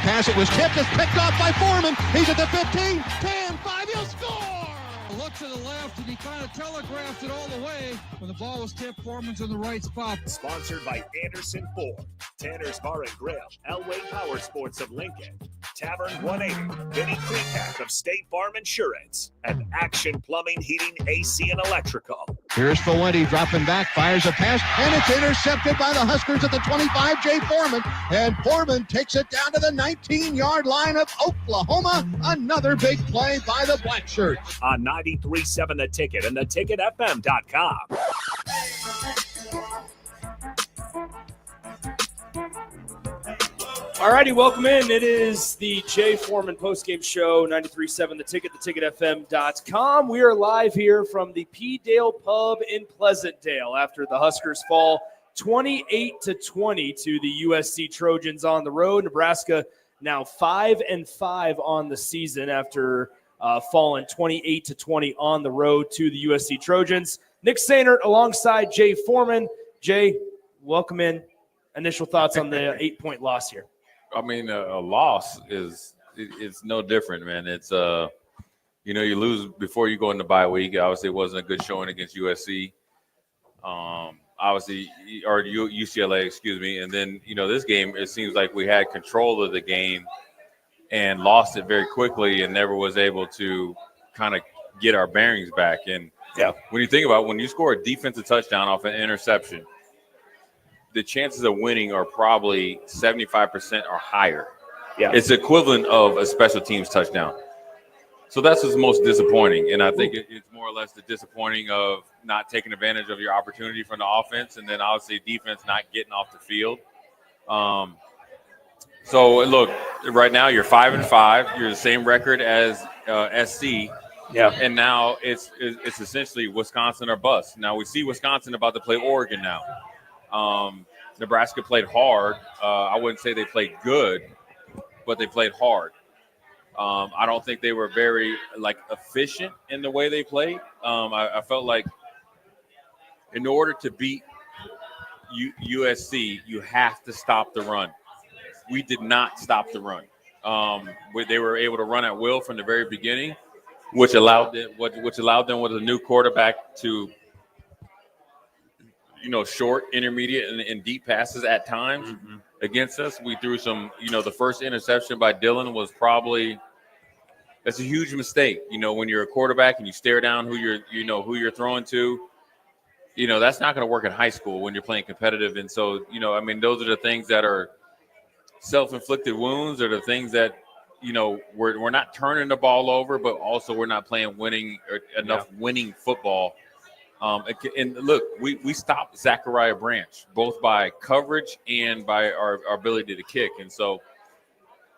pass. It was tipped. It's picked off by Foreman. He's at the 15, 10, 5. He'll score! Look to the left, and he kind of telegraphed it all the way. When the ball was tipped, Foreman's in the right spot. Sponsored by Anderson Ford, Tanner's Bar and Grill, Elway Power Sports of Lincoln, Tavern 180, Benny Creekpack of State Farm Insurance, and Action Plumbing, Heating, AC, and Electrical. Here's Fuente dropping back, fires a pass, and it's intercepted by the Huskers at the 25, Jay Foreman. And Foreman takes it down to the 19-yard line of Oklahoma. Another big play by the Black Shirts. On 93.7 The Ticket and theticketfm.com. All righty, welcome in. It is the Jay Foreman Postgame Show, 93.7 The Ticket, theticketfm.com. We are live here from the P. Dale Pub in Pleasantdale after the Huskers fall 28-20 to the USC Trojans on the road. Nebraska now 5-5 on the season after falling 28-20 on the road to the USC Trojans. Nick Sainert alongside Jay Foreman. Jay, welcome in. Initial thoughts on the 8-point loss here. I mean, a loss it's no different, man. It's you lose before you go into bye week. Obviously, it wasn't a good showing against USC. Obviously, or UCLA, excuse me. And then this game, it seems like we had control of the game and lost it very quickly, and never was able to kind of get our bearings back. And when you think about it, when you score a defensive touchdown off an interception, the chances of winning are probably 75% or higher. Yeah, it's equivalent of a special teams touchdown. So that's what's most disappointing. And I think it's more or less the disappointing of not taking advantage of your opportunity from the offense, and then obviously defense not getting off the field. So look, right now you're 5-5. You're the same record as SC. Yeah, and now it's essentially Wisconsin or bust. Now we see Wisconsin about to play Oregon now. Nebraska played hard. I wouldn't say they played good, but they played hard. I don't think they were very efficient in the way they played. I felt like in order to beat USC, you have to stop the run. We did not stop the run. They were able to run at will from the very beginning, which allowed them with a new quarterback to short, intermediate, and deep passes at times against us. We threw some, the first interception by Dillon was probably – that's a huge mistake. When you're a quarterback and you stare down who you're throwing to, that's not going to work in high school when you're playing competitive. And so, those are the things that are self-inflicted wounds, or the things that, we're not turning the ball over, but also we're not playing winning football. And look, we stopped Zachariah Branch, both by coverage and by our ability to kick. And so,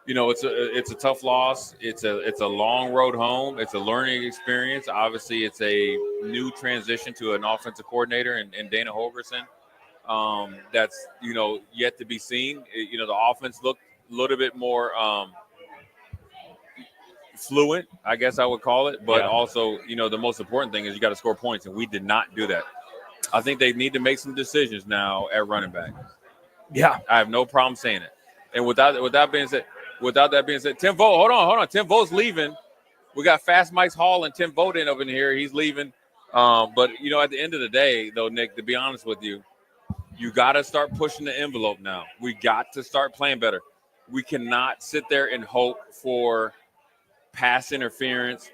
it's a tough loss. It's a long road home. It's a learning experience. Obviously, it's a new transition to an offensive coordinator and Dana Holgerson. That's yet to be seen. The offense looked a little bit more fluent, I guess I would call it, but also, the most important thing is you got to score points, and we did not do that. I think they need to make some decisions now at running back. Yeah, I have no problem saying it. And without that being said, Tim Vogt, hold on, Tim Vogt's leaving. We got Fast Mike's Hall and Tim Vogt in up in here. He's leaving. But at the end of the day, though, Nick, to be honest with you, you got to start pushing the envelope now. We got to start playing better. We cannot sit there and hope for pass interference.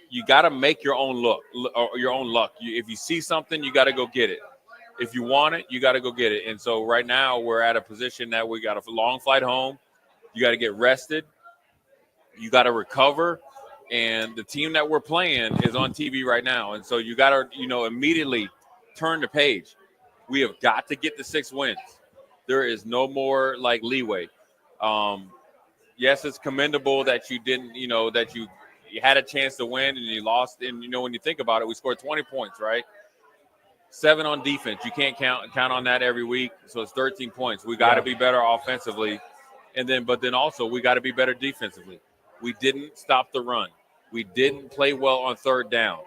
You got to make your own luck. If you see something, you got to go get it. If you want it, you got to go get it. And so right now we're at a position that we got a long flight home. You got to get rested. You got to recover. And the team that we're playing is on TV right now. And so you got to, immediately turn the page. We have got to get the 6 wins. There is no more leeway. Yes, it's commendable that you didn't, that you had a chance to win and you lost. And, when you think about it, we scored 20 points, right? 7 on defense. You can't count on that every week. So it's 13 points. We got to be better offensively. But then also we got to be better defensively. We didn't stop the run. We didn't play well on third down.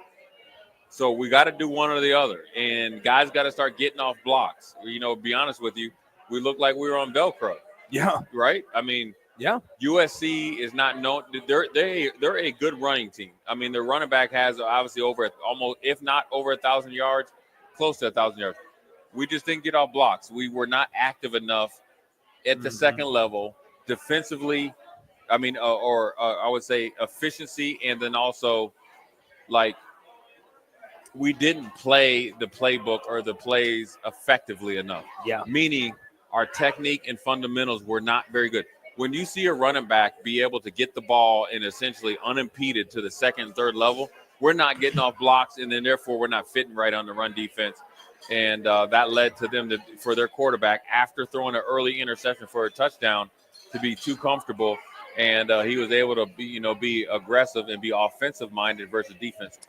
So we got to do one or the other. And guys got to start getting off blocks. Be honest with you, we looked like we were on Velcro. Yeah. Right? I mean, Yeah. USC is not known. They're a good running team. I mean, their running back has obviously almost, if not over 1,000 yards, close to 1,000 yards. We just didn't get off blocks. We were not active enough at the second level defensively. I mean, I would say efficiency, and then also like we didn't play the playbook or the plays effectively enough. Yeah. Meaning our technique and fundamentals were not very good. When you see a running back be able to get the ball and essentially unimpeded to the second and third level, we're not getting off blocks, and then therefore we're not fitting right on the run defense. And that led to them for their quarterback, after throwing an early interception for a touchdown, to be too comfortable. And he was able to be aggressive and be offensive minded versus defensive.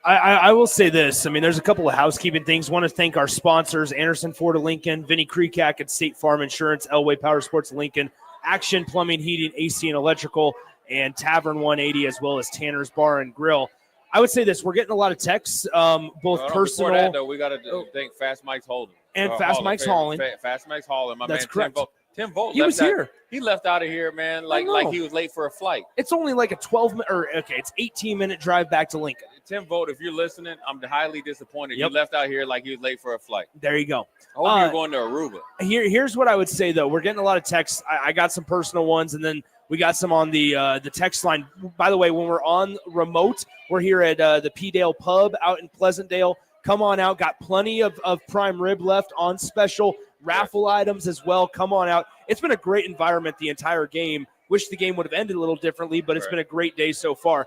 I will say this. I mean, there's a couple of housekeeping things. Want to thank our sponsors, Anderson Ford of Lincoln, Vinny Kreekak at State Farm Insurance, Elway Power Sports Lincoln, Action Plumbing, Heating, AC, and Electrical, and Tavern 180, as well as Tanner's Bar and Grill. I would say this. We're getting a lot of texts, both personal. Before that, though, we got to thank Fast Mike's Holding. And Fast Mike's Hauling. Fast Mike's Hauling. My That's man, correct. Tim Volt. He was here. He left out of here, man, like he was late for a flight. It's only like a 18-minute drive back to Lincoln. Tim Volt, if you're listening, I'm highly disappointed. You left out here like he was late for a flight. There you go. I hope you're going to Aruba. Here's what I would say, though. We're getting a lot of texts. I got some personal ones, and then we got some on the text line. By the way, when we're on remote, we're here at the P-Dale Pub out in Pleasantdale. Come on out. Got plenty of prime rib left on special. Raffle items as well. Come on out. It's been a great environment the entire game. Wish the game would have ended a little differently, but it's been a great day so far.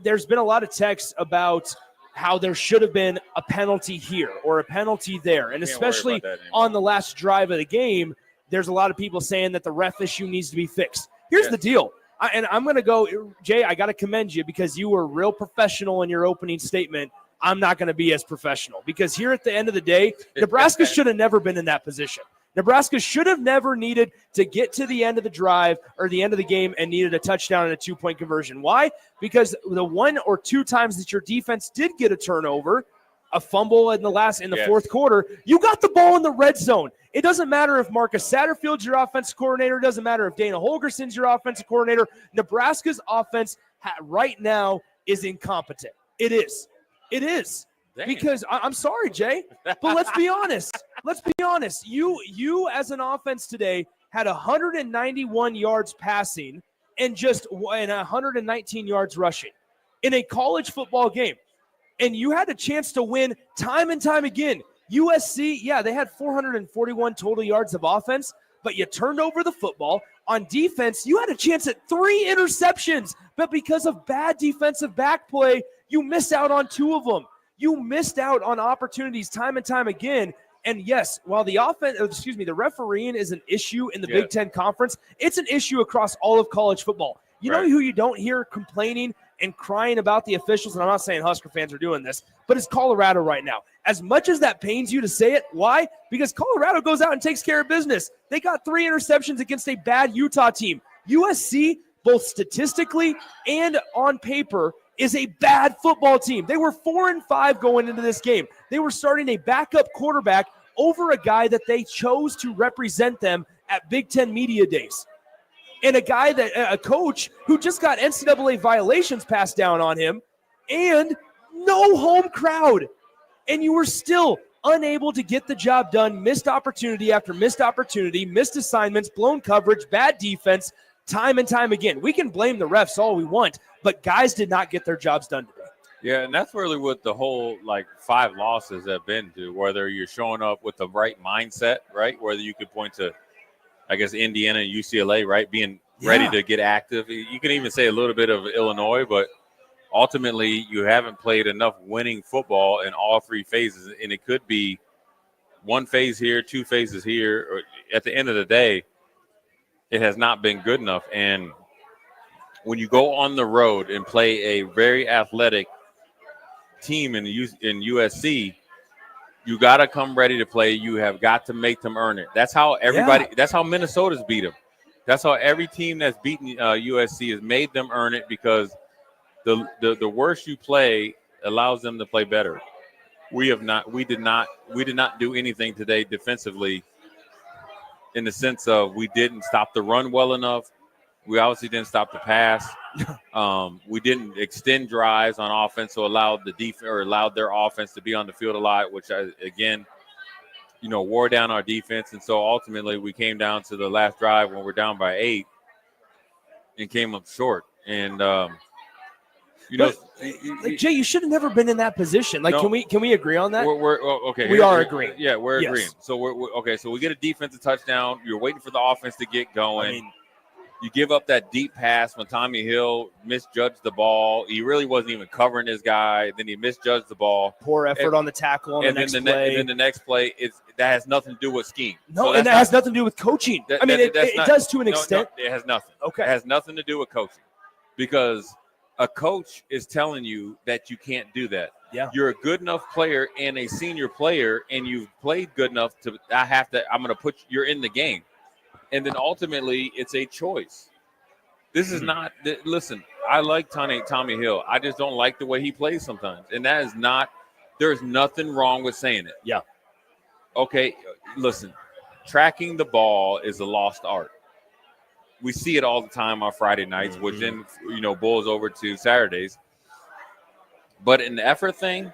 There's been a lot of texts about how there should have been a penalty here or a penalty there, and especially on the last drive of the game, there's a lot of people saying that the ref issue needs to be fixed. Here's the deal. And I'm going to go, Jay, I got to commend you because you were real professional in your opening statement. I'm not going to be as professional because here at the end of the day, Nebraska should have never been in that position. Nebraska should have never needed to get to the end of the drive or the end of the game and needed a touchdown and a 2-point conversion. Why? Because the one or two times that your defense did get a turnover, a fumble in the fourth quarter, you got the ball in the red zone. It doesn't matter if Marcus Satterfield's your offensive coordinator. It doesn't matter if Dana Holgerson's your offensive coordinator. Nebraska's offense right now is incompetent. It is. It is. Dang. Because I'm sorry, Jay, but let's be honest. Let's be honest. You as an offense today had 191 yards passing and 119 yards rushing in a college football game. And you had a chance to win time and time again. USC, they had 441 total yards of offense, but you turned over the football. On defense, you had a chance at 3 interceptions, but because of bad defensive back play, you missed out on 2 of them. You missed out on opportunities time and time again. And yes, while the refereeing is an issue in the Big Ten Conference, it's an issue across all of college football. You know who you don't hear complaining and crying about the officials, and I'm not saying Husker fans are doing this, but it's Colorado right now. As much as that pains you to say it, why? Because Colorado goes out and takes care of business. They got 3 interceptions against a bad Utah team. USC, both statistically and on paper, is a bad football team. They were 4-5 going into this game. They were starting a backup quarterback over a guy that they chose to represent them at Big Ten Media Days. And a coach who just got NCAA violations passed down on him and no home crowd. And you were still unable to get the job done. Missed opportunity after missed opportunity, missed assignments, blown coverage, bad defense, time and time again. We can blame the refs all we want, but guys did not get their jobs done today. Yeah, and that's really what the whole 5 losses have been to, whether you're showing up with the right mindset, right? Whether you could point to, I guess, Indiana and UCLA, right? Being ready to get active. You can even say a little bit of Illinois, but ultimately you haven't played enough winning football in all 3 phases. And it could be 1 phase here, 2 phases here. Or at the end of the day, it has not been good enough. And when you go on the road and play a very athletic team in USC, you got to come ready to play. You have got to make them earn it. That's how that's how Minnesota's beat them. That's how every team that's beaten USC has made them earn it, because the worse you play allows them to play better. We did not do anything today defensively, in the sense of we didn't stop the run well enough. We obviously didn't stop the pass. We didn't extend drives on offense, so allowed their offense to be on the field a lot, which again, wore down our defense. And so ultimately, we came down to the last drive when we're down by 8, and came up short. And Jay, you should have never been in that position. Like, no, can we agree on that? We're okay. We are agreeing. Yeah, we're agreeing. So we're okay. So we get a defensive touchdown. You're waiting for the offense to get going. You give up that deep pass when Tommy Hill misjudged the ball. He really wasn't even covering his guy. Then he misjudged the ball. Poor effort on the tackle on the next play. And then the next play, that has nothing to do with scheme. No, so and that has nothing to do with coaching. It does to an extent. No, it has nothing. Okay. It has nothing to do with coaching, because a coach is telling you that you can't do that. Yeah. You're a good enough player and a senior player, and you've played good enough I'm going to put you're in the game. And then ultimately, it's a choice. This is not – listen, I like Tommy Hill. I just don't like the way he plays sometimes. And that is not – there's nothing wrong with saying it. Yeah. Okay, listen, tracking the ball is a lost art. We see it all the time on Friday nights, which then, boils over to Saturdays. But in the effort thing,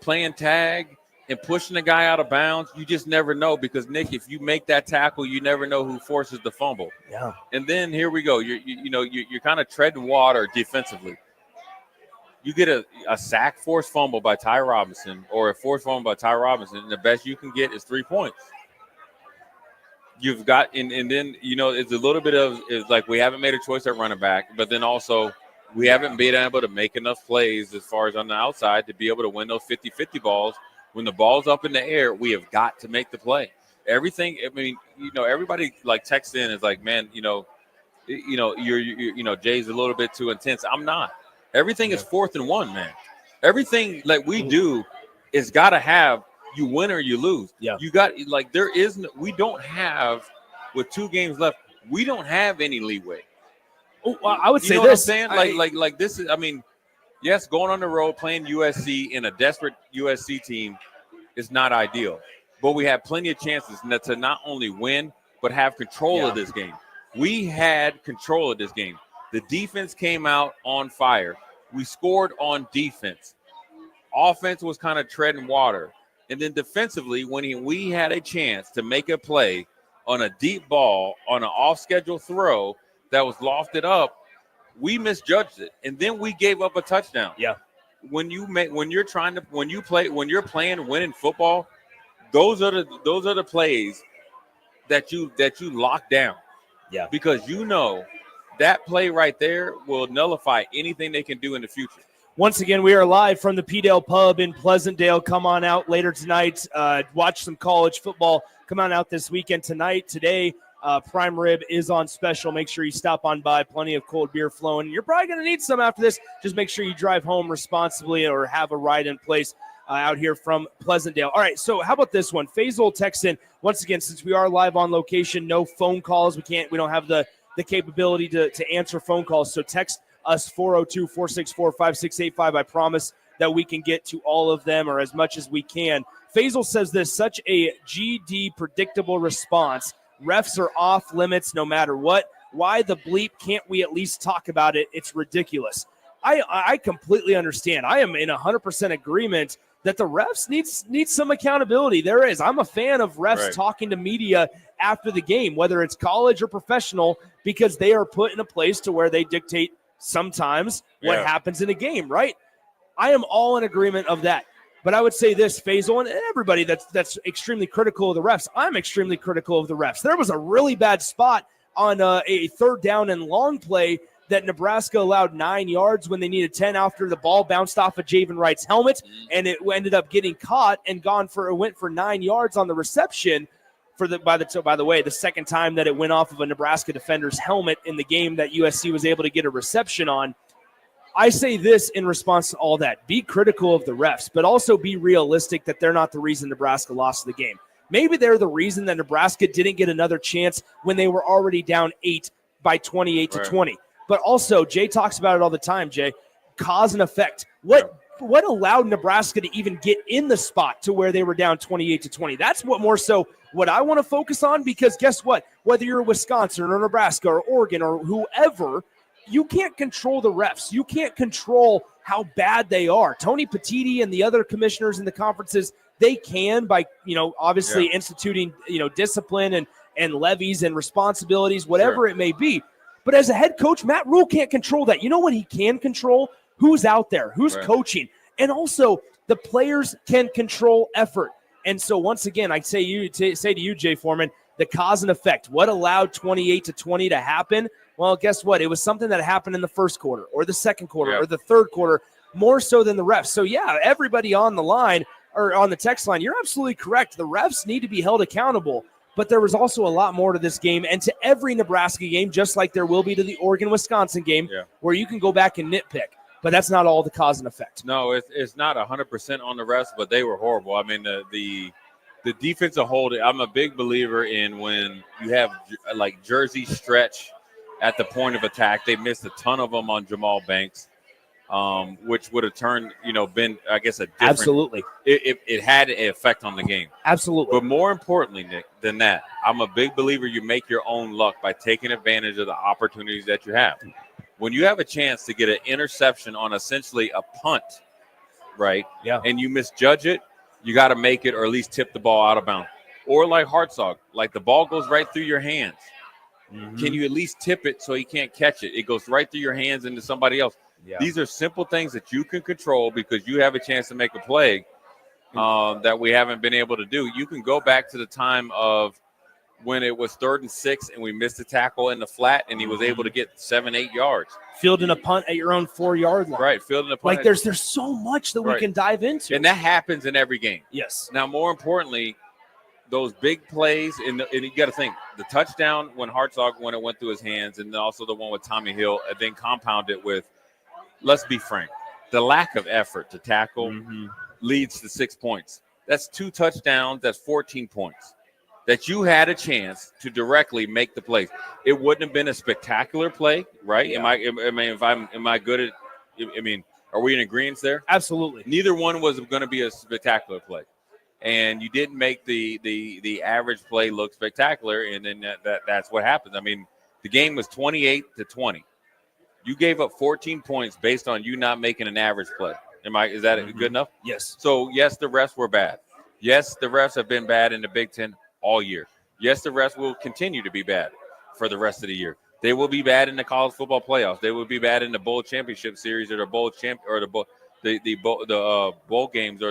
playing tag – and pushing a guy out of bounds, you just never know, because, Nick, if you make that tackle, you never know who forces the fumble. Yeah. And then here we go. You're kind of treading water defensively. You get a sack forced fumble by Ty Robinson, or a forced fumble by Ty Robinson, and the best you can get is 3 points. You've got – and then, it's a little bit of – it's like we haven't made a choice at running back, but then also we haven't been able to make enough plays as far as on the outside to be able to win those 50-50 balls. When the ball's up in the air, we have got to make the play. Everything, everybody like texts in is like, man, you're Jay's a little bit too intense. I'm not. Everything is 4th and 1, man. Everything like we do is got to have you win or you lose. Yeah. You got we don't have, with 2 games left, we don't have any leeway. Oh, I would say what this. I'm saying? Like this is, yes, going on the road, playing USC in a desperate USC team is not ideal. But we have plenty of chances to not only win, but have control of this game. We had control of this game. The defense came out on fire. We scored on defense. Offense was kind of treading water. And then defensively, when we had a chance to make a play on a deep ball, on an off-schedule throw that was lofted up, we misjudged it, and then we gave up a touchdown. Yeah. When you're playing winning football, those are the plays that you lock down. Yeah. Because that play right there will nullify anything they can do in the future. Once again, we are live from the P-Dale Pub in Pleasantdale. Come on out later tonight. Watch some college football. Come on out this weekend tonight, today. Prime Rib is on special. Make sure you stop on by. Plenty of cold beer flowing. You're probably going to need some after this. Just make sure you drive home responsibly or have a ride in place out here from Pleasantdale. All right, so how about this one? Faisal texts in. Once again, since we are live on location, no phone calls. We don't have the capability to answer phone calls. So text us 402-464-5685. I promise that we can get to all of them, or as much as we can. Faisal says this, such a GD predictable response. Refs are off limits no matter what. Why the bleep can't we at least talk about it? It's ridiculous. I completely understand. I am in 100% agreement that the refs need some accountability. There is. I'm a fan of refs talking to media after the game, whether it's college or professional, because they are put in a place to where they dictate sometimes what happens in a game, right? I am all in agreement of that. But I would say this, Faisal, and everybody that's extremely critical of the refs, I'm extremely critical of the refs. There was a really bad spot on a 3rd down and long play that Nebraska allowed 9 yards when they needed 10 after the ball bounced off of Javen Wright's helmet, and it ended up getting caught and went for 9 yards on the reception. By the way, the second time that it went off of a Nebraska defender's helmet in the game that USC was able to get a reception on. I say this in response to all that. Be critical of the refs, but also be realistic that they're not the reason Nebraska lost the game. Maybe they're the reason that Nebraska didn't get another chance when they were already down 8 by 28-20. But also, Jay talks about it all the time, Jay, cause and effect. What allowed Nebraska to even get in the spot to where they were down 28-20? That's what more so what I want to focus on, because guess what? Whether you're Wisconsin or Nebraska or Oregon or whoever, you can't control the refs. You can't control how bad they are. Tony Petitti and the other commissioners in the conferences, they can by, obviously instituting, discipline and levies and responsibilities, whatever it may be. But as a head coach, Matt Rule can't control that. You know what he can control? Who's out there, who's coaching. And also the players can control effort. And so once again, I say to you, Jay Foreman, the cause and effect, what allowed 28-20 to happen? Well, guess what? It was something that happened in the first quarter or the second quarter or the third quarter, more so than the refs. So, everybody on the line or on the text line, you're absolutely correct. The refs need to be held accountable. But there was also a lot more to this game and to every Nebraska game, just like there will be to the Oregon-Wisconsin game, where you can go back and nitpick. But that's not all the cause and effect. No, it's not 100% on the refs, but they were horrible. I mean, the defensive hold, I'm a big believer in when you have, like, jersey stretch at the point of attack. They missed a ton of them on Jamal Banks, which would have turned, been, I guess, a different. Absolutely. It had an effect on the game. Absolutely. But more importantly, Nick, than that, I'm a big believer you make your own luck by taking advantage of the opportunities that you have. When you have a chance to get an interception on essentially a punt, right? Yeah. And you misjudge it, you got to make it or at least tip the ball out of bounds. Or like Hartzog, like the ball goes right through your hands. Mm-hmm. Can you at least tip it so he can't catch it? It goes right through your hands into somebody else. Yeah. These are simple things that you can control because you have a chance to make a play that we haven't been able to do. You can go back to the time of when it was 3rd and 6 and we missed a tackle in the flat and he was able to get 7-8 yards. Fielding a punt at your own 4-yard line. Right, fielding a punt. Like there's so much that we can dive into. And that happens in every game. Yes. Now, more importantly, those big plays, and you got to think, the touchdown when Hartzog, when it went through his hands, and then also the one with Tommy Hill, and then compounded with, let's be frank, the lack of effort to tackle leads to 6 points. That's 2 touchdowns. That's 14 points that you had a chance to directly make the plays. It wouldn't have been a spectacular play, right? Yeah. Am I good at? I mean, are we in agreement there? Absolutely. Neither one was going to be a spectacular play, and you didn't make the average play look spectacular, and then that's what happens. I mean, the game was 28-20. You gave up 14 points based on you not making an average play. Is that good enough? Yes. So, yes, the refs were bad. Yes, the refs have been bad in the Big Ten all year. Yes, the refs will continue to be bad for the rest of the year. They will be bad in the college football playoffs. They will be bad in the bowl championship series or the bowl games or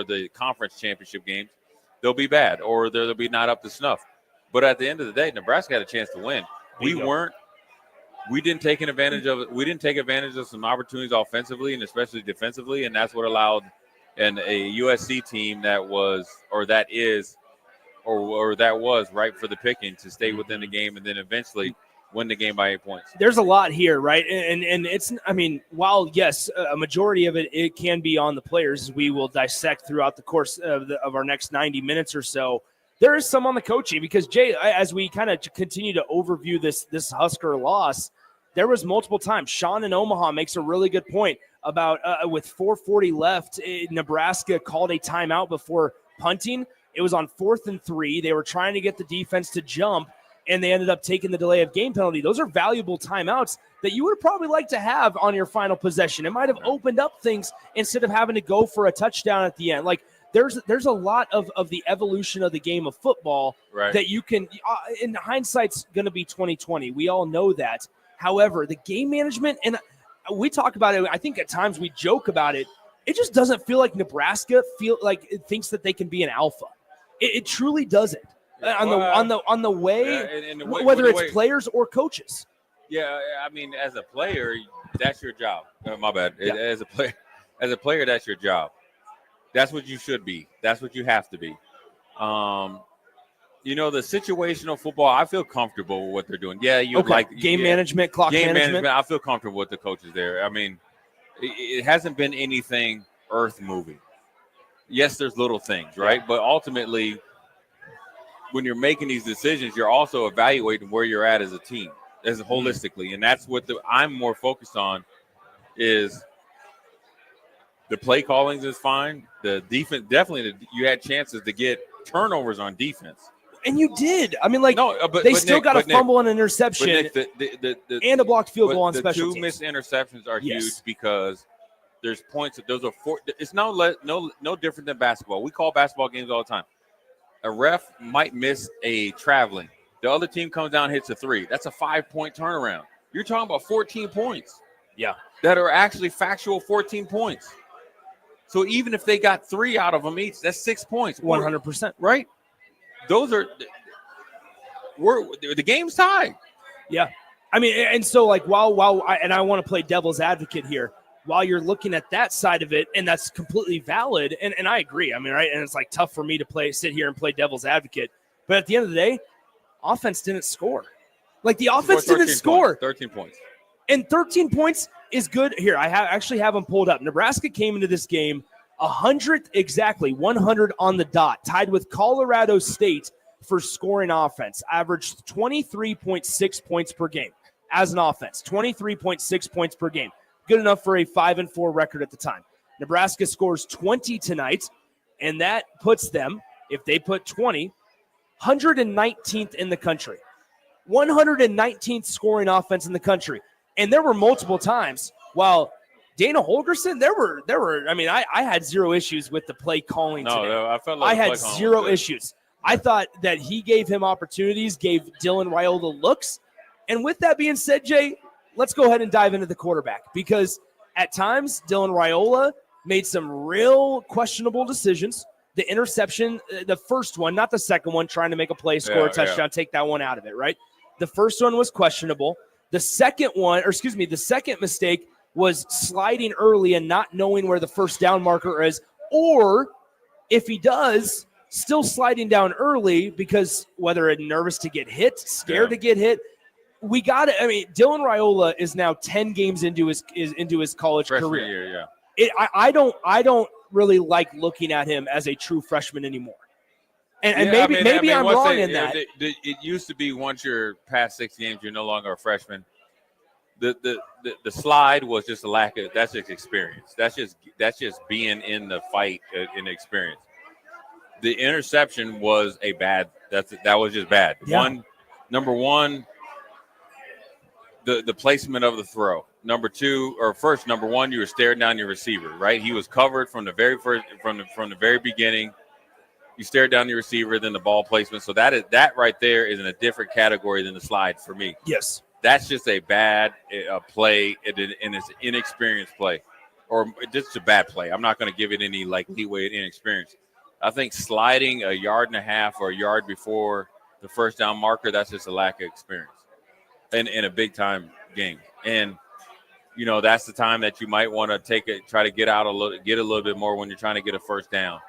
the conference championship games. They'll be bad or they'll be not up to snuff. But at the end of the day, Nebraska had a chance to win. We didn't take advantage of it. We didn't take advantage of some opportunities offensively and especially defensively, and that's what allowed a USC team that was right for the picking to stay within the game and then eventually win the game by 8 points. There's a lot here, right? And it's, I mean, while, yes, a majority of it can be on the players, we will dissect throughout the course of our next 90 minutes or so. There is some on the coaching because, Jay, as we kind of continue to overview this Husker loss, there was multiple times. Sean in Omaha makes a really good point about with 4:40 left, Nebraska called a timeout before punting. It was on 4th and 3. They were trying to get the defense to jump, and they ended up taking the delay of game penalty. Those are valuable timeouts that you would probably like to have on your final possession. It might have opened up things instead of having to go for a touchdown at the end. Like, there's a lot of the evolution of the game of football that you can in hindsight's going to be 2020. We all know that. However, the game management, and we talk about it, I think at times we joke about it. It just doesn't feel like Nebraska thinks that they can be an alpha. It truly doesn't. On the way, whether it's players or coaches. Yeah, I mean, as a player, that's your job. My bad. Yeah. As a player, that's your job. That's what you should be. That's what you have to be. The situational football, I feel comfortable with what they're doing. Yeah, game management, clock management. I feel comfortable with the coaches there. I mean, it hasn't been anything earth-moving. Yes, there's little things, right? But ultimately, when you're making these decisions, you're also evaluating where you're at as a team, as holistically. And that's what I'm more focused on is the play callings is fine. The defense, definitely you had chances to get turnovers on defense. And you did. I mean, like, but still Nick, got a fumble and an But interception Nick, and a blocked field goal on special teams. teams. The 2 missed interceptions are huge because there's points. Those are four. It's no different than basketball. We call basketball games all the time. A ref might miss a traveling. The other team comes down and hits a 3. That's a 5-point turnaround. You're talking about 14 points. Yeah. That are actually factual 14 points. So even if they got 3 out of them each, that's 6 points. 100%. Right? Those are – the game's tied. Yeah. I mean, and so, like, while I want to play devil's advocate here, while you're looking at that side of it, and that's completely valid, and I agree. I mean, right, and it's, like, tough for me to sit here and play devil's advocate. But at the end of the day, offense didn't score. Like, the offense didn't score. 13 points. And 13 points is good. Here, I actually have them pulled up. Nebraska came into this game 100 exactly, 100 on the dot, tied with Colorado State for scoring offense. Averaged 23.6 points per game as an offense. 23.6 points per game. Good enough for a 5-4 record at the time. Nebraska scores 20 tonight, and that puts them, if they put 20, 119th in the country. 119th scoring offense in the country. And there were multiple times while Dana Holgerson, there were. I mean, I had zero issues with the play calling today. No, I felt like I had zero issues. I thought that he gave him opportunities, gave Dylan Raiola looks. And with that being said, Jay, let's go ahead and dive into the quarterback, because at times Dylan Raiola made some real questionable decisions. The interception, the first one, not the second one, trying to make a play, score a touchdown, take that one out of it, right? The first one was questionable. The second mistake was sliding early and not knowing where the first down marker is, or if he does, still sliding down early because whether nervous to get hit, scared to get hit. We got it. I mean, Dylan Raiola is now 10 games into his college freshman career. Year, yeah. I don't really like looking at him as a true freshman anymore. And maybe I'm wrong in that. It used to be once you're past 6 games, you're no longer a freshman. The slide was just a lack of. That's just experience. That's just being in the fight in experience. The interception was a bad. That was just bad. Yeah. Number one, the placement of the throw. Number one, you were staring down your receiver. Right, he was covered from the very very beginning. You stare down your receiver, then the ball placement. So that right there is in a different category than the slide for me. Yes. That's just a bad play, and it's an inexperienced play, or just a bad play. I'm not going to give it any leeway in inexperience. I think sliding a yard and a half or a yard before the first down marker, that's just a lack of experience in a big time game. And that's the time that you might want to try to get a little bit more when you're trying to get a first down.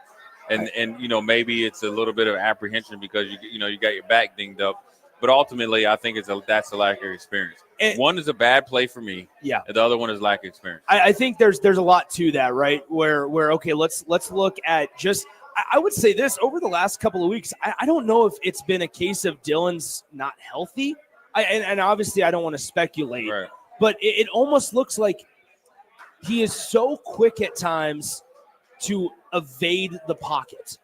And maybe it's a little bit of apprehension because you got your back dinged up. But ultimately, I think that's a lack of experience. And one is a bad play for me. Yeah. And the other one is lack of experience. I think there's a lot to that, right? Where okay, let's look at just. I would say this over the last couple of weeks. I don't know if it's been a case of Dylan's not healthy. And obviously, I don't want to speculate. Right. But it almost looks like he is so quick at times to evade the pocket.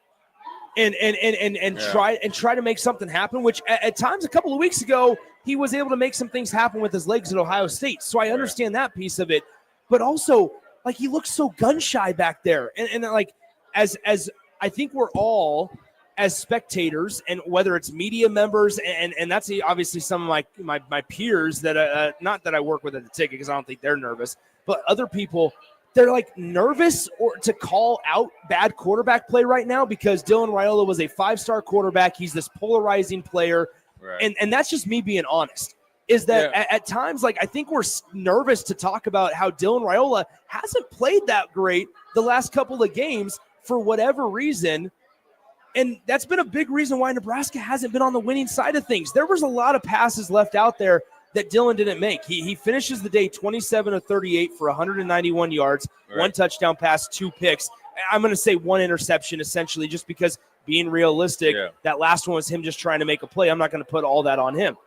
And try to make something happen, which at times a couple of weeks ago, he was able to make some things happen with his legs at Ohio State. So I understand that piece of it. But also, like, he looks so gun shy back there. And like, as I think we're all, as spectators, and whether it's media members, and that's obviously some of my peers that, not that I work with at the ticket because I don't think they're nervous, but other people, they're like nervous or to call out bad quarterback play right now because Dylan Raiola was a 5-star quarterback. He's this polarizing player. Right. And that's just me being honest, is that at times, like, I think we're nervous to talk about how Dylan Raiola hasn't played that great the last couple of games for whatever reason. And that's been a big reason why Nebraska hasn't been on the winning side of things. There was a lot of passes left out there that Dylan didn't make. He finishes the day 27 of 38 for 191 yards, right. 1 touchdown pass, 2 picks. I'm going to say 1 interception, essentially, just because being realistic, that last one was him just trying to make a play. I'm not going to put all that on him.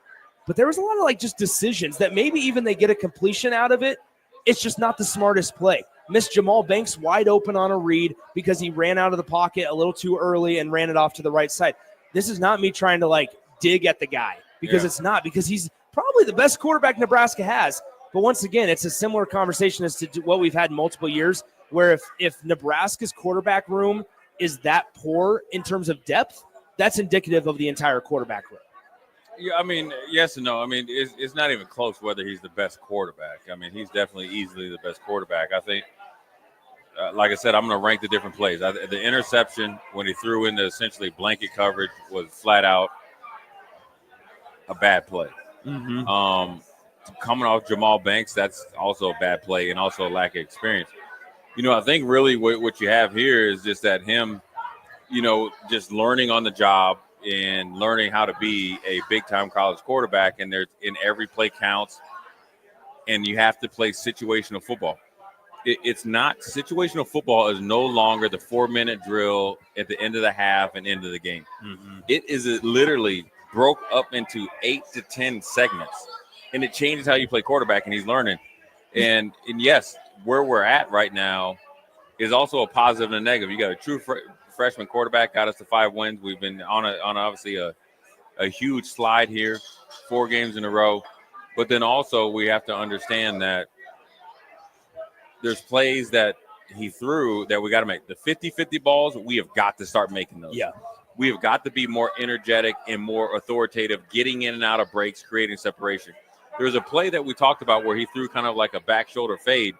But there was a lot of just decisions that maybe even they get a completion out of it. It's just not the smartest play. Missed Jamal Banks wide open on a read because he ran out of the pocket a little too early and ran it off to the right side. this is not me trying to like dig at the guy because it's not, because he's probably the best quarterback Nebraska has. But once again, it's a similar conversation as to what we've had in multiple years, where if Nebraska's quarterback room is that poor in terms of depth, that's indicative of the entire quarterback room. Yeah, I mean, yes and no. I mean, it's not even close whether he's the best quarterback. I mean, he's definitely easily the best quarterback. I think, like I said, I'm going to rank the different plays. The interception when he threw into essentially blanket coverage was flat out a bad play. Mm-hmm. Coming off Jamal Banks, that's also a bad play and also a lack of experience. I think really what you have here is just that him, just learning on the job and learning how to be a big-time college quarterback, and there's in every play counts, and you have to play situational football. It's not – situational football is no longer the 4-minute drill at the end of the half and end of the game. Mm-hmm. It is literally broke up into 8 to 10 segments, and it changes how you play quarterback, and he's learning. And yes, where we're at right now is also a positive and a negative. You got a true freshman quarterback, got us to 5 wins. We've been on obviously a huge slide here, 4 games in a row. But then also we have to understand that there's plays that he threw that we got to make. The 50-50 balls, we have got to start making those. Yeah. We have got to be more energetic and more authoritative, getting in and out of breaks, creating separation. There's a play that we talked about where he threw kind of like a back shoulder fade,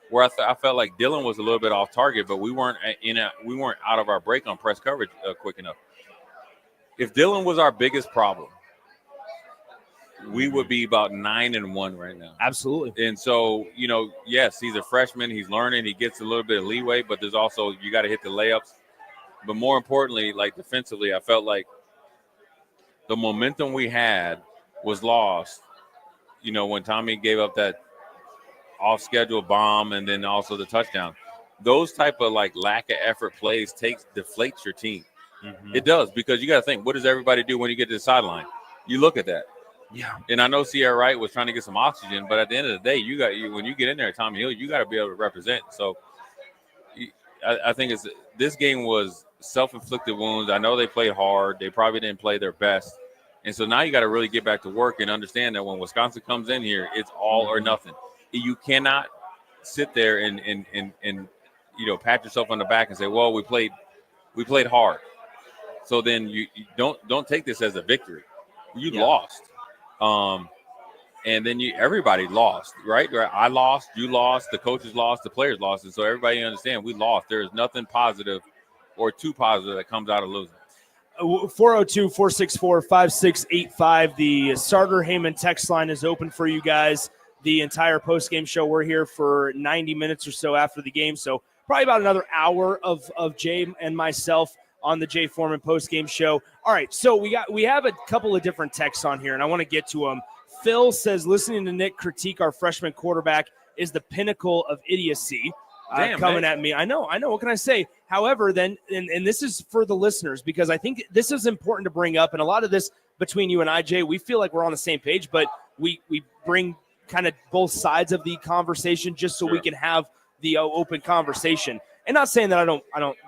where I felt like Dylan was a little bit off target, but we weren't out of our break on press coverage quick enough. If Dylan was our biggest problem, we would be about 9-1 right now. Absolutely. And so, yes, he's a freshman. He's learning. He gets a little bit of leeway, but there's also you got to hit the layups. But more importantly, like defensively, I felt like the momentum we had was lost. When Tommy gave up that off-schedule bomb and then also the touchdown, those type of like lack of effort plays deflates your team. Mm-hmm. It does, because you got to think, what does everybody do when you get to the sideline? You look at that. Yeah. And I know Sierra Wright was trying to get some oxygen, but at the end of the day, when you get in there at Tommy Hill, you got to be able to represent. So I think this game was self-inflicted wounds. I know they played hard. They probably didn't play their best. And so now you got to really get back to work and understand that when Wisconsin comes in here, it's all or nothing. You cannot sit there and pat yourself on the back and say, well, we played hard. So then you don't take this as a victory. You lost. And then everybody lost, right? I lost, you lost, the coaches lost, the players lost. And so everybody understand we lost. There is nothing positive or too positive that comes out of losing. 402-464-5685. The Starter Heyman text line is open for you guys. The entire post-game show, we're here for 90 minutes or so after the game. So probably about another hour of Jay and myself on the Jay Foreman post-game show. All right, so we have a couple of different texts on here, and I want to get to them. Phil says, listening to Nick critique our freshman quarterback is the pinnacle of idiocy. Coming at me. I know. What can I say? However, then, and this is for the listeners, because I think this is important to bring up. And a lot of this between you and I, Jay, we feel like we're on the same page, but we bring kind of both sides of the conversation just so we can have the open conversation. And not saying that I don't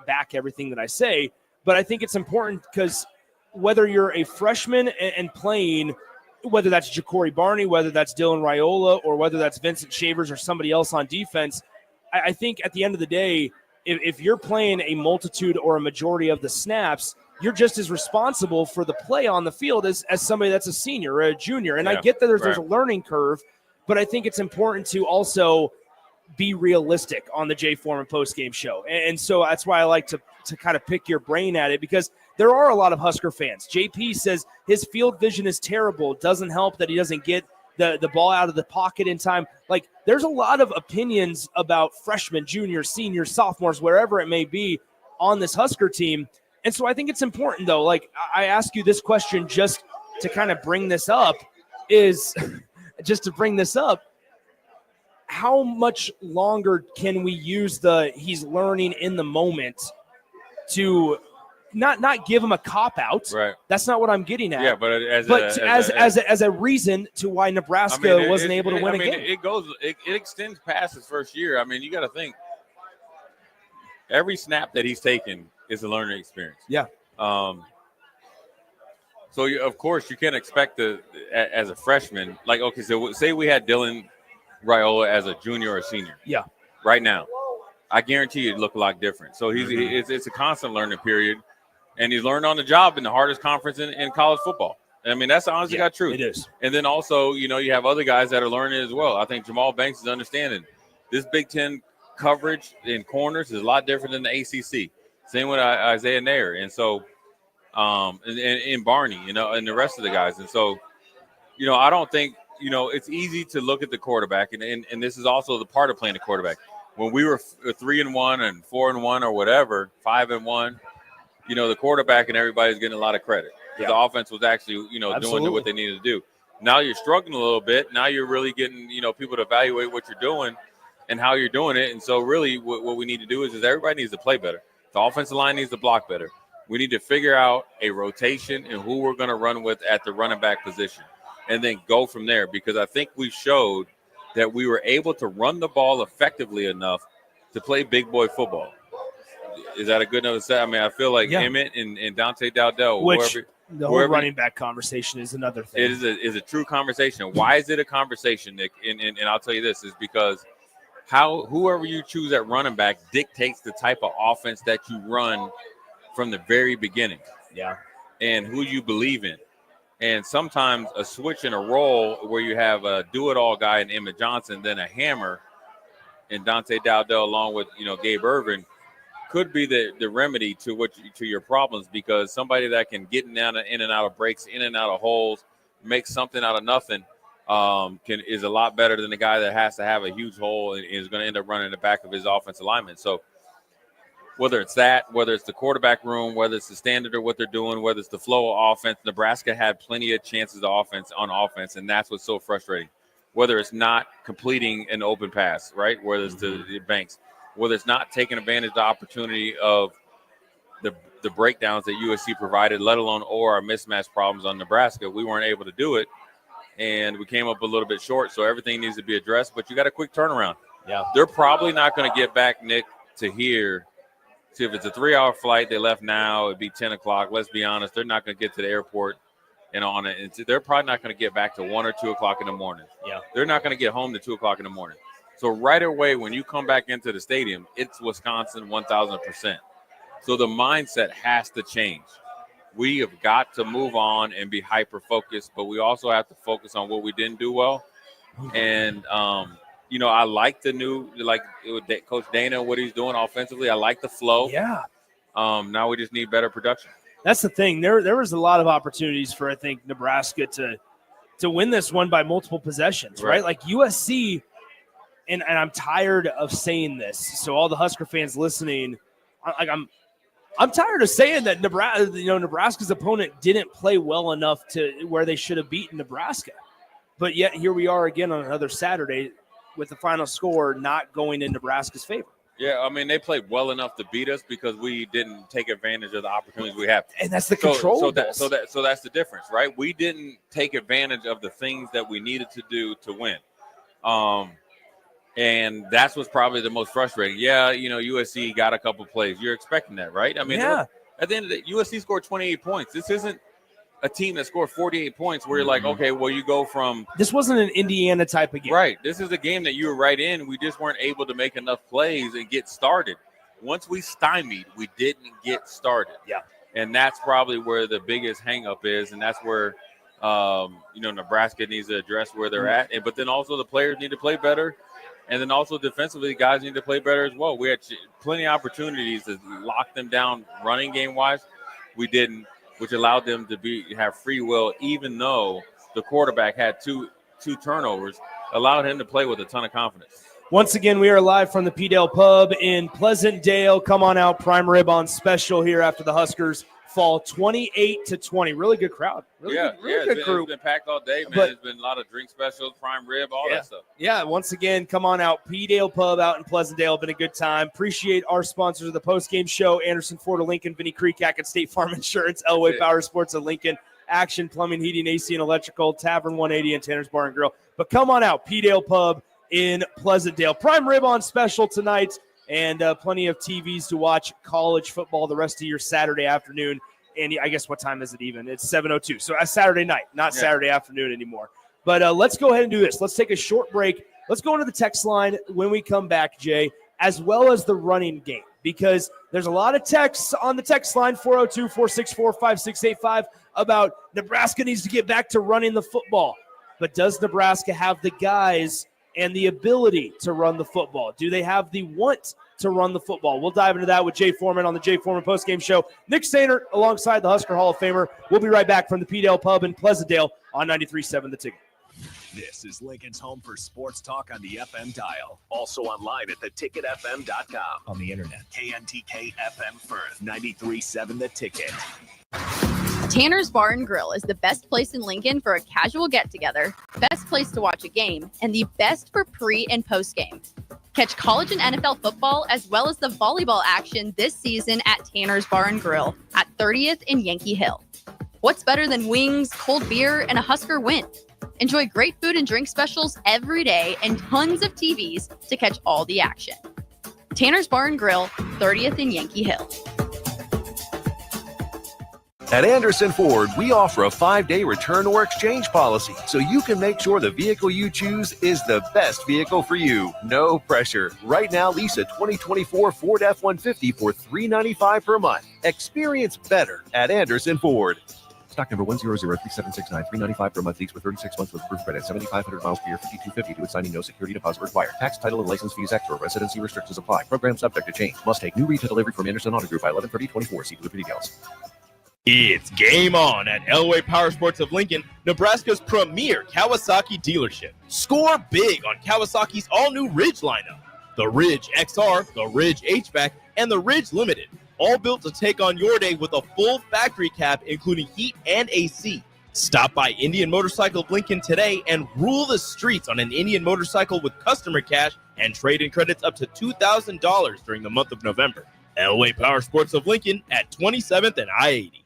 back everything that I say, but I think it's important because whether you're a freshman and playing, whether that's Ja'Cory Barney, whether that's Dylan Raiola, or whether that's Vincent Shavers or somebody else on defense, I think at the end of the day, if you're playing a multitude or a majority of the snaps, you're just as responsible for the play on the field as somebody that's a senior or a junior. And I get that there's a learning curve, but I think it's important to also be realistic on the Jay Foreman postgame show. And so that's why I like to kind of pick your brain at it, because there are a lot of Husker fans. JP says his field vision is terrible. It doesn't help that he doesn't get the ball out of the pocket in time. Like, there's a lot of opinions about freshmen, juniors, seniors, sophomores, wherever it may be on this Husker team. And so I think it's important, though. Like, I ask you this question just to kind of bring this up how much longer can we use he's learning in the moment to not give him a cop-out. Right. That's not what I'm getting at. Yeah, but as a reason to why Nebraska wasn't able to win a game. It extends past his first year. I mean, you got to think every snap that he's taken is a learning experience. Yeah. So, of course, you can't expect as a freshman, like, okay, so say we had Dylan Raiola as a junior or senior. Yeah. Right now, I guarantee you it'd look a lot different. So it's a constant learning period, and he's learned on the job in the hardest conference in college football. I mean, that's the honestly got truth. It is. And then also, you have other guys that are learning as well. I think Jamal Banks is understanding this Big Ten coverage in corners is a lot different than the ACC. Same with Isaiah Nair. And so, and Barney, and the rest of the guys. And so, I don't think, it's easy to look at the quarterback, and this is also the part of playing the quarterback. When we were 3-1 and 4-1 or whatever, 5-1, the quarterback and everybody's getting a lot of credit. Yeah. The offense was actually, doing what they needed to do. Now you're struggling a little bit. Now you're really getting, people to evaluate what you're doing and how you're doing it. And so really what we need to do is everybody needs to play better. The offensive line needs to block better. We need to figure out a rotation and who we're going to run with at the running back position and then go from there, because I think we showed that we were able to run the ball effectively enough to play big boy football. Is that a good enough set? I mean, I feel like Emmett and Dante Dowdell, the whole running back conversation is another thing. It is a true conversation. Why is it a conversation, Nick? And I'll tell you this is because whoever you choose at running back dictates the type of offense that you run from the very beginning. Yeah. And who you believe in. And sometimes a switch and a roll where you have a do-it-all guy in Emmett Johnson, then a hammer in Dante Dowdell along with, Gabe Irvin could be the remedy to your problems, because somebody that can get in and out of breaks, in and out of holes, make something out of nothing is a lot better than the guy that has to have a huge hole and is going to end up running the back of his offensive lineman. So whether it's the quarterback room, whether it's the standard of what they're doing, whether it's the flow of offense, Nebraska had plenty of chances on offense, and that's what's so frustrating. Whether it's not completing an open pass, right, whether it's to the Banks, whether it's not taking advantage of the opportunity of the breakdowns that USC provided, let alone our mismatch problems on Nebraska, we weren't able to do it, and we came up a little bit short, so everything needs to be addressed, but you got a quick turnaround. Yeah. They're probably not going to get back, Nick, to here. See, if it's a 3-hour flight, they left now, it'd be 10 o'clock. Let's be honest, they're not going to get to the airport and on it. And they're probably not going to get back to 1 or 2 o'clock in the morning. Yeah. They're not going to get home to 2 o'clock in the morning. So right away, when you come back into the stadium, it's Wisconsin 1,000%. So the mindset has to change. We have got to move on and be hyper-focused, but we also have to focus on what we didn't do well. And, I like the new, Coach Dana, what he's doing offensively. I like the flow. Yeah. Now we just need better production. That's the thing. There was a lot of opportunities for, I think, Nebraska to win this one by multiple possessions, right? Like USC, and I'm tired of saying this. So all the Husker fans listening, I'm tired of saying that Nebraska's opponent didn't play well enough to where they should have beaten Nebraska. But yet here we are again on another Saturday with the final score not going in Nebraska's favor. Yeah, I mean, they played well enough to beat us because we didn't take advantage of the opportunities we have. And that's the control. So that's the difference, right? We didn't take advantage of the things that we needed to do to win. And that's what's probably the most frustrating. Yeah, USC got a couple plays. You're expecting that, right? I mean, at the end of the day, USC scored 28 points. This isn't a team that scored 48 points where you're like, okay, well, you go from – this wasn't an Indiana type of game. Right. This is a game that you were right in. We just weren't able to make enough plays and get started. Once we stymied, we didn't get started. Yeah. And that's probably where the biggest hang-up is, and that's where, Nebraska needs to address where they're at. But then also the players need to play better, and then also defensively, guys need to play better as well. We had plenty of opportunities to lock them down running game-wise. We didn't, which allowed them to have free will, even though the quarterback had two turnovers, allowed him to play with a ton of confidence. Once again, we are live from the P-Dale Pub in Pleasantdale. Come on out, prime rib on special here after the Huskers fall 28-20. Really good crowd. Really good group. It's been packed all day, man. There's been a lot of drink specials, prime rib, all that stuff. Yeah, once again, come on out. P-Dale Pub out in Pleasantdale. Been a good time. Appreciate our sponsors of the postgame show, Anderson Ford of Lincoln, Vinny Creekack at State Farm Insurance, Elway Power Sports of Lincoln, Action Plumbing, Heating, AC, and Electrical, Tavern 180, and Tanner's Bar and Grill. But come on out, P-Dale Pub in Pleasantdale. Prime rib on special tonight, and plenty of TVs to watch college football the rest of your Saturday afternoon And I guess what time is it even? It's 7:02. So Saturday night, not Saturday afternoon anymore. But let's go ahead and do this. Let's take a short break. Let's go into the text line when we come back, Jay, as well as the running game, because there's a lot of texts on the text line, 402-464-5685, about Nebraska needs to get back to running the football. But does Nebraska have the guys and the ability to run the football? Do they have the want to run the football? We'll dive into that with Jay Foreman on the Jay Foreman Postgame Show. Nick Sainer alongside the Husker Hall of Famer. We'll be right back from the P-Dale Pub in Pleasantdale on 93.7 The Ticket. This is Lincoln's home for sports talk on the FM dial. Also online at theticketfm.com. On the internet, KNTK FM Firth, 93.7 The Ticket. Tanner's Bar and Grill is the best place in Lincoln for a casual get-together, best place to watch a game, and the best for pre- and post-game. Catch college and NFL football as well as the volleyball action this season at Tanner's Bar and Grill at 30th and Yankee Hill. What's better than wings, cold beer, and a Husker win? Enjoy great food and drink specials every day and tons of TVs to catch all the action. Tanner's Bar and Grill, 30th and Yankee Hill. At Anderson Ford, we offer a 5-day return or exchange policy, so you can make sure the vehicle you choose is the best vehicle for you. No pressure. Right now, lease a 2024 Ford F-150 for $395 per month. Experience better at Anderson Ford. Stock number 1003769, $395 per month, lease for 36 months with approved credit, 7,500 miles per year, $52.50 due at signing, no security deposit required. Tax, title, and license fees extra. Residency restrictions apply. Program subject to change. Must take new retail delivery from Anderson Auto Group by 11/30/24. See delivery details. It's game on at Elway Power Sports of Lincoln, Nebraska's premier Kawasaki dealership. Score big on Kawasaki's all-new Ridge lineup. The Ridge XR, the Ridge HVAC, and the Ridge Limited. All built to take on your day with a full factory cab, including heat and AC. Stop by Indian Motorcycle of Lincoln today and rule the streets on an Indian motorcycle with customer cash and trade-in credits up to $2,000 during the month of November. Elway Power Sports of Lincoln at 27th and I-80.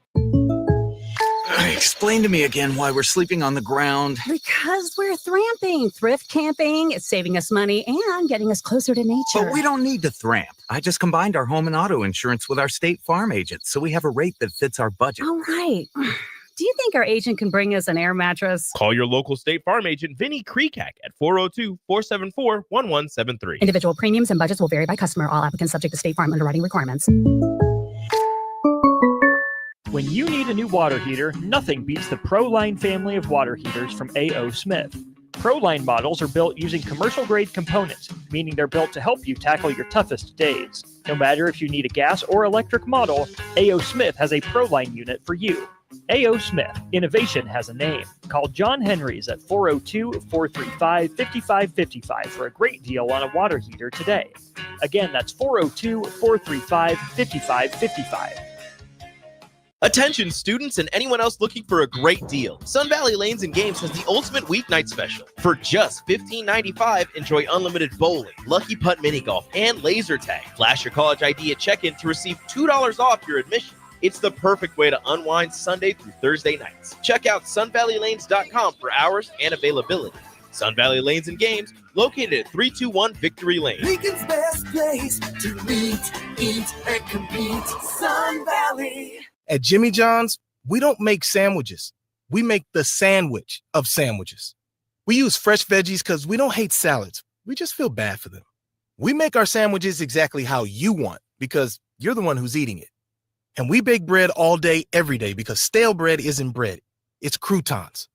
Explain to me again why we're sleeping on the ground. Because we're thramping. Thrift camping is saving us money and getting us closer to nature. But we don't need to thramp. I just combined our home and auto insurance with our State Farm agent, so we have a rate that fits our budget. All right. Do you think our agent can bring us an air mattress? Call your local State Farm agent, Vinny Kreekak, at 402-474-1173. Individual premiums and budgets will vary by customer. All applicants subject to State Farm underwriting requirements. When you need a new water heater, nothing beats the ProLine family of water heaters from A.O. Smith. ProLine models are built using commercial-grade components, meaning they're built to help you tackle your toughest days. No matter if you need a gas or electric model, A.O. Smith has a ProLine unit for you. A.O. Smith. Innovation has a name. Call John Henry's at 402-435-5555 for a great deal on a water heater today. Again, that's 402-435-5555. Attention students and anyone else looking for a great deal. Sun Valley Lanes and Games has the ultimate weeknight special. For just $15.95, enjoy unlimited bowling, lucky putt mini golf, and laser tag. Flash your college ID at check-in to receive $2 off your admission. It's the perfect way to unwind Sunday through Thursday nights. Check out sunvalleylanes.com for hours and availability. Sun Valley Lanes and Games, located at 321 Victory Lane. Lincoln's best place to meet, eat, and compete. Sun Valley. At Jimmy John's, we don't make sandwiches. We make the sandwich of sandwiches. We use fresh veggies because we don't hate salads. We just feel bad for them. We make our sandwiches exactly how you want because you're the one who's eating it. And we bake bread all day, every day because stale bread isn't bread. It's croutons.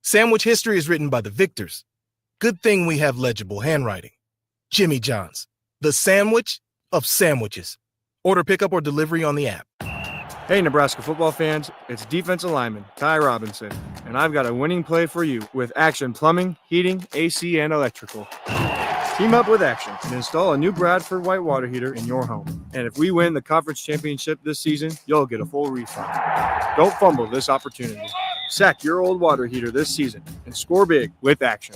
Sandwich history is written by the victors. Good thing we have legible handwriting. Jimmy John's, the sandwich of sandwiches. Order pickup or delivery on the app. Hey, Nebraska football fans, it's defensive lineman Ty Robinson, and I've got a winning play for you with Action Plumbing, Heating, AC, and Electrical. Team up with Action and install a new Bradford white water heater in your home. And if we win the conference championship this season, you'll get a full refund. Don't fumble this opportunity. Sack your old water heater this season and score big with Action.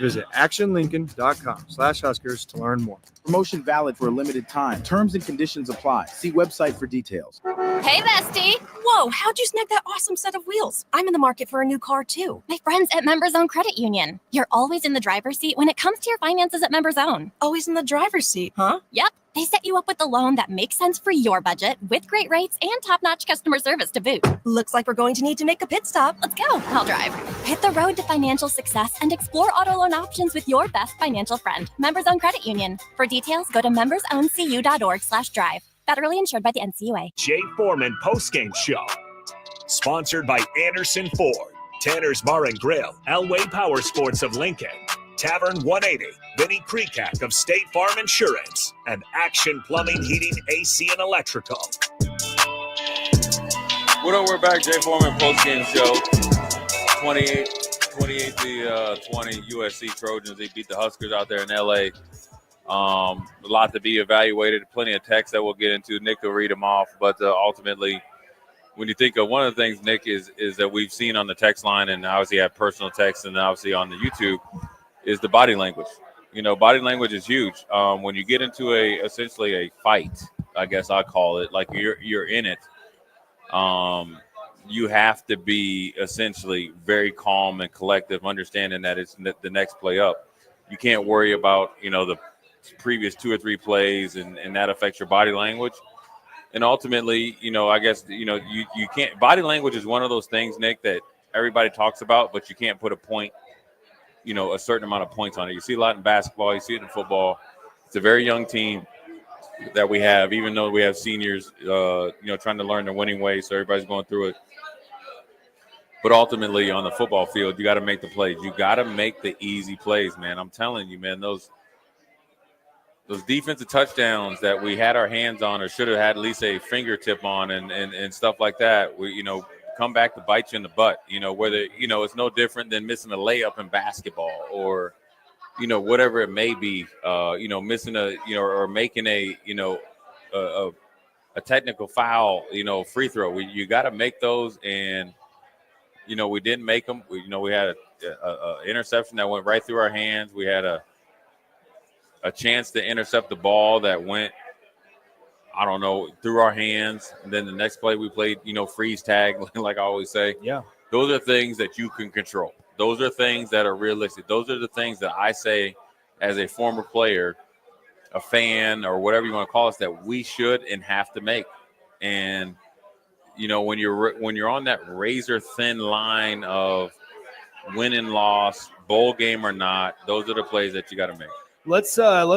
Visit actionlincoln.com/Huskers to learn more. Promotion valid for a limited time. Terms and conditions apply. See website for details. Hey, bestie. Whoa, how'd you snag that awesome set of wheels? I'm in the market for a new car, too. My friends at Members Own Credit Union. You're always in the driver's seat when it comes to your finances at Members Own. Always in the driver's seat, huh? Yep. They set you up with a loan that makes sense for your budget with great rates and top-notch customer service to boot. Looks like we're going to need to make a pit stop. Let's go. I'll drive. Hit the road to financial success and explore auto loan options with your best financial friend, Members Own Credit Union. For details, go to membersowncu.org/drive. Federally insured by the NCUA. Jay Foreman Postgame Show. Sponsored by Anderson Ford, Tanner's Bar and Grill, Elway Power Sports of Lincoln, Tavern 180, Vinnie Kreekak of State Farm Insurance, and Action Plumbing, Heating, AC, and Electrical. What up? We're back. Jay Foreman Postgame Show. 28 to 20 USC Trojans. They beat the Huskers out there in LA. A lot to be evaluated. Plenty of texts that we'll get into. Nick will read them off. But ultimately, when you think of one of the things, Nick, is that we've seen on the text line, and obviously have personal texts, and obviously on the YouTube, is the body language. You know, body language is huge. When you get into essentially a fight, I guess I call it, like you're in it. You have to be essentially very calm and collective, understanding that it's the next play up. You can't worry about, the previous 2 or 3 plays, and that affects your body language. And ultimately, I guess, you can't. Body language is one of those things, Nick, that everybody talks about, but you can't put a point, a certain amount of points on it. You see a lot in basketball. You see it in football. It's a very young team that we have, even though we have seniors, trying to learn the winning way. So everybody's going through it. But ultimately, on the football field, you got to make the plays. You got to make the easy plays, man. I'm telling you, man, those defensive touchdowns that we had our hands on, or should have had at least a fingertip on, and stuff like that, we, come back to bite you in the butt. Whether, it's no different than missing a layup in basketball, or, whatever it may be, missing or making a technical foul, free throw. You got to make those, and we didn't make them. We had a interception that went right through our hands. We had a chance to intercept the ball that went, I don't know, through our hands. And then the next play we played, freeze tag, like I always say. Yeah. Those are things that you can control. Those are things that are realistic. Those are the things that I say as a former player, a fan, or whatever you want to call us, that we should and have to make. And, when you're on that razor thin line of win and loss, bowl game or not, those are the plays that you got to make. Let's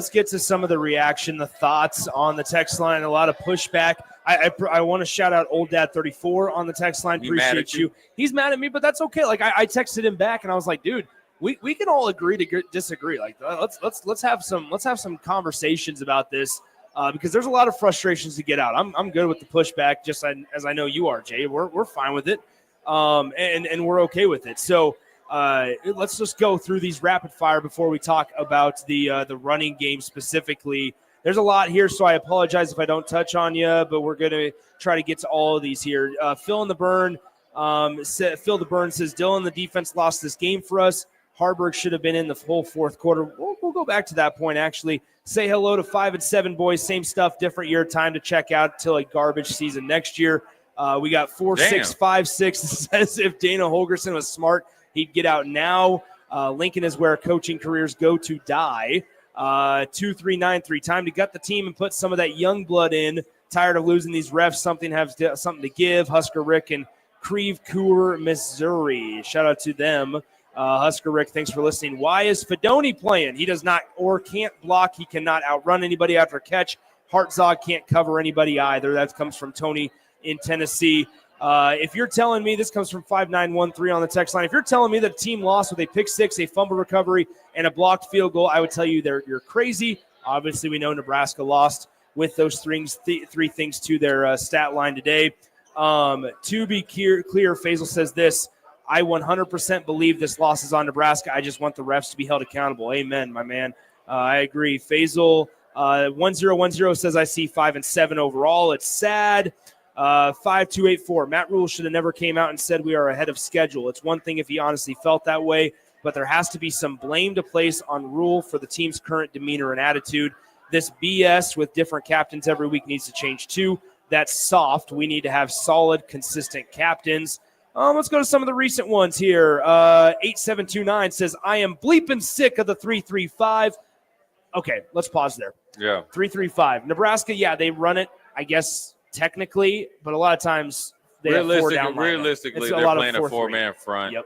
get to some of the reaction, the thoughts on the text line. A lot of pushback. I want to shout out Old Dad 34 on the text line. Appreciate you. He's mad at me, but that's okay. Like I texted him back, and I was like, dude, we can all agree to disagree. Like let's have some conversations about this, because there's a lot of frustrations to get out. I'm good with the pushback, just as I know you are, Jay. We're fine with it, and we're okay with it. So. Let's just go through these rapid fire before we talk about the running game specifically. There's a lot here, so I apologize if I don't touch on you, but we're going to try to get to all of these here. Phil the Burn says, Dylan, the defense lost this game for us. Harburg should have been in the whole fourth quarter. We'll go back to that point, actually. Say hello to 5 and 7 boys. Same stuff, different year. Time to check out till a garbage season next year. We got 4656 says if Dana Holgerson was smart, he'd get out now. Lincoln is where coaching careers go to die. 2393, time to gut the team and put some of that young blood in. Tired of losing these refs. Something to give. Husker Rick and Creve Coeur, Missouri. Shout out to them. Husker Rick, thanks for listening. Why is Fedoni playing? He does not or can't block. He cannot outrun anybody after a catch. Hartzog can't cover anybody either. That comes from Tony in Tennessee. If you're telling me, this comes from 5913 on the text line, if you're telling me that a team lost with a pick six, a fumble recovery, and a blocked field goal, I would tell you you're crazy. Obviously, we know Nebraska lost with those three things to their stat line today. To be clear, Faisal says this, I 100% believe this loss is on Nebraska. I just want the refs to be held accountable. Amen, my man. I agree. Faisal 1010 says I see 5 and 7 overall. It's sad. 5284. Matt Rule should have never came out and said we are ahead of schedule. It's one thing if he honestly felt that way, but there has to be some blame to place on Rule for the team's current demeanor and attitude. This BS with different captains every week needs to change too. That's soft. We need to have solid, consistent captains. Let's go to some of the recent ones here. 8729 says, I am bleeping sick of the 3-3-5. Okay, let's pause there. Yeah. 3-3-5. Nebraska, yeah, they run it, I guess, technically, but a lot of times they have four down linemen. Realistically, It's they're playing a 4-3. four-man front. Yep.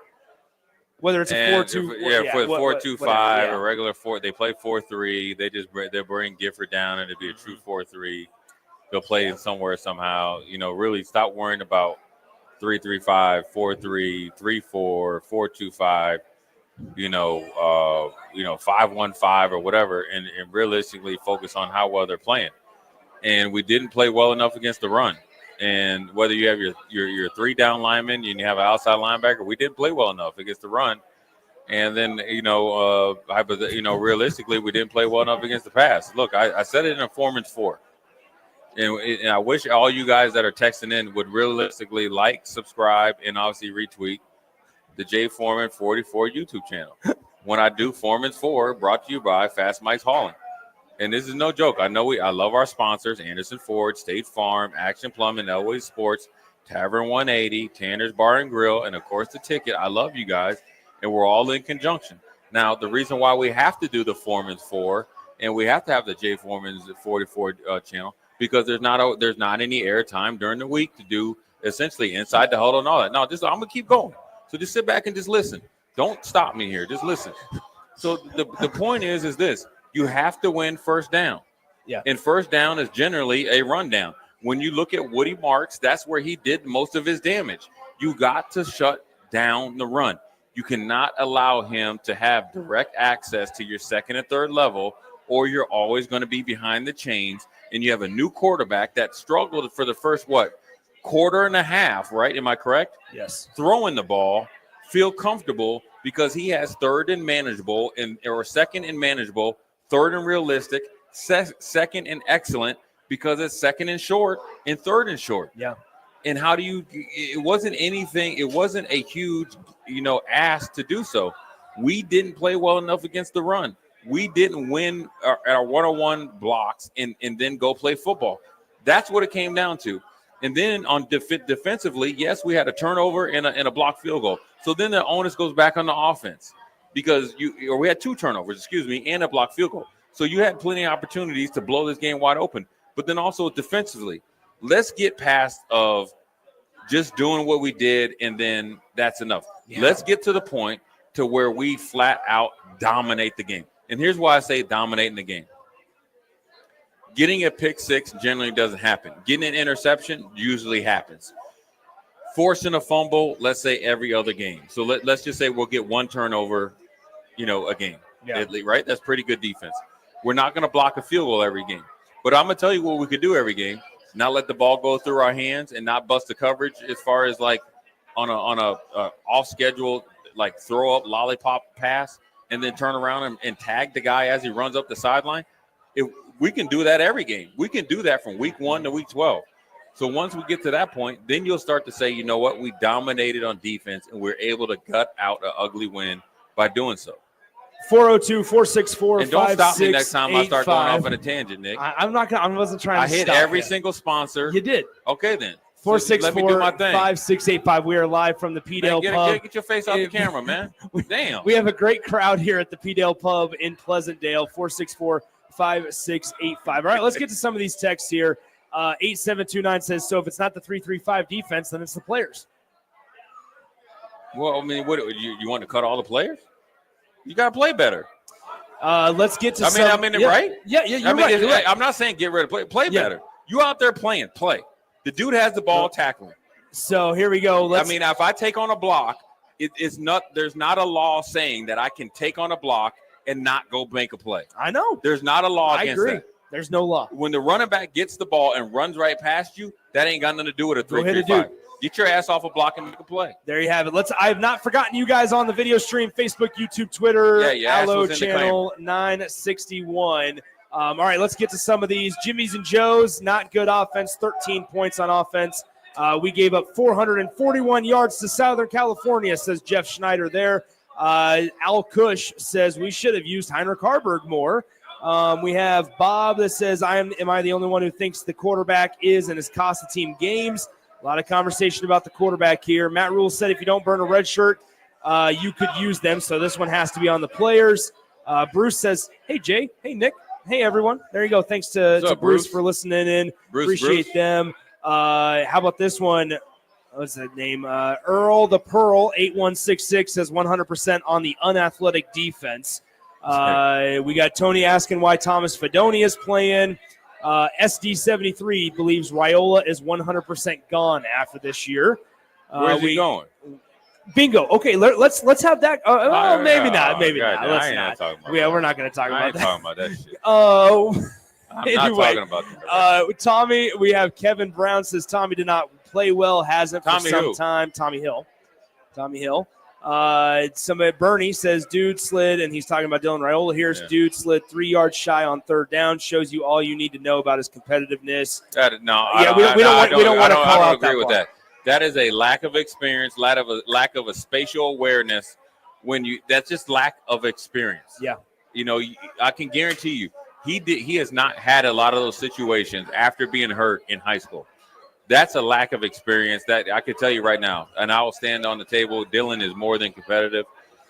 Whether it's a 4-2, for the 4-2-5, a a regular 4, they play 4-3. They bring Gifford down, and it'd be a true 4-3. They'll play it somewhere somehow. Really stop worrying about 3-3-5, 4-3, 3-4, 4-2-5. 5-1-5 or whatever, and realistically focus on how well they're playing. And we didn't play well enough against the run. And whether you have your 3 down linemen and you have an outside linebacker, we didn't play well enough against the run. And then realistically, we didn't play well enough against the pass. Look, I said it in a Foreman's 4, and I wish all you guys that are texting in would realistically like, subscribe, and obviously retweet the J Foreman 44 YouTube channel. When I do Foreman's 4, brought to you by Fast Mike's Hauling. And this is no joke. I love our sponsors, Anderson Ford, State Farm, Action Plumbing, Elway Sports, Tavern 180, Tanner's Bar and Grill, and of course the Ticket. I love you guys, and we're all in conjunction. Now, the reason why we have to do the Foreman's 4 and we have to have the J Foreman's 44 channel, because there's not any airtime during the week to do essentially inside the huddle and all that. No, I'm gonna keep going. So just sit back and just listen. Don't stop me here. Just listen. So the point is this. You have to win first down. Yeah. And first down is generally a rundown. When you look at Woody Marks, that's where he did most of his damage. You got to shut down the run. You cannot allow him to have direct access to your second and third level, or you're always going to be behind the chains. And you have a new quarterback that struggled for the first, quarter and a half, right? Am I correct? Yes. Throwing the ball, feel comfortable because he has third and manageable or second and manageable, third and realistic, second and excellent because it's second and short and third and short. Yeah. And it wasn't a huge, ask to do so. We didn't play well enough against the run. We didn't win our one-on-one blocks and then go play football. That's what it came down to. And then on defensively, yes, we had a turnover and a blocked field goal. So then the onus goes back on the offense because we had 2 turnovers, and a blocked field goal. So you had plenty of opportunities to blow this game wide open. But then also defensively, let's get past of just doing what we did and then that's enough. Yeah. Let's get to the point to where we flat out dominate the game. And here's why I say dominating the game. Getting a pick 6 generally doesn't happen. Getting an interception usually happens. Forcing a fumble, let's say every other game. So let's just say we'll get 1 turnover, a game. Yeah. Right? That's pretty good defense. We're not going to block a field goal every game. But I'm going to tell you what we could do every game. Not let the ball go through our hands and not bust the coverage as far as on a off schedule, throw up lollipop pass and then turn around and tag the guy as he runs up the sideline. We can do that every game. We can do that from week 1 to week 12. So once we get to that point, then you'll start to say, you know what, we dominated on defense and we're able to gut out an ugly win by doing so. 402-464-5685. And don't stop me next time I start going off on a tangent, Nick. I wasn't trying to hit stop every you. single sponsor. You did. Okay, then. 464-5685. We are live from the P-Dale Pub. Get your face off the camera, man. Damn. We have a great crowd here at the P-Dale Pub in Pleasantdale. 464-5685. All right, let's get to some of these texts here. 8729 says, so if it's not the 3-3-5 defense, then it's the players. Well, I mean, what you want to cut all the players? You got to play better. Let's get to right? Yeah, you're right. I'm not saying get rid of play better. You out there playing, play. The dude has the ball tackling. So here we go. If I take on a block, there's not a law saying that I can take on a block and not go make a play. I know. There's not a law against that. There's no law. When the running back gets the ball and runs right past you, that ain't got nothing to do with a 3-3-5. Get your ass off a block and make a play. There you have it. I have not forgotten you guys on the video stream, Facebook, YouTube, Twitter, Allo channel 961. All right, let's get to some of these. Jimmy's and Joe's, not good offense, 13 points on offense. We gave up 441 yards to Southern California, says Jeff Schneider there. Al Cush says we should have used Heinrich Harburg more. We have Bob that says, am I the only one who thinks the quarterback is and has cost the team games? A lot of conversation about the quarterback here. Matt Rule said if you don't burn a red shirt, you could use them. So this one has to be on the players. Bruce says, hey, Jay. Hey, Nick. Hey, everyone. There you go. Thanks to Bruce for listening in. Appreciate them. How about this one? What's that name? Earl the Pearl 8166 says 100% on the unathletic defense. We got Tony asking why Thomas Fedoni is playing. SD73 believes Raiola is 100% gone after this year. Where's he going? Bingo. Okay, let's have that. Maybe not. Maybe not. Let's not. We're not going to talk about that. I ain't talking about that shit. I'm not talking about that. Tommy, we have Kevin Brown says Tommy did not play well, hasn't for some time. Tommy Hill. Bernie says dude slid, and he's talking about Dylan Raiola here. Yeah. Dude slid 3 yards shy on third down. Shows you all you need to know about his competitiveness. We don't want to call out that. I don't agree with that. That is a lack of experience, lack of a spatial awareness. That's just lack of experience. Yeah. I can guarantee you, he has not had a lot of those situations after being hurt in high school. That's a lack of experience that I can tell you right now, and I will stand on the table. Dylan is more than competitive.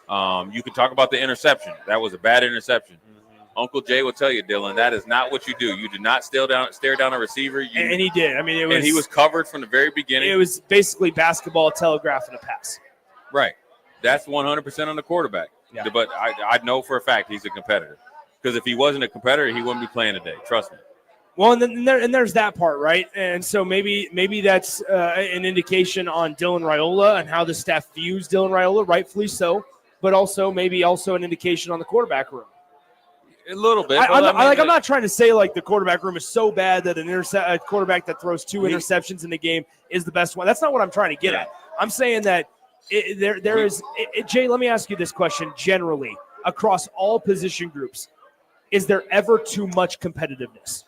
You can talk about the interception. That was a bad interception. Mm-hmm. Uncle Jay will tell you, Dylan, that is not what you do. You do not stare down a receiver. And he did. I mean, he was covered from the very beginning. It was basically basketball telegraphing a pass. Right. That's 100% on the quarterback. Yeah. But I know for a fact he's a competitor. Because if he wasn't a competitor, he wouldn't be playing today. Trust me. Well, and there's that part, right? And so maybe that's an indication on Dylan Raiola and how the staff views Dylan Raiola, rightfully so, but also maybe an indication on the quarterback room. A little bit. I'm not trying to say like the quarterback room is so bad that a quarterback that throws 2 interceptions in the game is the best one. That's not what I'm trying to get at. I'm saying that there is – Jay, let me ask you this question generally across all position groups. Is there ever too much competitiveness?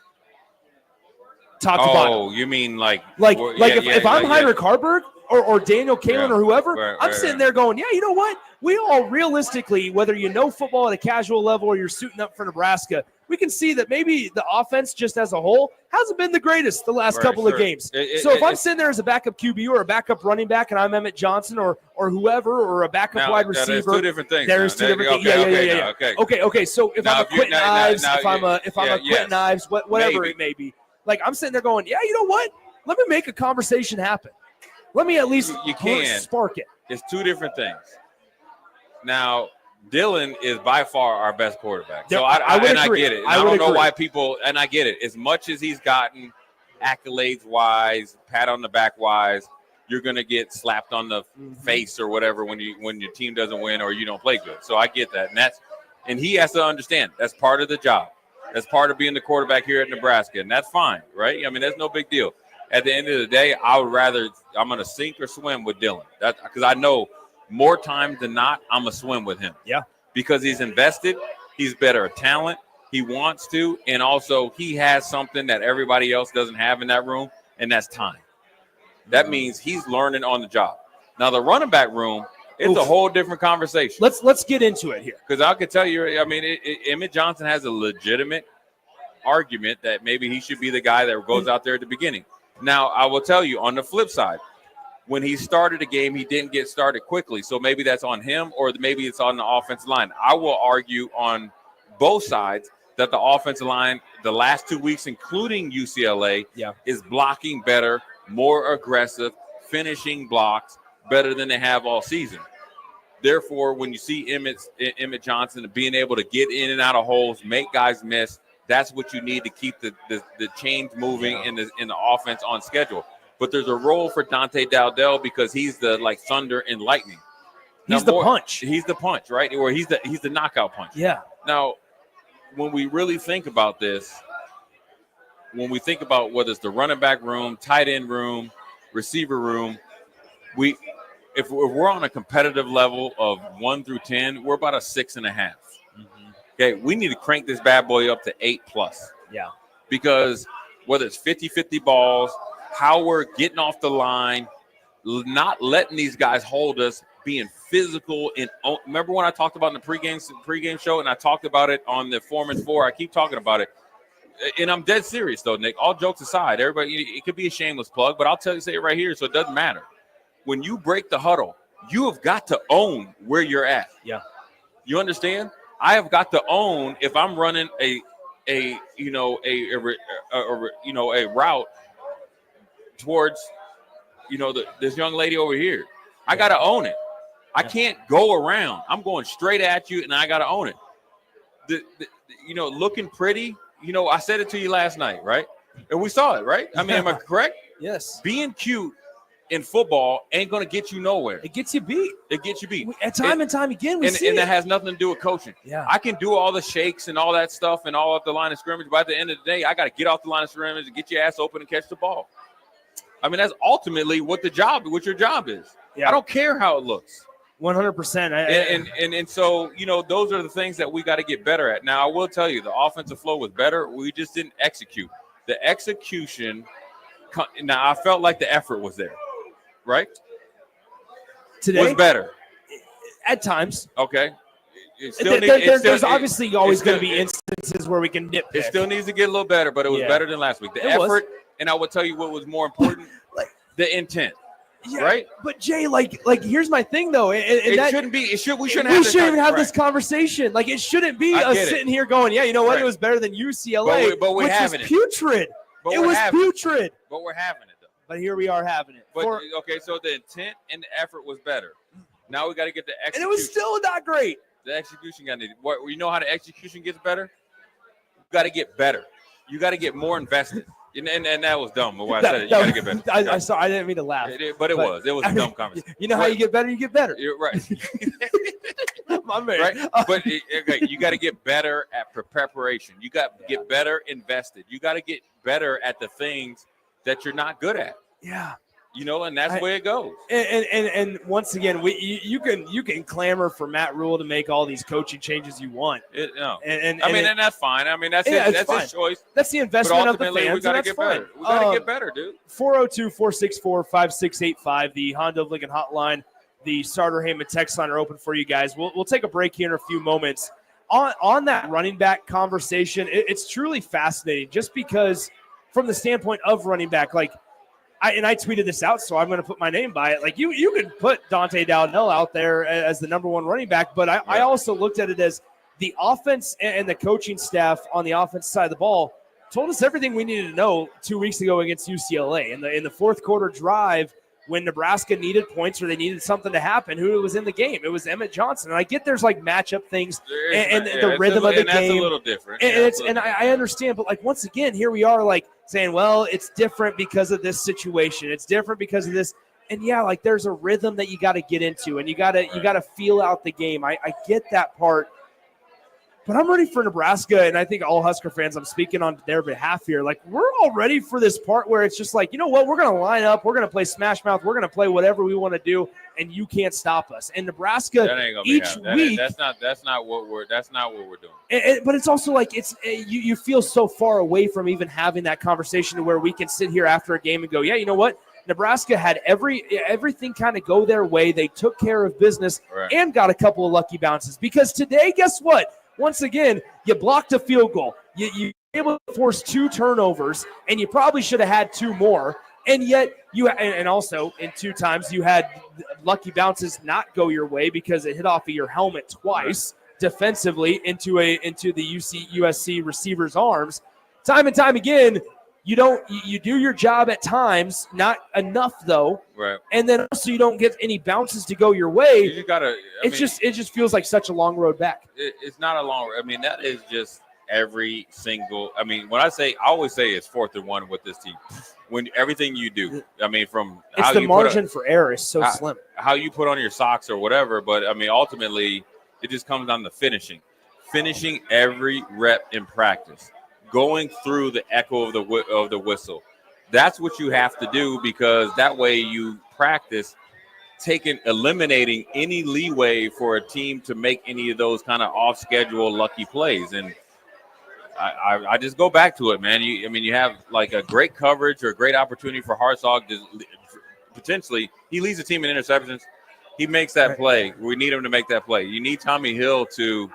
Top to bottom. Oh, you mean if I'm Heinrich Harburg or Daniel Kalen or whoever, I'm sitting there going, yeah, you know what? We all realistically, whether you know football at a casual level or you're suiting up for Nebraska, we can see that maybe the offense just as a whole hasn't been the greatest the last couple of games. So if I'm sitting there as a backup QB or a backup running back and I'm Emmett Johnson or whoever or a backup wide receiver, there's 2 different things. There's 2 different things. Okay. So if I'm a Quentin Ives, if I'm a Quentin Ives, whatever it may be. Like, I'm sitting there going, yeah, you know what? Let me make a conversation happen. Let me at least spark it. It's 2 different things. Now, Dylan is by far our best quarterback. So I get it. I don't know why people – and I get it. As much as he's gotten accolades-wise, pat on the back-wise, you're going to get slapped on the face or whatever when your team doesn't win or you don't play good. So I get that. And he has to understand that's part of the job. That's part of being the quarterback here at Nebraska, and that's fine, right? I mean, that's no big deal. At the end of the day, I'm going to sink or swim with Dylan. Because I know more times than not, I'm going to swim with him. Yeah. Because he's invested, he's better at talent, he wants to, and also he has something that everybody else doesn't have in that room, and that's time. That means he's learning on the job. Now, the running back room, it's a whole different conversation. Let's get into it here. Because I could tell you, I mean, Emmett Johnson has a legitimate argument that maybe he should be the guy that goes out there at the beginning. Now, I will tell you, on the flip side, when he started a game, he didn't get started quickly. So maybe that's on him or maybe it's on the offensive line. I will argue on both sides that the offensive line, the last 2 weeks, including UCLA, is blocking better, more aggressive, finishing blocks better than they have all season. Therefore, when you see Emmett Johnson being able to get in and out of holes, make guys miss, that's what you need to keep the chains moving in the offense on schedule. But there's a role for Dante Dowdell because he's the thunder and lightning. He's the punch. He's the punch, right? Or he's the knockout punch. Yeah. Now, when we really think about this, when we think about whether it's the running back room, tight end room, receiver room, if we're on a competitive level of 1 through 10, we're about a 6.5. Okay, we need to crank this bad boy up to 8+. Yeah. Because whether it's 50-50 balls, how we're getting off the line, not letting these guys hold us, being physical. And remember when I talked about in the pregame show, and I talked about it on the Foreman's 4. I keep talking about it, and I'm dead serious though, Nick. All jokes aside, everybody, it could be a shameless plug, but I'll say it right here, so it doesn't matter. When you break the huddle, you have got to own where you're at. Yeah, you understand? I have got to own if I'm running a route towards this young lady over here. I got to own it. I can't go around. I'm going straight at you, and I got to own it. Looking pretty. I said it to you last night, right? And we saw it, right? I mean, am I correct? Yes. Being cute in football ain't going to get you nowhere. It gets you beat. Time and time again, we see and it. that has nothing to do with coaching. Yeah. I can do all the shakes and all that stuff and all up the line of scrimmage, but at the end of the day, I got to get off the line of scrimmage and get your ass open and catch the ball. I mean, that's ultimately what your job is. Yeah. I don't care how it looks. 100%. And so, those are the things that we got to get better at. Now, I will tell you, the offensive flow was better. We just didn't execute. The execution, now I felt like the effort was there, right? Today was better. At times. Okay. There's obviously always going to be instances where we can nitpick. It still needs to get a little better, but it was better than last week. The effort, and I will tell you what was more important, the intent. Yeah, right? But Jay, here's my thing though. We shouldn't even have this conversation. Like, it shouldn't be us sitting here going, yeah, you know what? It was better than UCLA, but we're which having was putrid. But it was putrid. But we're having it though. But here we are having it. But okay, so the intent and the effort was better. Now we got to get the execution. And it was still not great. The execution got needed. You know how the execution gets better? You got to get better. You got to get more invested. And that was dumb. But when I said it, you got to get better. I didn't mean to laugh. But it was a dumb conversation. You know how you get better? You get better. You're right. My man. Right? But you got to get better at preparation. You got to get better invested. You got to get better at the things that you're not good at. Yeah. And that's where it goes. And once again, you can clamor for Matt Rule to make all these coaching changes you want. And that's fine. I mean, that's his choice. That's the investment of the ultimately, fans. we got to get better. We got to get better, dude. 402-464-5685, the Honda of Lincoln hotline, the Starter Heyman text line are open for you guys. We'll take a break here in a few moments. On that running back conversation, it's truly fascinating just because from the standpoint of running back, I tweeted this out, so I'm going to put my name by it. You could put Dante Dowdell out there as the number one running back, but I also looked at it as the offense and the coaching staff on the offensive side of the ball told us everything we needed to know 2 weeks ago against UCLA. In the fourth quarter drive, when Nebraska needed points or they needed something to happen, who was in the game? It was Emmett Johnson. And I get there's matchup things and the rhythm of the game. That's a little different. I understand, but once again, here we are saying, well, it's different because of this situation. It's different because of this. And there's a rhythm that you got to get into and you got to feel out the game. I get that part. But I'm ready for Nebraska, and I think all Husker fans, I'm speaking on their behalf here, we're all ready for this part where it's just you know what, we're going to line up, we're going to play smash mouth, we're going to play whatever we want to do, and you can't stop us. And Nebraska each week, that's not what we're doing. But it's also you feel so far away from even having that conversation to where we can sit here after a game and go, yeah, you know what? Nebraska had everything kind of go their way. They took care of business and got a couple of lucky bounces. Because today, guess what? Once again, you blocked a field goal. You were able to force 2 turnovers, and you probably should have had 2 more. And yet, and also in 2 times, you had lucky bounces not go your way because it hit off of your helmet twice defensively into the USC receiver's arms. Time and time again, you do your job at times, not enough though. Right. And then also you don't get any bounces to go your way. You gotta. It just feels like such a long road back. It's not a long. I mean, that is just every single. I mean, I always say it's 4th and 1 with this team. When everything you do, I mean, it's the margin for error is so slim. How you put on your socks or whatever, but I mean, ultimately, it just comes down to finishing every rep in practice. Going through the echo of the whistle. That's what you have to do because that way you practice eliminating any leeway for a team to make any of those kind of off-schedule lucky plays. And I just go back to it, man. You have a great coverage or a great opportunity for Hartzog to potentially he leads the team in interceptions. He makes that play. We need him to make that play. You need Tommy Hill to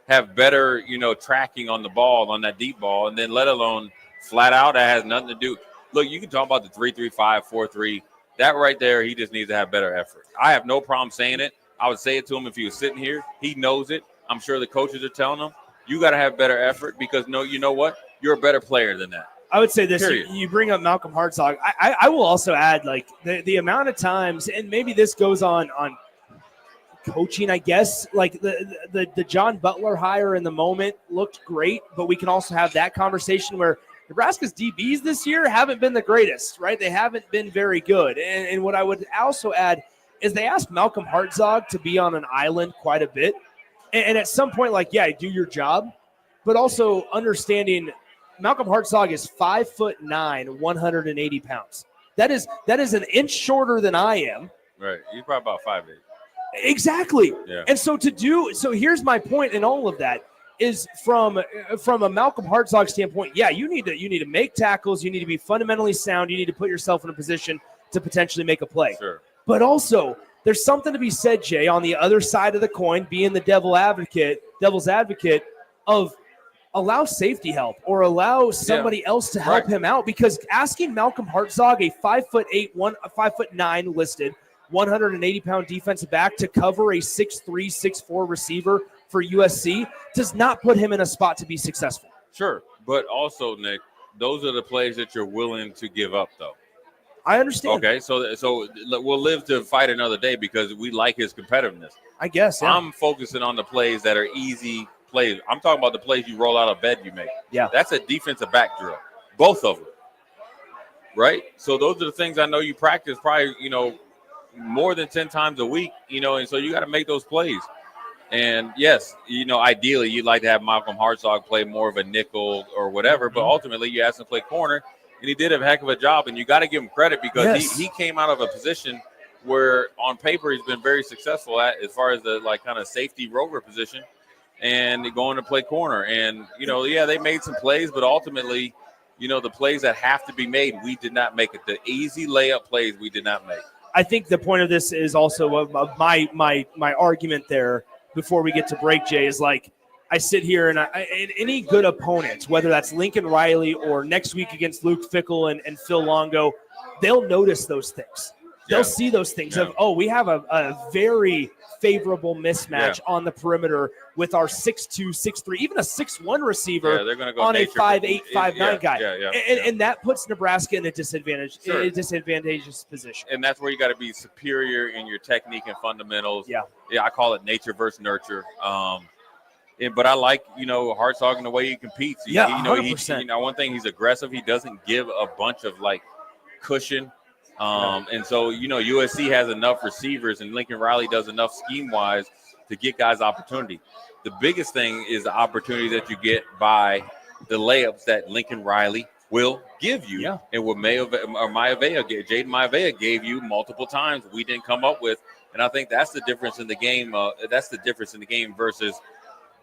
have better, tracking on the ball, on that deep ball, and then let alone flat out. That has nothing to do. Look, you can talk about the 3-3-5, 4-3. That right there, he just needs to have better effort. I have no problem saying it. I would say it to him if he was sitting here. He knows it. I'm sure the coaches are telling him, you got to have better effort because, you know what? You're a better player than that. I would say this. You bring up Malcolm Hartzog. I will also add, like, the amount of times, and maybe this goes on coaching, I guess, like the John Butler hire in the moment looked great, but we can also have that conversation where Nebraska's DBs this year haven't been the greatest, right? They haven't been very good. And what I would also add is they asked Malcolm Hartzog to be on an island quite a bit. And at some point, like, yeah, do your job, but also understanding Malcolm Hartzog is 5'9", 180 pounds. That is an inch shorter than I am. Right. He's probably about 5'8". Exactly. Yeah. And so here's my point in all of that is from a Malcolm Hartzog standpoint, yeah, you need to make tackles, you need to be fundamentally sound, you need to put yourself in a position to potentially make a play. Sure. But also, there's something to be said, Jay, on the other side of the coin, being the devil's advocate of allow safety help or allow somebody else to help him out, because asking Malcolm Hartzog, a 5'8", 5'9" listed, 180-pound defensive back to cover a 6'3", 6'4" receiver for USC does not put him in a spot to be successful. Sure, but also, Nick, those are the plays that you're willing to give up, though. I understand. Okay, so we'll live to fight another day because we like his competitiveness. I guess. Yeah. I'm focusing on the plays that are easy plays. I'm talking about the plays you roll out of bed, you make. Yeah, that's a defensive back drill, both of them. Right. So those are the things I know you practice probably, more than 10 times a week, and so you got to make those plays. And yes, ideally you'd like to have Malcolm Hartzog play more of a nickel or whatever, but ultimately you asked him to play corner, and he did a heck of a job. And you got to give him credit because he came out of a position where on paper he's been very successful at as far as the kind of safety rover position and going to play corner. And, they made some plays, but ultimately, the plays that have to be made, we did not make it. The easy layup plays we did not make. I think the point of this is also my argument there before we get to break, Jay, is like I sit here and any good opponent, whether that's Lincoln Riley or next week against Luke Fickell and Phil Longo, they'll notice those things. They'll see those things of, we have a very favorable mismatch on the perimeter with our 6'2", 6'3", even a 6'1" receiver they're gonna go on a nature. 5'8", 5'9" guy. And that puts Nebraska in a disadvantageous position. And that's where you got to be superior in your technique and fundamentals. Yeah, I call it nature versus nurture. But I like, Hartzog and the way he competes. 100%. One thing, he's aggressive. He doesn't give a bunch of cushion. And so, USC has enough receivers and Lincoln Riley does enough scheme-wise to get guys opportunity. The biggest thing is the opportunity that you get by the layups that Lincoln Riley will give you. Yeah. And what Jaden Maivea gave you multiple times we didn't come up with. And I think that's the difference in the game. That's the difference in the game versus,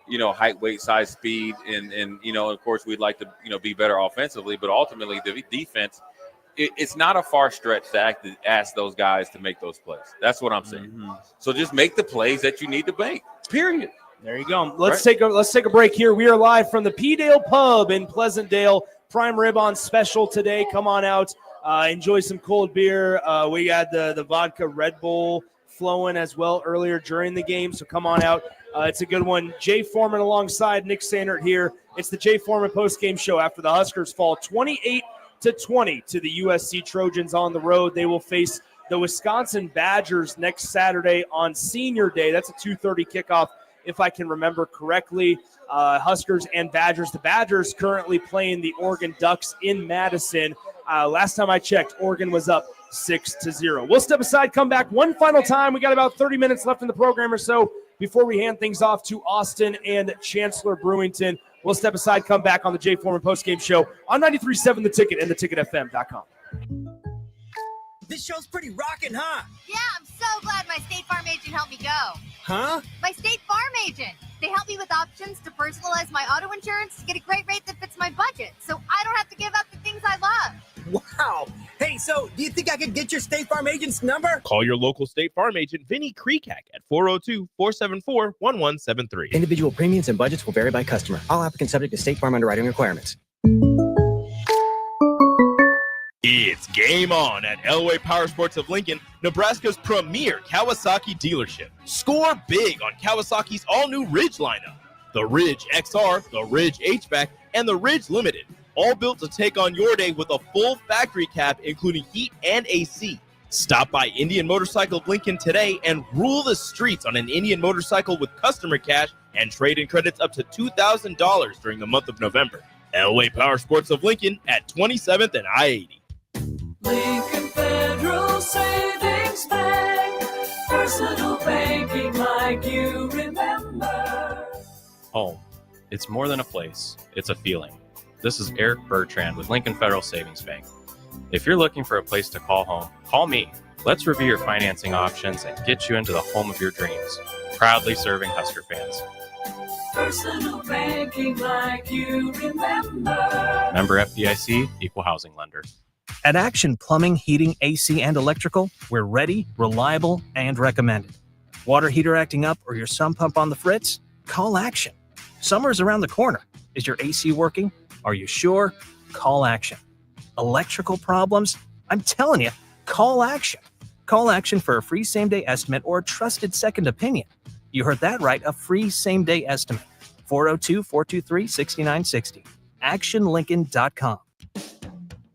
height, weight, size, speed. And of course, we'd like to, be better offensively. But ultimately, the defense – it's not a far stretch to ask those guys to make those plays. That's what I'm saying. Mm-hmm. So just make the plays that you need to make, period. There you go. Let's take a break here. We are live from the P-Dale Pub in Pleasantdale. Prime rib on special today. Come on out. Enjoy some cold beer. We had the vodka Red Bull flowing as well earlier during the game, so come on out. It's a good one. Jay Foreman alongside Nick Sandert here. It's the Jay Foreman postgame show after the Huskers fall 28-20 to the USC Trojans on the road. They will face the Wisconsin Badgers next Saturday on Senior Day. That's a 2:30 kickoff, if I can remember correctly. Huskers and Badgers. The Badgers currently playing the Oregon Ducks in Madison. Last time I checked, Oregon was up 6-0. We'll step aside, come back one final time. We got about 30 minutes left in the program or so before we hand things off to Austin and Chancellor Brewington. We'll step aside, come back on the Jay Foreman postgame show on 93.7 The Ticket and theticketfm.com. This show's pretty rockin', huh? Yeah, I'm so glad my State Farm agent helped me go. Huh? My State Farm agent. They help me with options to personalize my auto insurance to get a great rate that fits my budget, so I don't have to give up the things I love. Wow. Hey, so do you think I could get your State Farm agent's number? Call your local State Farm agent, Vinny Kreekak, at 402-474-1173. Individual premiums and budgets will vary by customer. All applicants subject to State Farm underwriting requirements. It's game on at Elway Power Sports of Lincoln, Nebraska's premier Kawasaki dealership. Score big on Kawasaki's all-new Ridge lineup. The Ridge XR, the Ridge HVAC, and the Ridge Limited. All built to take on your day with a full factory cab, including heat and AC. Stop by Indian Motorcycle of Lincoln today and rule the streets on an Indian motorcycle with customer cash and trade-in credits up to $2,000 during the month of November. Elway Power Sports of Lincoln at 27th and I-80. Lincoln Federal Savings Bank. Personal banking like you remember. Home. It's more than a place. It's a feeling. This is Eric Bertrand with Lincoln Federal Savings Bank. If you're looking for a place to call home, call me. Let's review your financing options and get you into the home of your dreams. Proudly serving Husker fans. Personal banking like you remember. Member FDIC, Equal Housing Lender. At Action Plumbing, Heating, AC, and Electrical, we're ready, reliable, and recommended. Water heater acting up or your sump pump on the fritz? Call Action. Summer's around the corner. Is your AC working? Are you sure? Call Action. Electrical problems? I'm telling you, call Action. Call Action for a free same-day estimate or a trusted second opinion. You heard that right, a free same-day estimate. 402-423-6960. ActionLincoln.com.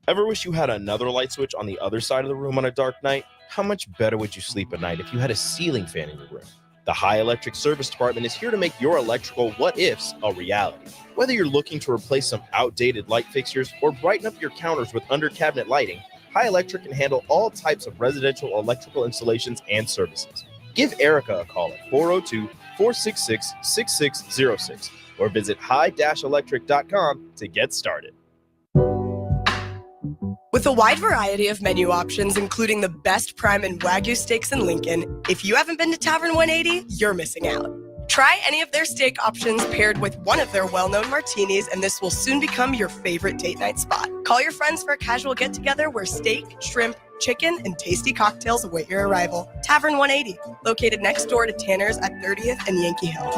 Ever wish you had another light switch on the other side of the room on a dark night? How much better would you sleep at night if you had a ceiling fan in your room? The High Electric Service Department is here to make your electrical what-ifs a reality. Whether you're looking to replace some outdated light fixtures or brighten up your counters with under-cabinet lighting, High Electric can handle all types of residential electrical installations and services. Give Erica a call at 402-466-6606 or visit high-electric.com to get started. With a wide variety of menu options, including the best prime and Wagyu steaks in Lincoln, if you haven't been to Tavern 180, you're missing out. Try any of their steak options paired with one of their well-known martinis, and this will soon become your favorite date night spot. Call your friends for a casual get-together where steak, shrimp, chicken, and tasty cocktails await your arrival. Tavern 180, located next door to Tanner's at 30th and Yankee Hill.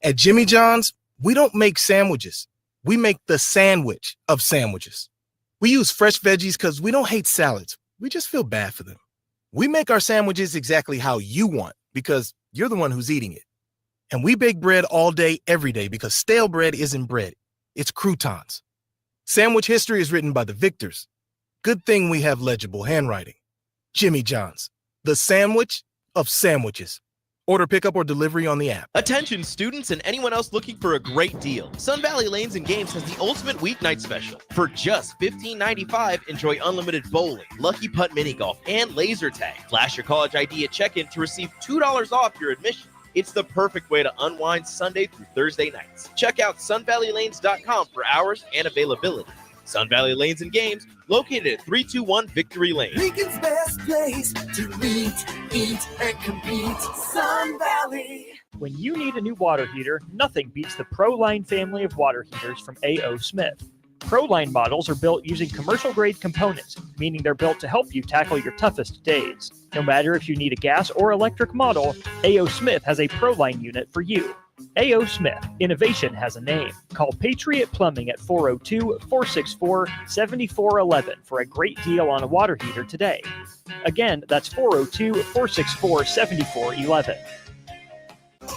At Jimmy John's, we don't make sandwiches. We make the sandwich of sandwiches. We use fresh veggies because we don't hate salads. We just feel bad for them. We make our sandwiches exactly how you want because you're the one who's eating it. And we bake bread all day, every day because stale bread isn't bread. It's croutons. Sandwich history is written by the victors. Good thing we have legible handwriting. Jimmy John's, the sandwich of sandwiches. Order pickup or delivery on the app. Attention students and anyone else looking for a great deal. Sun Valley Lanes and Games has the ultimate weeknight special. For just $15.95, enjoy unlimited bowling, lucky putt mini golf, and laser tag. Flash your college ID at check-in to receive $2 off your admission. It's the perfect way to unwind Sunday through Thursday nights. Check out sunvalleylanes.com for hours and availability. Sun Valley Lanes and Games, located at 321 Victory Lane. Lincoln's best place to meet, eat, and compete. Sun Valley. When you need a new water heater, nothing beats the ProLine family of water heaters from A.O. Smith. ProLine models are built using commercial-grade components, meaning they're built to help you tackle your toughest days. No matter if you need a gas or electric model, A.O. Smith has a ProLine unit for you. A.O. Smith. Innovation has a name. Call Patriot Plumbing at 402-464-7411 for a great deal on a water heater today. Again, that's 402-464-7411.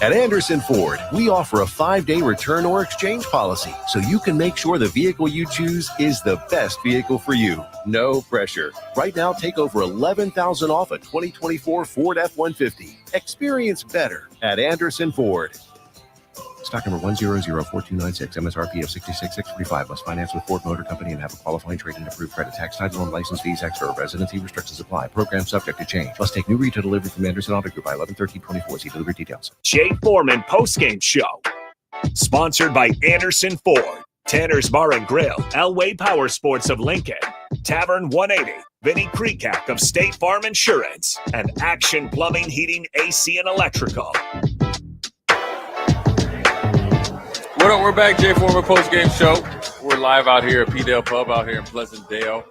At Anderson Ford, we offer a 5-day return or exchange policy so you can make sure the vehicle you choose is the best vehicle for you. No pressure. Right now, take over $11,000 off a 2024 Ford F-150. Experience better at Anderson Ford. Stock number 1004296, MSRP of $66,645. Must finance with Ford Motor Company and have a qualifying trade and approved credit. Tax, title, and license fees extra. Residency restrictions apply. Program subject to change. Must take new retail delivery from Anderson Auto Group by 11/13/24. See delivery details. Jay Foreman Postgame Show. Sponsored by Anderson Ford, Tanner's Bar and Grill, Elway Power Sports of Lincoln, Tavern 180, Vinny Kreekak of State Farm Insurance, and Action Plumbing, Heating, AC, and Electrical. What up? We're back, Jay Foreman Postgame Show. We're live out here at P-Dale Pub out here in Pleasantdale.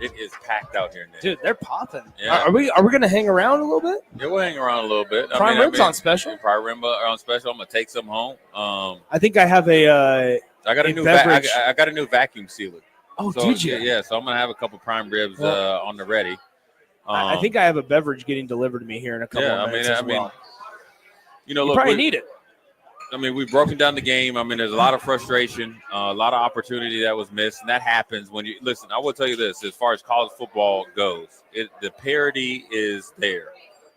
It is packed out here, Nick. Dude, they're popping. Yeah. Are we going to hang around a little bit? Yeah, we'll hang around a little bit. Prime ribs on special. Prime rib on special. I'm gonna take some home. I think I have I got a new I got a new vacuum sealer. Oh, so, did you? Yeah, so I'm gonna have a couple prime ribs on the ready. I think I have a beverage getting delivered to me here in a couple of minutes as well. You know, you look, probably need it. I mean, we've broken down the game. I mean, there's a lot of frustration, a lot of opportunity that was missed, and that happens when you listen. I will tell you this: as far as college football goes, the parity is there.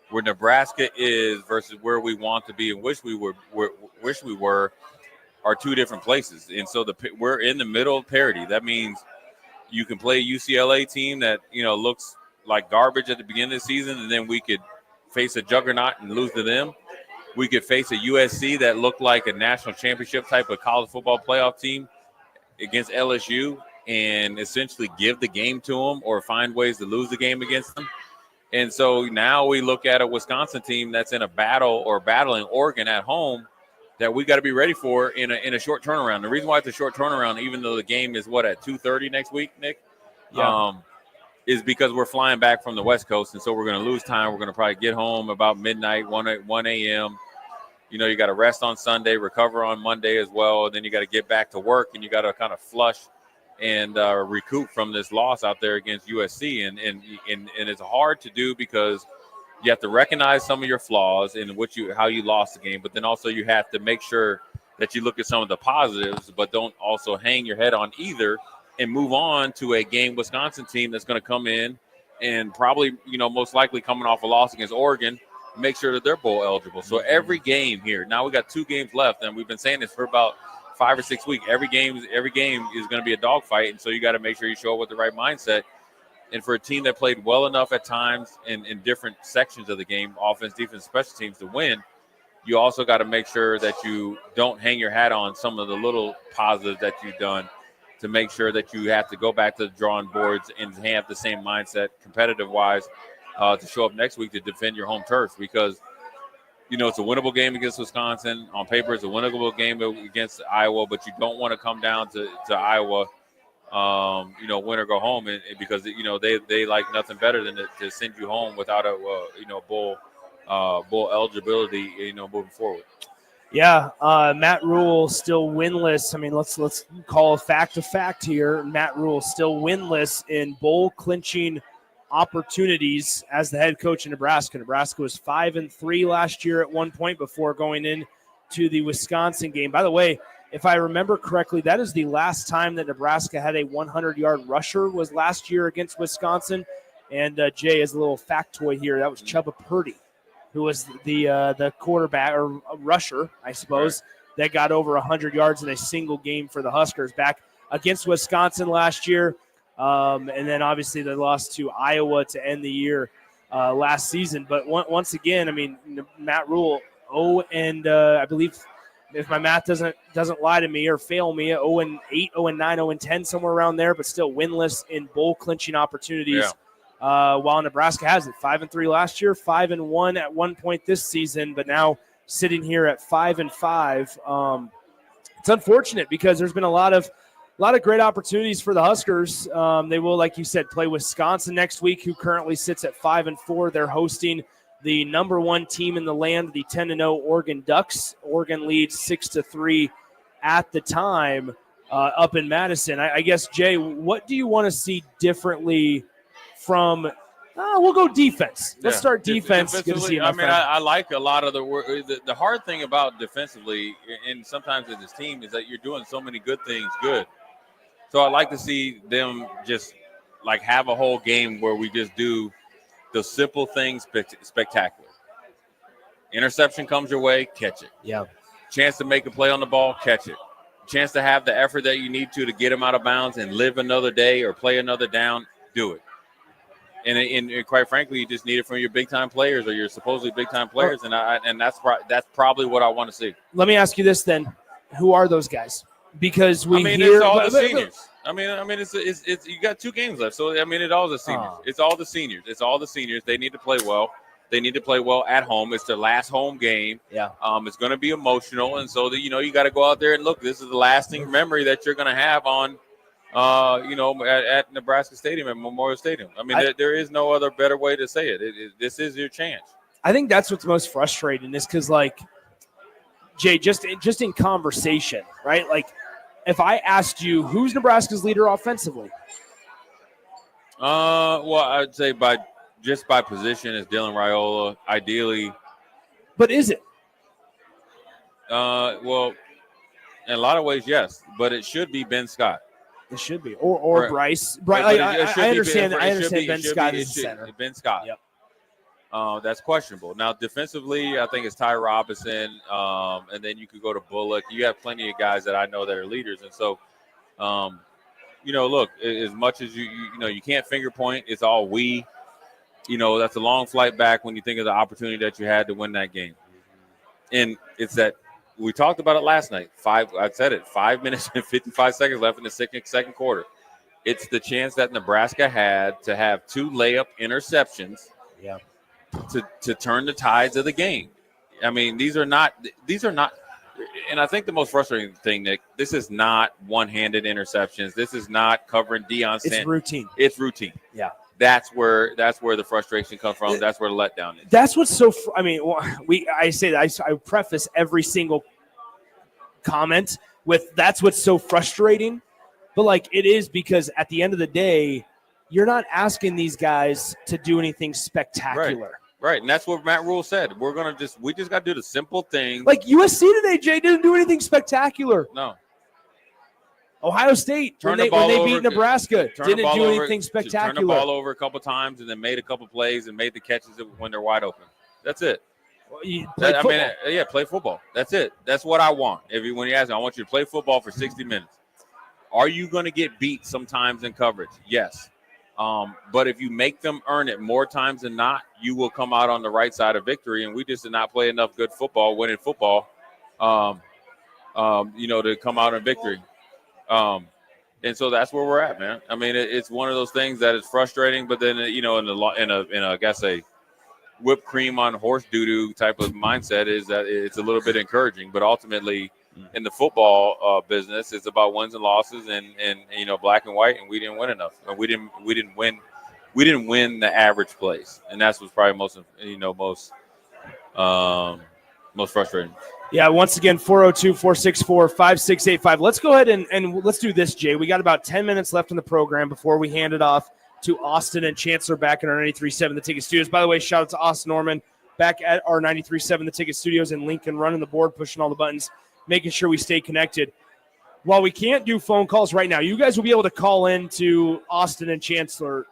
Where Nebraska is versus where we want to be and wish we were are two different places. And so we're in the middle of parity. That means you can play a UCLA team that looks like garbage at the beginning of the season, and then we could face a juggernaut and lose to them. We could face a USC that looked like a national championship type of college football playoff team against LSU and essentially give the game to them or find ways to lose the game against them. And so now we look at a Wisconsin team that's in a battle or battling Oregon at home that we got to be ready for in a short turnaround. The reason why it's a short turnaround, even though the game is at 2:30 next week, Nick, is because we're flying back from the West Coast, and so we're going to lose time. We're going to probably get home about midnight, 1 a.m. You got to rest on Sunday, recover on Monday as well, and then you got to get back to work, and you got to kind of flush and recoup from this loss out there against USC. And it's hard to do because you have to recognize some of your flaws in how you lost the game, but then also you have to make sure that you look at some of the positives, but don't also hang your head on either and move on to a game Wisconsin team that's going to come in and probably, most likely coming off a loss against Oregon, make sure that they're bowl eligible. So every game here, now we got 2 games left, and we've been saying this for about 5 or 6 weeks. Every game is going to be a dogfight, and so you got to make sure you show up with the right mindset. And for a team that played well enough at times in different sections of the game, offense, defense, special teams, to win, you also got to make sure that you don't hang your hat on some of the little positives that you've done to make sure that you have to go back to the drawing boards and have the same mindset competitive-wise to show up next week to defend your home turf, because it's a winnable game against Wisconsin. On paper, it's a winnable game against Iowa, but you don't want to come down to Iowa, win or go home, and because they like nothing better than to send you home without a bowl eligibility, moving forward. Yeah, Matt Rule still winless. I mean, let's call a fact here. Matt Rule still winless in bowl clinching opportunities as the head coach in Nebraska. Nebraska was 5-3 last year at one point before going into the Wisconsin game. By the way, if I remember correctly, that is the last time that Nebraska had a 100-yard rusher was last year against Wisconsin. And Jay, as a little factoid here, that was Chubba Purdy, who was the quarterback or rusher, I suppose, that got over 100 yards in a single game for the Huskers back against Wisconsin last year. And then obviously they lost to Iowa to end the year last season. But once again, I mean, Matt Rule, I believe if my math doesn't lie to me or fail me, 0-8, 0-9, 0-10, somewhere around there, but still winless in bowl clinching opportunities. Yeah. While Nebraska has it 5-3 last year, 5-1 at one point this season, but now sitting here at 5-5. It's unfortunate because there's been a lot of great opportunities for the Huskers. They will, like you said, play Wisconsin next week, who currently sits at 5-4. They're hosting the number 1 team in the land, the 10-0 Oregon Ducks. Oregon leads 6-3 at the time up in Madison. I guess, Jay, what do you want to see differently from we'll go defense. Let's start defense. Good to see you, I like a lot of the work. The hard thing about defensively, and sometimes in this team, is that you're doing so many good things good. So I like to see them just like have a whole game where we just do the simple things spectacular. Interception comes your way, catch it. Yeah. Chance to make a play on the ball, catch it. Chance to have the effort that you need to get them out of bounds and live another day or play another down, do it. And quite frankly, you just need it from your big-time players or your supposedly big-time players, and that's probably what I want to see. Let me ask you this then: who are those guys? Because it's all the seniors. It's you got 2 games left, so it's all the seniors. It's all the seniors. It's all the seniors. They need to play well. They need to play well at home. It's their last home game. Yeah. It's going to be emotional, and so you got to go out there and look. This is the lasting memory that you're going to have on, at Nebraska Stadium, at Memorial Stadium. I mean, there is no other better way to say it. This is your chance. I think that's what's most frustrating is because, like, Jay, just in conversation, right? Like, if I asked you who's Nebraska's leader offensively, well, I'd say by position is Dylan Raiola, ideally. But is it? Well, in a lot of ways, yes, but it should be Ben Scott. It should be, or Bryce. I understand. I understand Ben Scott is the center. Ben Scott. Yep. That's questionable. Now, defensively, I think it's Ty Robinson, and then you could go to Bullock. You have plenty of guys that I know that are leaders, and so, look, as much as you can't finger point. It's all we. That's a long flight back when you think of the opportunity that you had to win that game, and it's that we talked about it last night. 5 minutes and 55 seconds left in the second quarter. It's the chance that Nebraska had to have 2 layup interceptions. Yeah. To turn the tides of the game. I mean, these are not, and I think the most frustrating thing, Nick, this is not one-handed interceptions. This is not covering Deion Sanders. It's routine. It's routine. Yeah. That's where the frustration comes from. That's where the letdown is. That's what's so. I say that I preface every single comment with that's what's so frustrating, but like it is because at the end of the day, you're not asking these guys to do anything spectacular. Right, and that's what Matt Rule said. We just got to do the simple thing. Like USC today, Jay didn't do anything spectacular. No. Ohio State, when they beat Nebraska, didn't do anything spectacular. Turn the ball over a couple times and then made a couple plays and made the catches when they're wide open. That's it. Play football. That's it. That's what I want. When you ask me, I want you to play football for 60 minutes. Are you going to get beat sometimes in coverage? Yes. But if you make them earn it more times than not, you will come out on the right side of victory. And we just did not play enough good football, winning football, to come out in victory. And so that's where we're at, man. I mean, it's one of those things that is frustrating, but then, in I guess a whipped cream on horse doo-doo type of mindset is that it's a little bit encouraging, but ultimately in the football business, it's about wins and losses and black and white, and we didn't win enough. And we didn't win the average place. And that's what's probably most frustrating. Yeah, once again, 402-464-5685. Let's go ahead and let's do this, Jay. We got about 10 minutes left in the program before we hand it off to Austin and Chancellor back in our 93.7 The Ticket Studios. By the way, shout out to Austin Norman back at our 93.7 The Ticket Studios in Lincoln, running the board, pushing all the buttons, making sure we stay connected. While we can't do phone calls right now, you guys will be able to call in to Austin and Chancellor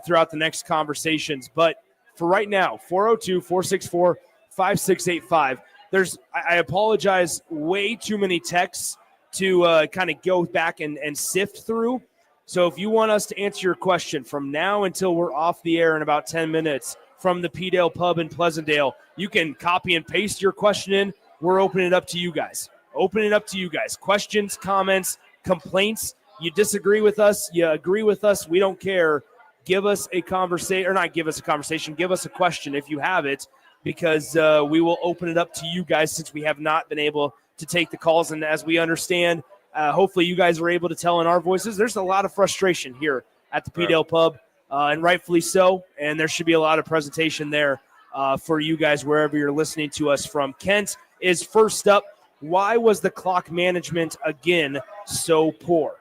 throughout the next conversations. But for right now, 402-464-5685. I apologize, way too many texts to kind of go back and sift through. So if you want us to answer your question from now until we're off the air in about 10 minutes from the P-Dale Pub in Pleasantdale, you can copy and paste your question in. We're opening it up to you guys. Questions, comments, complaints. You disagree with us, you agree with us, we don't care. Give us a conversation, or not give us a conversation, give us a question if you have it, because we will open it up to you guys since we have not been able to take the calls. And as we understand, hopefully you guys are able to tell in our voices, there's a lot of frustration here at the P-Dale Pub, and rightfully so. And there should be a lot of presentation there for you guys wherever you're listening to us from. Kent is first up. Why was the clock management again so poor?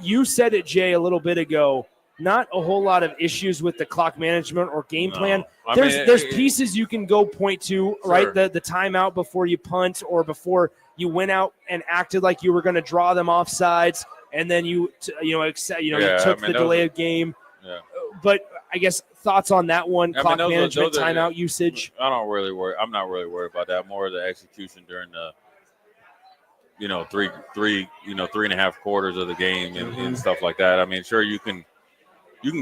You said it, Jay, a little bit ago. Not a whole lot of issues with the clock management or game plan. There's pieces you can go point to, sure. Right? The timeout before you punt or before you went out and acted like you were going to draw them offsides, and then you took the delay of game. Yeah. But I guess thoughts on that one, clock management, timeout usage. I'm not really worried about that. More of the execution during the three and a half quarters of the game and stuff like that. I mean, sure, you can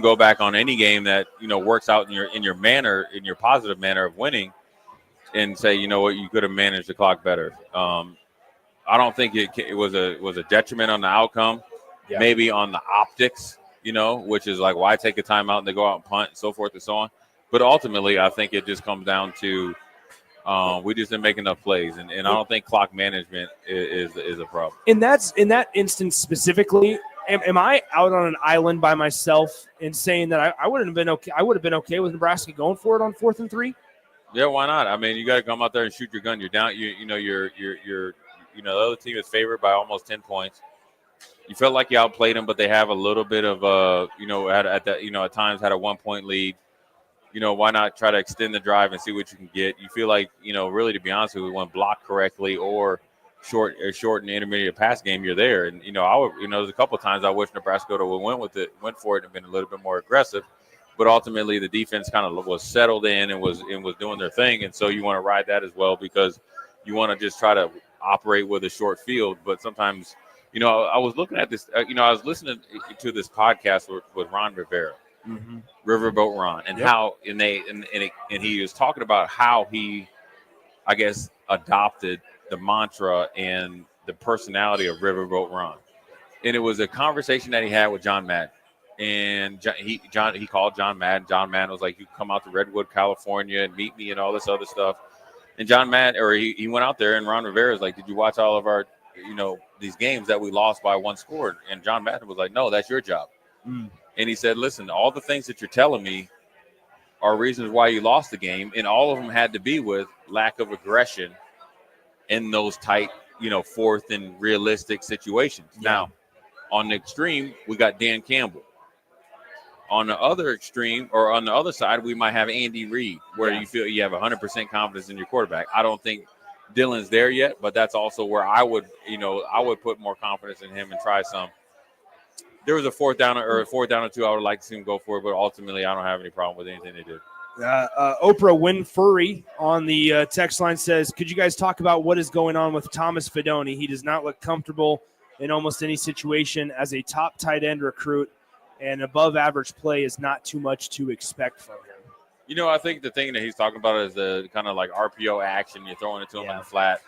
go back on any game that works out in your positive manner of winning, and say, you know what, you could have managed the clock better. I don't think it was a detriment on the outcome. Yeah. Maybe on the optics, which is like, why take a timeout and they go out and punt and so forth and so on. But ultimately, I think it just comes down to we just didn't make enough plays, and I don't think clock management is a problem. In that instance specifically, am I out on an island by myself in saying that I wouldn't have been okay? I would have been okay with Nebraska going for it on 4th and 3. Yeah, why not? I mean, you got to come out there and shoot your gun. You're down. You're the other team is favored by almost 10 points. You felt like you outplayed them, but they have a little bit of at times had a 1-point lead. Why not try to extend the drive and see what you can get? You feel like, really, to be honest with you, when blocked correctly or short and intermediate pass game, you're there. And, there's a couple of times I wish Nebraska would have went for it and been a little bit more aggressive. But ultimately, the defense kind of was settled in and was doing their thing. And so you want to ride that as well because you want to just try to operate with a short field. But sometimes, I was looking at this, I was listening to this podcast with Ron Rivera. Mm-hmm. Riverboat Ron, and how and he was talking about how he, I guess, adopted the mantra and the personality of Riverboat Ron, and it was a conversation that he had with John Madden, and he called John Madden. John Madden was like, "You come out to Redwood, California, and meet me, and all this other stuff." And John Madden, he went out there, and Ron Rivera was like, "Did you watch all of our, these games that we lost by 1 score?" And John Madden was like, "No, that's your job." Mm. And he said, listen, all the things that you're telling me are reasons why you lost the game. And all of them had to be with lack of aggression in those tight, 4th and realistic situations. Yeah. Now, on the extreme, we got Dan Campbell. On the other extreme, or on the other side, we might have Andy Reid, where you feel you have 100% confidence in your quarterback. I don't think Dylan's there yet, but that's also where I would put more confidence in him and try some. There was a 4th down or 2. I would like to see him go for it, but ultimately, I don't have any problem with anything they did. Oprah Winfrey on the text line says, could you guys talk about what is going on with Thomas Fidone? He does not look comfortable in almost any situation as a top tight end recruit, and above average play is not too much to expect from him. I think the thing that he's talking about is the kind of like RPO action. You're throwing it to him in the flat.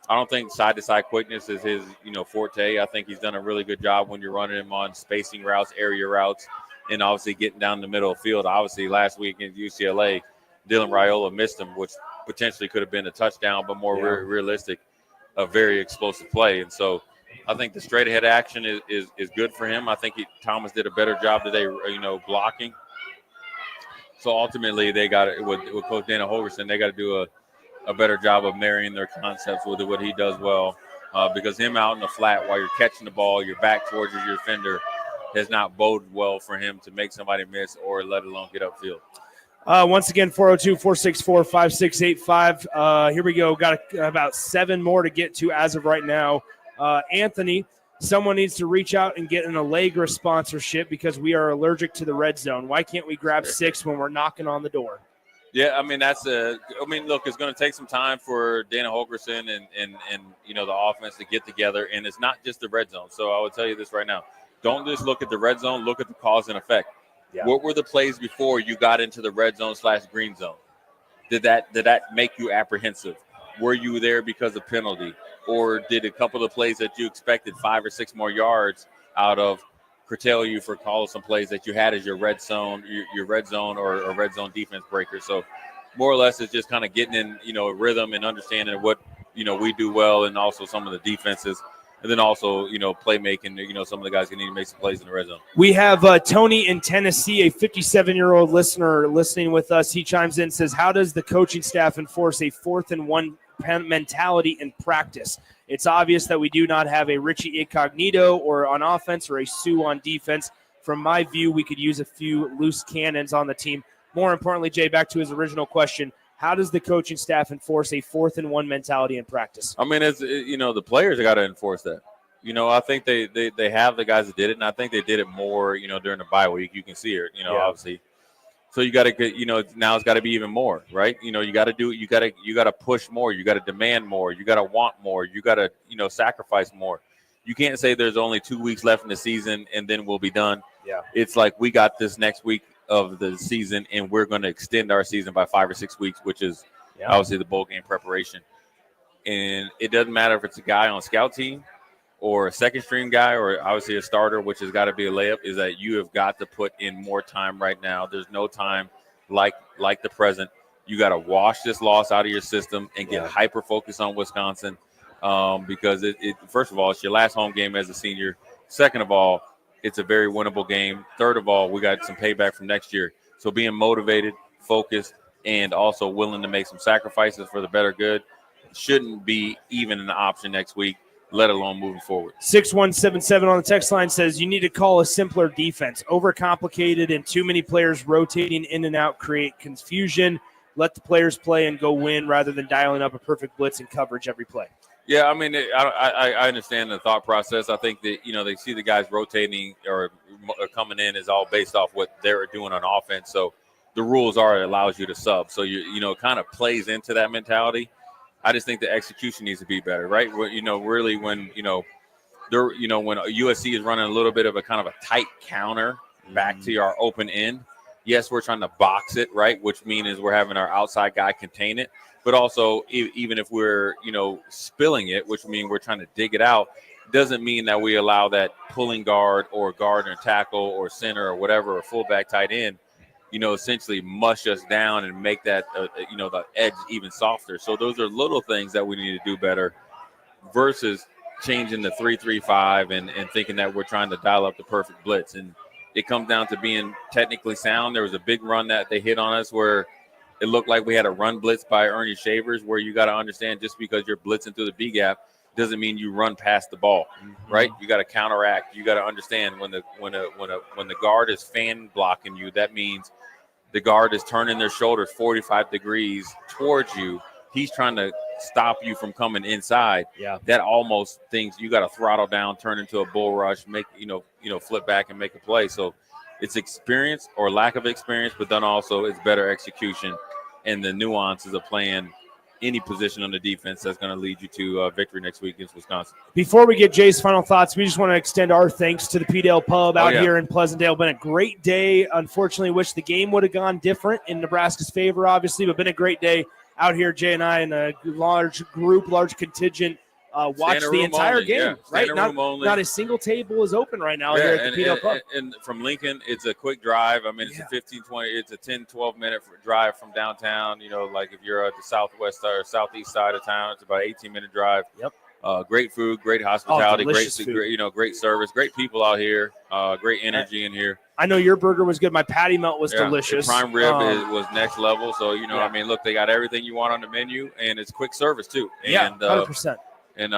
I don't think side-to-side quickness is his, forte. I think he's done a really good job when you're running him on spacing routes, area routes, and obviously getting down the middle of the field. Obviously, last week against UCLA, Dylan Raiola missed him, which potentially could have been a touchdown, but more realistic, a very explosive play. And so I think the straight-ahead action is good for him. I think Thomas did a better job today, blocking. So ultimately, they got it with Coach Dana Holgerson. They got to do a better job of marrying their concepts with what he does well, because him out in the flat while you're catching the ball, your back towards your defender, has not boded well for him to make somebody miss or let alone get upfield. Once again, 402-464-5685. Here we go. Got about 7 more to get to as of right now. Anthony, someone needs to reach out and get an Allegra sponsorship because we are allergic to the red zone. Why can't we grab 6 when we're knocking on the door? Yeah, I mean, look, it's going to take some time for Dana Holgerson and the offense to get together, and it's not just the red zone. So I would tell you this right now. Don't just look at the red zone, look at the cause and effect. Yeah. What were the plays before you got into the red zone / green zone? Did that make you apprehensive? Were you there because of penalty? Or did a couple of plays that you expected 5 or 6 more yards out of curtail you for calling some plays that you had as your red zone, your red zone or red zone defense breaker? So more or less it's just kind of getting in, a rhythm and understanding what, we do well, and also some of the defenses, and then also, playmaking, some of the guys can need to make some plays in the red zone. We have Tony in Tennessee, a 57-year-old listener listening with us. He chimes in and says, how does the coaching staff enforce a 4th and 1 mentality in practice? It's obvious that we do not have a Richie Incognito or on offense or a Sue on defense. From my view, we could use a few loose cannons on the team. More importantly, Jay, back to his original question, how does the coaching staff enforce a 4th and 1 mentality in practice? I mean, the players got to enforce that. I think they have the guys that did it, and I think they did it more, during the bye week. You can see it, obviously. So you got to get, now it's got to be even more, right? You got to push more. You got to demand more. You got to want more. You got to, sacrifice more. You can't say there's only 2 weeks left in the season and then we'll be done. Yeah. It's like we got this next week of the season and we're going to extend our season by 5 or 6 weeks, which is obviously the bowl game preparation. And it doesn't matter if it's a guy on scout team or a second string guy or obviously a starter, which has got to be a layup, is that you have got to put in more time right now. There's no time like like the present. You got to wash this loss out of your system and get hyper-focused on Wisconsin because first of all, it's your last home game as a senior. Second of all, it's a very winnable game. Third of all, we got some payback from next year. So being motivated, focused, and also willing to make some sacrifices for the better good shouldn't be even an option next week, let alone moving forward. 6177 on the text line says you need to call a simpler defense. Overcomplicated and too many players rotating in and out create confusion. Let the players play and go win rather than dialing up a perfect blitz and coverage every play. Yeah, I mean, I understand the thought process. I think that, they see the guys rotating or coming in is all based off what they're doing on offense. So the rules are it allows you to sub. So, it kind of plays into that mentality. I just think the execution needs to be better, right? Really when, when USC is running a little bit of a kind of a tight counter back to our open end, yes, we're trying to box it, right, which means we're having our outside guy contain it. But also, even if we're, spilling it, which means we're trying to dig it out, doesn't mean that we allow that pulling guard or tackle or center or whatever, or fullback tight end, essentially mush us down and make that, the edge even softer. So those are little things that we need to do better versus changing the 3-3-5 and thinking that we're trying to dial up the perfect blitz. And it comes down to being technically sound. There was a big run that they hit on us where it looked like we had a run blitz by Ernie Shavers, where you got to understand just because you're blitzing through the B gap doesn't mean you run past the ball, right? You got to counteract. You got to understand when the guard is fan blocking you, that means the guard is turning their shoulders 45 degrees towards you. He's trying to stop you from coming inside. Yeah. That almost things you got to throttle down, turn into a bull rush, make flip back and make a play. So it's experience or lack of experience, but then also it's better execution and the nuances of playing any position on the defense that's going to lead you to victory next week against Wisconsin. Before we get Jay's final thoughts, we just want to extend our thanks to the P-Dale Pub out here in Pleasantdale. Been a great day. Unfortunately, wish the game would have gone different in Nebraska's favor, obviously, but been a great day out here. Jay and I and a large contingent watched the entire game, right? Not a single table is open right now here at the P-Dale Pub. And from Lincoln, it's a quick drive. I mean, it's a 15-20, it's a 10, 12-minute drive from downtown. Like if you're at the southwest or southeast side of town, it's about an 18-minute drive. Yep. Great food, great hospitality, great food. Great service, great people out here, great energy in here. I know your burger was good. My patty melt was delicious. The prime rib was next level. So, I mean, look, they got everything you want on the menu, and it's quick service too. And, 100%. And,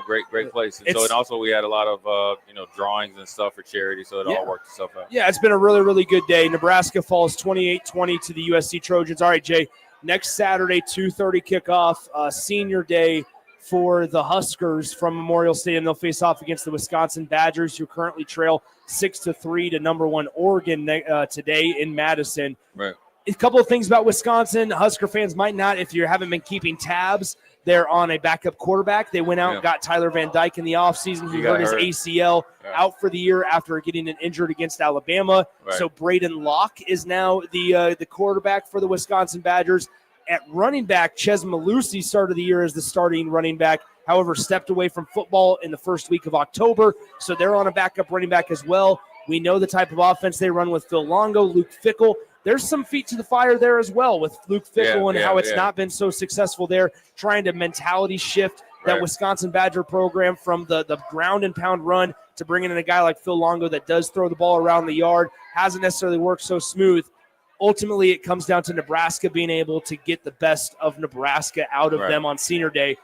great place. And also we had a lot of, drawings and stuff for charity. So it all worked itself out. Yeah, it's been a really, really good day. Nebraska falls 28-20 to the USC Trojans. All right, Jay, next Saturday, 2:30 kickoff, senior day for the Huskers from Memorial Stadium. They'll face off against the Wisconsin Badgers, who currently trail 6-3 to number 1 Oregon today in Madison. Right. A couple of things about Wisconsin. Husker fans might not, if you haven't been keeping tabs, they're on a backup quarterback. They went out and got Tyler Van Dyke in the offseason. He hurt his ACL out for the year after getting an injured against Alabama. Right. So Braden Locke is now the quarterback for the Wisconsin Badgers. At running back, Ches Malusi started the year as the starting running back, however, stepped away from football in the first week of October. So they're on a backup running back as well. We know the type of offense they run with Phil Longo, Luke Fickell. There's some feet to the fire there as well with Luke Fickell and how it's not been so successful there, trying to mentality shift that Wisconsin Badger program from the ground and pound run to bringing in a guy like Phil Longo that does throw the ball around the yard. Hasn't necessarily worked so smooth. Ultimately, it comes down to Nebraska being able to get the best of Nebraska out of them on senior day.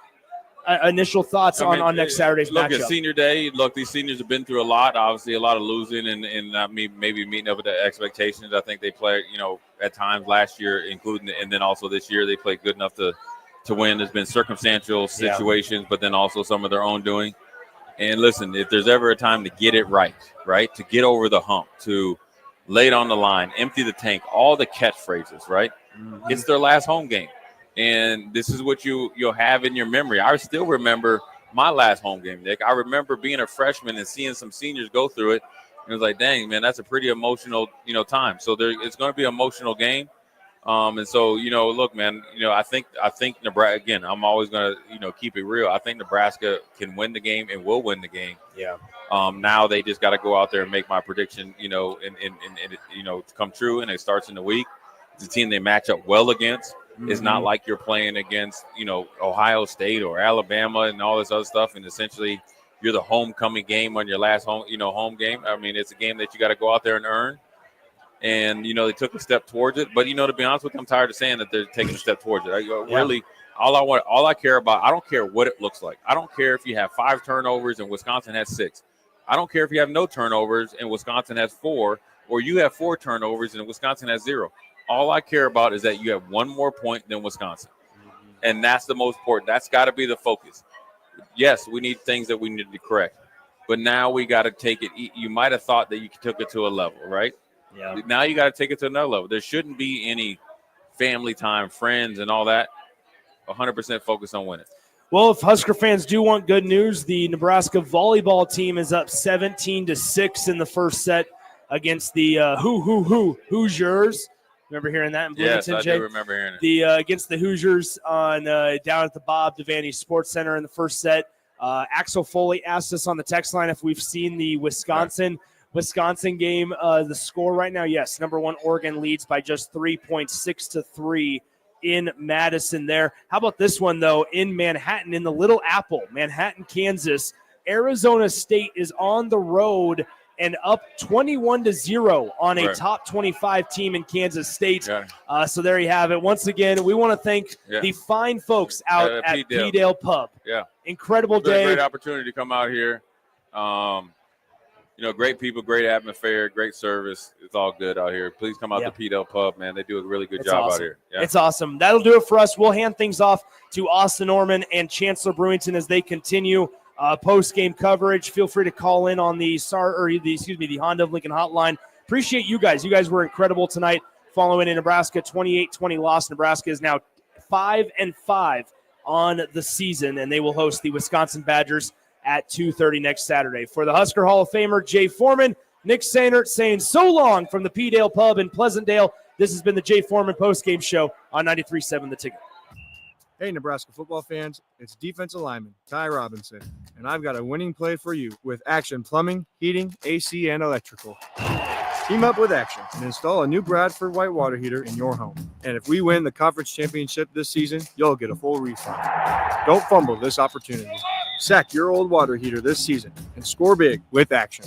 Initial thoughts on next Saturday's matchup. Look, at senior day, these seniors have been through a lot, obviously a lot of losing and not maybe meeting up with the expectations. I think they played, at times last year, including and then also this year, they played good enough to win. There's been circumstantial situations, but then also some of their own doing. And listen, if there's ever a time to get it right, to get over the hump, to lay it on the line, empty the tank, all the catchphrases, right? Mm-hmm. It's their last home game. And this is what you'll have in your memory. I still remember my last home game, Nick. I remember being a freshman and seeing some seniors go through it. And it was like, dang, man, that's a pretty emotional, time. So it's going to be an emotional game. And so, look, man, I think Nebraska, again, I'm always going to, keep it real. I think Nebraska can win the game and will win the game. Yeah. Now they just got to go out there and make my prediction, and to come true. And it starts in the week. the team they match up well against. It's not like you're playing against, Ohio State or Alabama and all this other stuff, and essentially you're the homecoming game on your last home game. I mean, it's a game that you got to go out there and earn. And, they took a step towards it. But, to be honest with you, I'm tired of saying that they're taking a step towards it. Really, all I care about, I don't care what it looks like. I don't care if you have 5 turnovers and Wisconsin has 6. I don't care if you have no turnovers and Wisconsin has 4, or you have 4 turnovers and Wisconsin has 0. All I care about is that you have 1 more point than Wisconsin. And that's the most important. That's got to be the focus. Yes, we need things that we need to correct. But now we got to take it. You might have thought that you took it to a level, right? Yeah. Now you got to take it to another level. There shouldn't be any family time, friends, and all that. 100% focus on winning. Well, if Husker fans do want good news, the Nebraska volleyball team is up 17-6 in the first set against the Hoosiers. Remember hearing that in Bloomington, yes, I Jay? do remember hearing it. Against the Hoosiers on down at the Bob Devaney Sports Center in the first set. Axel Foley asked us on the text line if we've seen the Wisconsin game. The score right now, yes, number 1 Oregon leads by just 3.6-3 in Madison there. How about this one, though, in Manhattan, in the Little Apple, Manhattan, Kansas. Arizona State is on the road and up 21-0 on a top 25 team in Kansas State. So there you have it. Once again, we want to thank the fine folks out at P-Dale Pub. Yeah. Incredible day. Great opportunity to come out here. Great people, great atmosphere, great service. It's all good out here. Please come out to P-Dale Pub, man. They do a really good job out here. Yeah. It's awesome. That'll do it for us. We'll hand things off to Austin Norman and Chancellor Brewington as they continue post-game coverage. Feel free to call in on the Honda of Lincoln hotline. Appreciate you guys. You guys were incredible tonight following a Nebraska 28-20 loss. Nebraska is now 5-5 on the season, and they will host the Wisconsin Badgers at 2:30 next Saturday. For the Husker Hall of Famer Jay Foreman, Nick Sainert saying so long from the P-Dale Pub in Pleasantdale. This has been the Jay Foreman postgame show on 93.7 The Ticket. Hey, Nebraska football fans, it's defensive lineman Ty Robinson, and I've got a winning play for you with Action Plumbing, Heating, AC, and Electrical. Team up with Action and install a new Bradford white water heater in your home. And if we win the conference championship this season, you'll get a full refund. Don't fumble this opportunity. Sack your old water heater this season and score big with Action.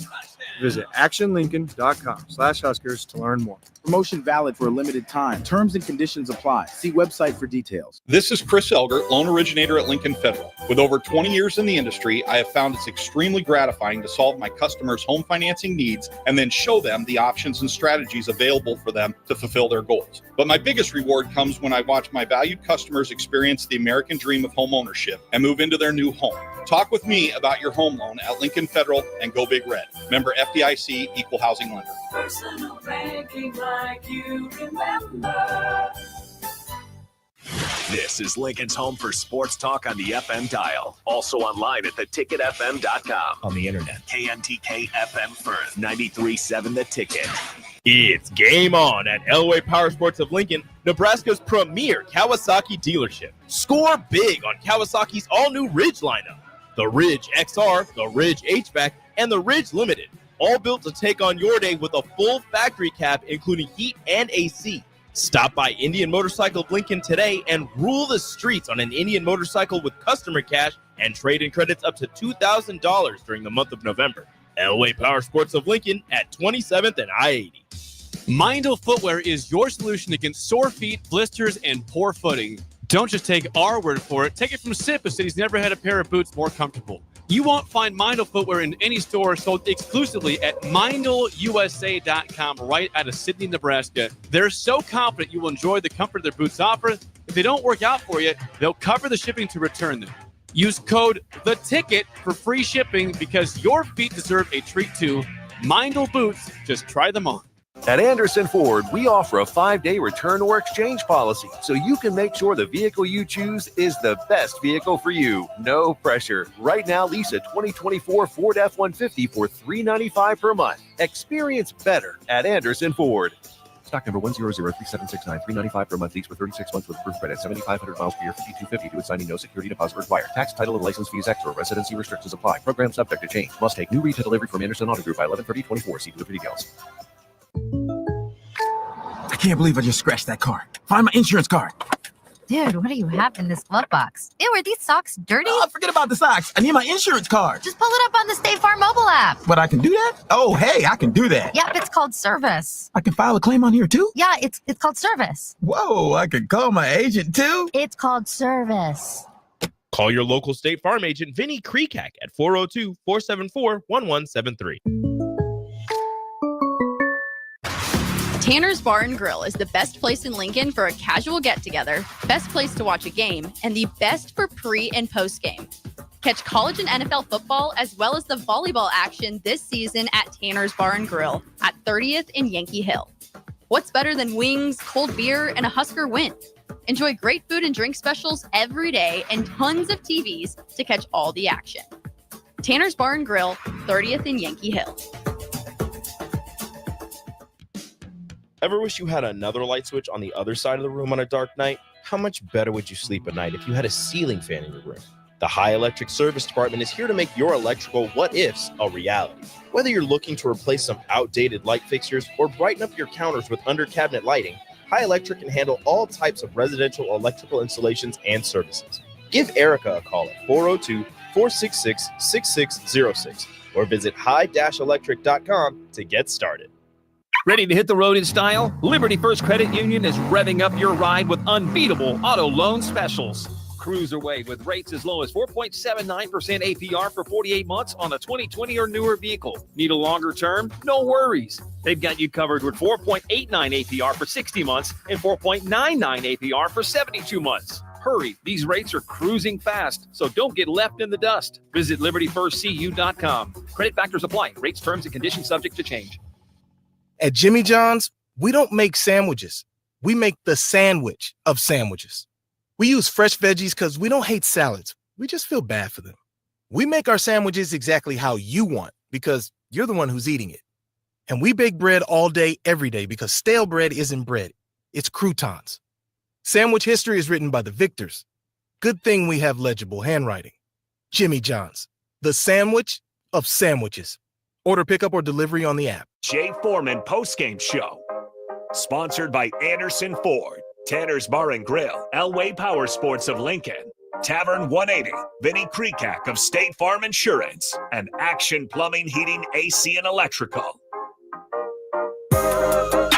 Visit actionlincoln.com/Huskers to learn more. Promotion valid for a limited time. Terms and conditions apply. See website for details. This is Chris Elgert, loan originator at Lincoln Federal. With over 20 years in the industry, I have found it's extremely gratifying to solve my customers' home financing needs and then show them the options and strategies available for them to fulfill their goals. But my biggest reward comes when I watch my valued customers experience the American dream of home ownership and move into their new home. Talk with me about your home loan at Lincoln Federal and Go Big Red. Member FDIC, Equal Housing Lender. Personal banking like you remember. This is Lincoln's home for sports talk on the FM dial. Also online at theticketfm.com. On the internet. KNTK FM Firth, 93.7 The Ticket. It's game on at Elway Power Sports of Lincoln, Nebraska's premier Kawasaki dealership. Score big on Kawasaki's all-new Ridge lineup. The Ridge XR, the Ridge HVAC, and the Ridge Limited. All built to take on your day with a full factory cab, including heat and AC. Stop by Indian Motorcycle of Lincoln today and rule the streets on an Indian motorcycle with customer cash and trade-in credits up to $2,000 during the month of November. Elway Power Sports of Lincoln at 27th and I-80. Mindel Footwear is your solution against sore feet, blisters, and poor footing. Don't just take our word for it. Take it from Sip, who said he's never had a pair of boots more comfortable. You won't find Mindel Footwear in any store sold exclusively at MindelUSA.com right out of Sidney, Nebraska. They're so confident you will enjoy the comfort their boots offer. If they don't work out for you, they'll cover the shipping to return them. Use code THETICKET for free shipping because your feet deserve a treat too. Mindel Boots, just try them on. At Anderson Ford, we offer a 5-day return or exchange policy so you can make sure the vehicle you choose is the best vehicle for you. No pressure. Right now, lease a 2024 Ford F-150 for $395 per month. Experience better at Anderson Ford. Stock number 1003769, $395 per month, lease for 36 months with approved credit, 7,500 miles per year, $5,250 due signing, no security deposit required. Tax, title, and license fees extra. Residency restrictions apply. Program subject to change. Must take new retail delivery from Anderson Auto Group by 11/30/24. See for details. can't believe I just scratched that car. Find my insurance card. Dude, what do you have in this glove box? Ew, are these socks dirty? Oh, forget about the socks. I need my insurance card. Just pull it up on the State Farm mobile app. But I can do that? Oh, hey, I can do that. Yep, it's called service. I can file a claim on here too? Yeah, it's called service. Whoa, I can call my agent too? It's called service. Call your local State Farm agent, Vinny Kreekak, at 402-474-1173. Tanner's Bar and Grill is the best place in Lincoln for a casual get-together, best place to watch a game, and the best for pre- and post-game. Catch college and NFL football as well as the volleyball action this season at Tanner's Bar and Grill at 30th and Yankee Hill. What's better than wings, cold beer, and a Husker win? Enjoy great food and drink specials every day and tons of TVs to catch all the action. Tanner's Bar and Grill, 30th and Yankee Hill. Ever wish you had another light switch on the other side of the room on a dark night? How much better would you sleep at night if you had a ceiling fan in your room? The High Electric Service Department is here to make your electrical what-ifs a reality. Whether you're looking to replace some outdated light fixtures or brighten up your counters with under-cabinet lighting, High Electric can handle all types of residential electrical installations and services. Give Erica a call at 402-466-6606 or visit high-electric.com to get started. Ready to hit the road in style? Liberty First Credit Union is revving up your ride with unbeatable auto loan specials. Cruise away with rates as low as 4.79% APR for 48 months on a 2020 or newer vehicle. Need a longer term? No worries. They've got you covered with 4.89 APR for 60 months and 4.99 APR for 72 months. Hurry, these rates are cruising fast, so don't get left in the dust. Visit libertyfirstcu.com. Credit factors apply. Rates, terms, and conditions subject to change. At Jimmy John's, we don't make sandwiches. We make the sandwich of sandwiches. We use fresh veggies because we don't hate salads. We just feel bad for them. We make our sandwiches exactly how you want because you're the one who's eating it. And we bake bread all day, every day because stale bread isn't bread. It's croutons. Sandwich history is written by the victors. Good thing we have legible handwriting. Jimmy John's, the sandwich of sandwiches. Order pickup or delivery on the app. Jay Foreman Postgame Show. Sponsored by Anderson Ford, Tanner's Bar and Grill, Elway Power Sports of Lincoln, Tavern 180, Vinny Kreekak of State Farm Insurance, and Action Plumbing, Heating, AC, and Electrical. We're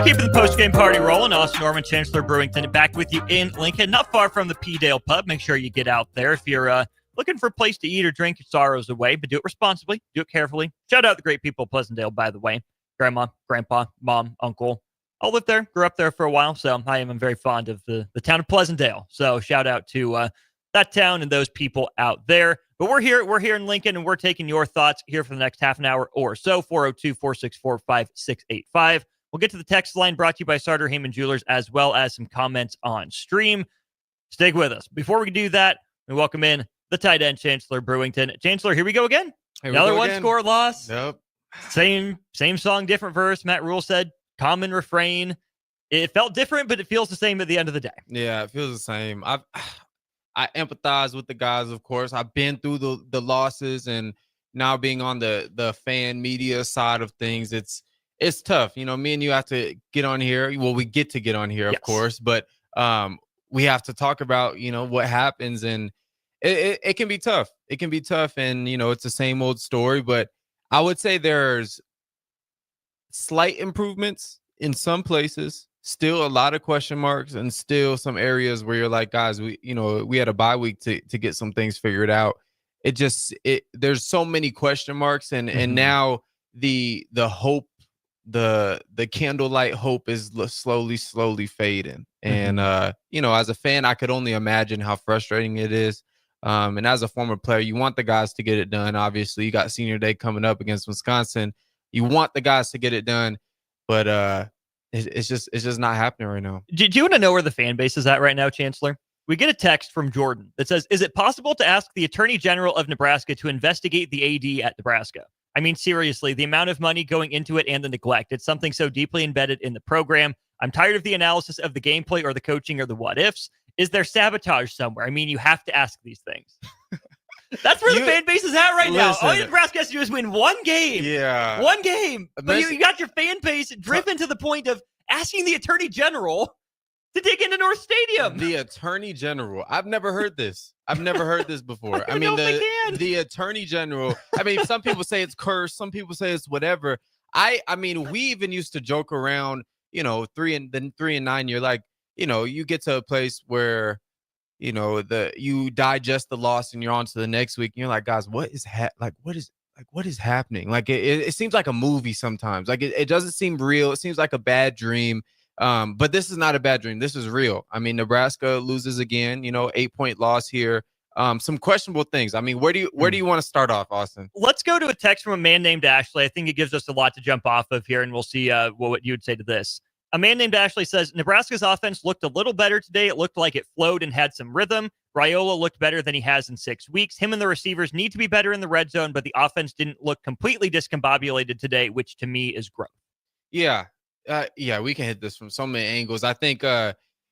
keeping the post-game party rolling. Austin Norman, Chancellor Brewington, back with you in Lincoln, not far from the P. Dale Pub. Make sure you get out there if you're looking for a place to eat or drink your sorrows away, but do it responsibly, do it carefully. Shout out the great people of Pleasantdale, by the way. Grandma, grandpa, mom, uncle. I lived there, grew up there for a while, so I am very fond of the town of Pleasantdale. So shout out to that town and those people out there. But we're here in Lincoln, and we're taking your thoughts here for the next half an hour or so, 402-464-5685. We'll get to the text line brought to you by Sartor Heyman Jewelers, as well as some comments on stream. Stick with us. Before we do that, we welcome in the tight end, Chancellor Brewington. Chancellor, here we go again. Another one-score loss. Yep. Same song, different verse. Matt Rule said, common refrain. It felt different, but it feels the same at the end of the day. Yeah, it feels the same. I empathize with the guys, of course. I've been through the losses, and now being on the fan media side of things, it's tough. You know, me and you have to get on here. Well, we get to get on here, of course, but we have to talk about, what happens, and it can be tough. It can be tough, and, it's the same old story, but I would say there's slight improvements in some places, still a lot of question marks, and still some areas where you're like, guys, we had a bye week to get some things figured out. There's so many question marks, and now the hope, the candlelight hope is slowly fading. And as a fan, I could only imagine how frustrating it is. And as a former player, you want the guys to get it done. Obviously, you got senior day coming up against Wisconsin. You want the guys to get it done, but it's just not happening right now. Do you want to know where the fan base is at right now, Chancellor? We get a text from Jordan that says, is it possible to ask the Attorney General of Nebraska to investigate the AD at Nebraska? I mean, seriously, the amount of money going into it and the neglect. It's something so deeply embedded in the program. I'm tired of the analysis of the gameplay or the coaching or the what ifs. Is there sabotage somewhere? I mean, you have to ask these things. That's where the fan base is at right now. All Listen. Nebraska has to do is win one game. Yeah. One game. But Imagine- you got your fan base driven to the point of asking the Attorney General to dig into North Stadium. The Attorney General. I've never heard this. I've never heard this before. I mean, the Attorney General. I mean, some people say it's cursed. Some people say it's whatever. I mean, we even used to joke around, 3 and 9. You're like, you get to a place where, you digest the loss and you're on to the next week. And you're like, guys, what is happening? Like it seems like a movie sometimes. Like it doesn't seem real. It seems like a bad dream. But this is not a bad dream. This is real. I mean, Nebraska loses again, 8-point loss here. Some questionable things. I mean, where do you want to start off, Austin? Let's go to a text from a man named Ashley. I think it gives us a lot to jump off of here, and we'll see what you would say to this. A man named Ashley says, Nebraska's offense looked a little better today. It looked like it flowed and had some rhythm. Raiola looked better than he has in 6 weeks. Him and the receivers need to be better in the red zone, but the offense didn't look completely discombobulated today, which to me is growth. Yeah. We can hit this from so many angles. I think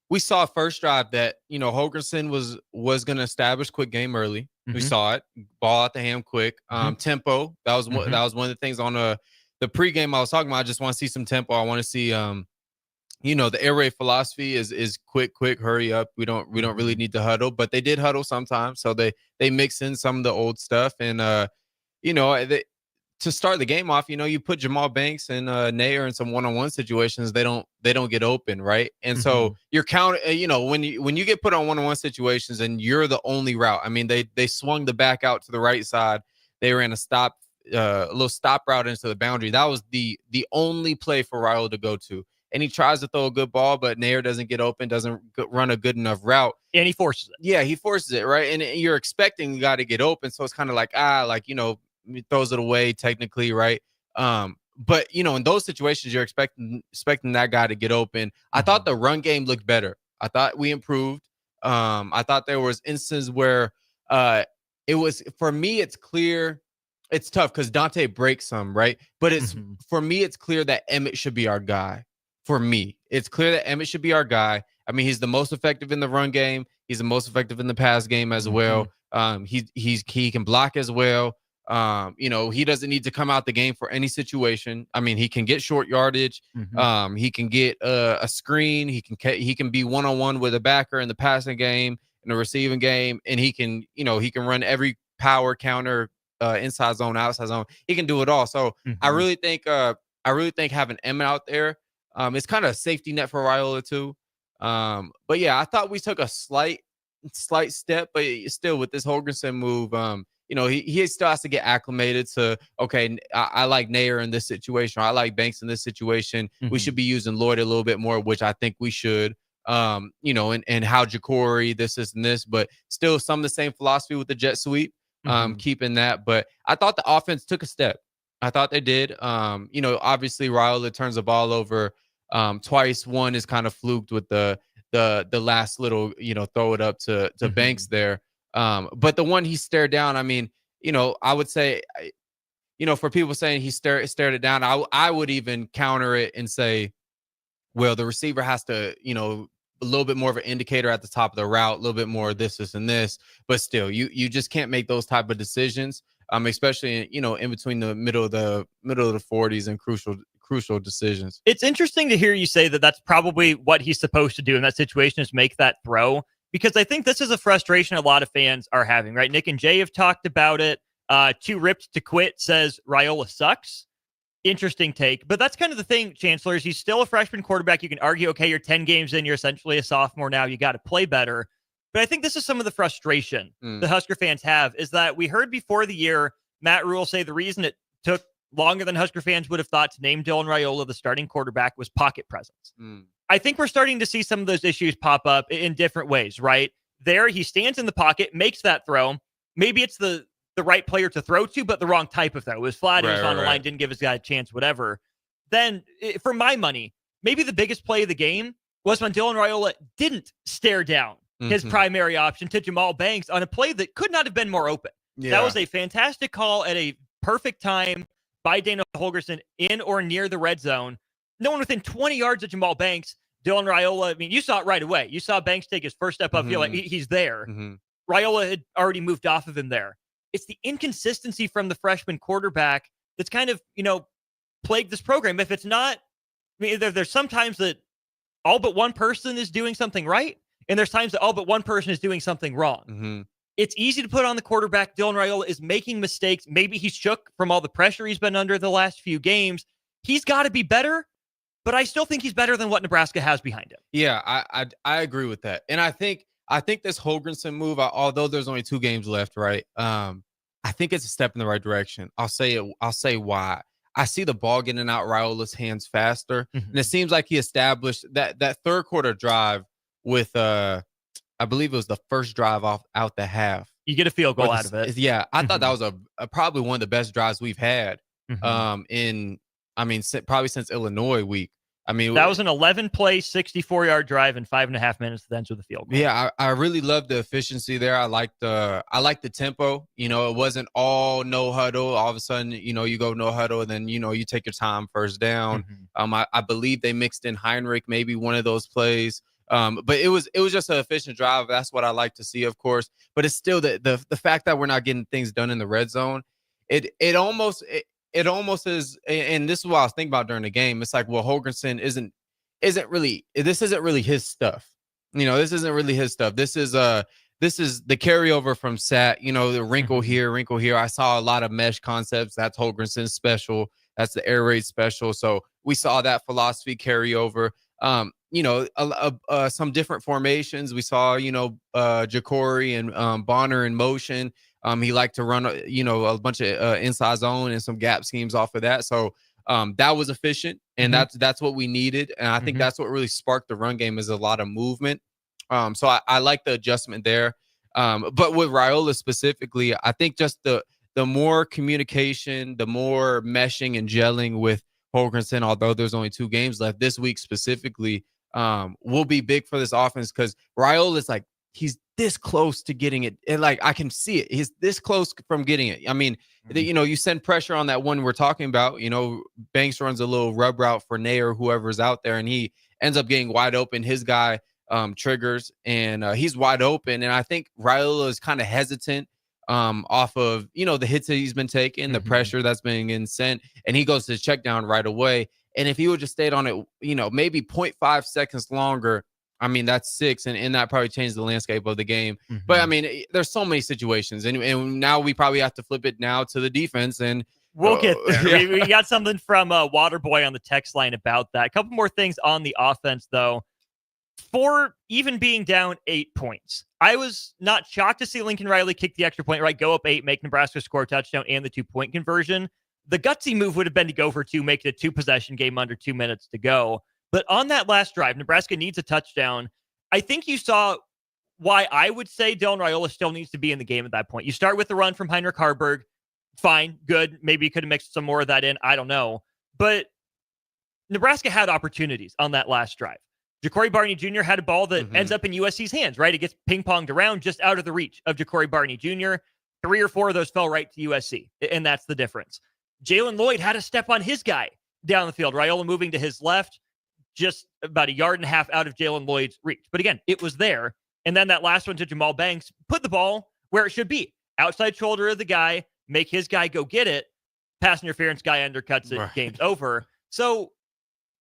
we saw first drive that, Holgerson was going to establish quick game early. Mm-hmm. We saw it. Ball out the ham quick. Tempo. That was one of the things on the pregame I was talking about. I just want to see some tempo. I want to see the air raid philosophy is quick, hurry up. We don't really need to huddle, but they did huddle sometimes. So they mix in some of the old stuff. And, to start the game off, you put Jamal Banks and Nair in some one-on-one situations, they don't get open, right? And so you're when you get put on one-on-one situations and you're the only route. I mean, they swung the back out to the right side. They ran a little stop route into the boundary. That was the only play for Raiola to go to. And he tries to throw a good ball, but Nair doesn't get open, doesn't run a good enough route. And he forces it. Yeah, he forces it, right? And you're expecting the guy to get open. So it's kind of like, he throws it away technically, right? But, in those situations, you're expecting that guy to get open. I thought the run game looked better. I thought we improved. I thought there was instances where it was, for me, it's clear. It's tough because Dante breaks some, right? But for me, it's clear that Emmett should be our guy. For me, it's clear that Emmett should be our guy. I mean, he's the most effective in the run game. He's the most effective in the pass game as well. He can block as well. He doesn't need to come out the game for any situation. I mean, he can get short yardage. He can get a screen. He can be one-on-one with a backer in the passing game, in the receiving game, and he can run every power counter, inside zone, outside zone. He can do it all. So I really think having Emmett out there, it's kind of a safety net for Raiola too. But yeah, I thought we took a slight step, but still with this Holgerson move, he still has to get acclimated to, okay, I like Nair in this situation, or I like Banks in this situation. We should be using Lloyd a little bit more, which I think we should, and how Jacory, this, and this, but still some of the same philosophy with the jet sweep, keeping that. But I thought the offense took a step. I thought they did. Obviously Raiola turns the ball over twice. One is kind of fluked with the last little, throw it up to Banks there. But the one he stared down, I mean, I would say, for people saying he stared it down, I would even counter it and say, well, the receiver has to, a little bit more of an indicator at the top of the route, a little bit more of this, and this, but still, you just can't make those type of decisions, especially, in between the middle of the 40s and crucial decisions. It's interesting to hear you say that that's probably what he's supposed to do in that situation, is make that throw. Because I think this is a frustration a lot of fans are having, right? Nick and Jay have talked about it. Too Ripped to Quit says Raiola sucks. Interesting take. But that's kind of the thing, Chancellor, is he's still a freshman quarterback. You can argue, okay, you're 10 games in, you're essentially a sophomore now, you got to play better. But I think this is some of the frustration the Husker fans have, is that we heard before the year Matt Rule say the reason it took longer than Husker fans would have thought to name Dylan Raiola the starting quarterback was pocket presence. I think we're starting to see some of those issues pop up in different ways, right? There, he stands in the pocket, makes that throw. Maybe it's the right player to throw to, but the wrong type of throw. It was flat, it was on the line, didn't give his guy a chance, whatever. Then, for my money, maybe the biggest play of the game was when Dylan Raiola didn't stare down his primary option to Jamal Banks on a play that could not have been more open. Yeah. That was a fantastic call at a perfect time by Dana Holgerson in or near the red zone. No one within 20 yards of Jamal Banks. Dylan Raiola, I mean, you saw it right away. You saw Banks take his first step up. You're like, he's there. Raiola had already moved off of him there. It's the inconsistency from the freshman quarterback that's kind of, plagued this program. If it's not, there's sometimes that all but one person is doing something right, and there's times that all but one person is doing something wrong. Mm-hmm. It's easy to put on the quarterback. Dylan Raiola is making mistakes. Maybe he's shook from all the pressure he's been under the last few games. He's got to be better, but I still think he's better than what Nebraska has behind him. Yeah, I agree with that. And I think this Holgrenson move, although there's only 2 games left, right? I think it's a step in the right direction. I'll say why. I see the ball getting out Raiola's hands faster. Mm-hmm. And it seems like he established that third quarter drive with I believe it was the first drive out the half. You get a field goal out of it. Yeah, I thought that was probably one of the best drives we've had. Mm-hmm. Probably since Illinois week. That was an 11-play, 64-yard drive in 5.5 minutes that ends with a field goal. Yeah, I really loved the efficiency there. I liked the tempo. It wasn't all no huddle. All of a sudden, you go no huddle, and then you take your time first down. Mm-hmm. I believe they mixed in Heinrich, maybe one of those plays. But it was just an efficient drive. That's what I like to see, of course. But it's still the fact that we're not getting things done in the red zone. It almost is, and this is what I was thinking about during the game. It's like, well, Holgrenson isn't really his stuff. This isn't really his stuff. This is the carryover from Sat. The wrinkle here. I saw a lot of mesh concepts. That's Holgrensen's special. That's the air raid special. So we saw that philosophy carry over. Some different formations. We saw, Jacory and Bonner in motion. He liked to run, a bunch of inside zone and some gap schemes off of that. So that was efficient, and that's what we needed. And I think that's what really sparked the run game is a lot of movement. So I like the adjustment there. But with Raiola specifically, I think just the more communication, the more meshing and gelling with Holgrenson, although there's only 2 games left this week specifically, will be big for this offense because Raiola is like, he's this close to getting it. And like, I can see it. He's this close from getting it. I mean, you send pressure on that one we're talking about, Banks runs a little rub route for Nay or whoever's out there, and he ends up getting wide open. His guy triggers, and he's wide open. And I think Raiola is kind of hesitant off of, the hits that he's been taking, the pressure that's been getting sent, and he goes to check down right away. And if he would just stayed on it, maybe 0.5 seconds longer, that's 6, and that probably changed the landscape of the game. But there's so many situations, and now we probably have to flip it now to the defense, and we'll get there. We got something from Waterboy on the text line about that. A couple more things on the offense, though. For even being down 8 points, I was not shocked to see Lincoln Riley kick the extra point, right? Go up 8, make Nebraska score a touchdown and the 2-point conversion. The gutsy move would have been to go for 2, make it a 2-possession game under 2 minutes to go. But on that last drive, Nebraska needs a touchdown. I think you saw why I would say Dylan Raiola still needs to be in the game at that point. You start with the run from Heinrich Harburg. Fine, good. Maybe you could have mixed some more of that in. I don't know. But Nebraska had opportunities on that last drive. Jacory Barney Jr. had a ball that ends up in USC's hands, right? It gets ping-ponged around just out of the reach of Jacory Barney Jr. 3 or 4 of those fell right to USC, and that's the difference. Jalen Lloyd had a step on his guy down the field. Raiola moving to his left, just about 1.5 yards out of Jalen Lloyd's reach. But again, it was there. And then that last one to Jamal Banks, put the ball where it should be. Outside shoulder of the guy, make his guy go get it. Pass interference, guy undercuts it, right. Game's over. So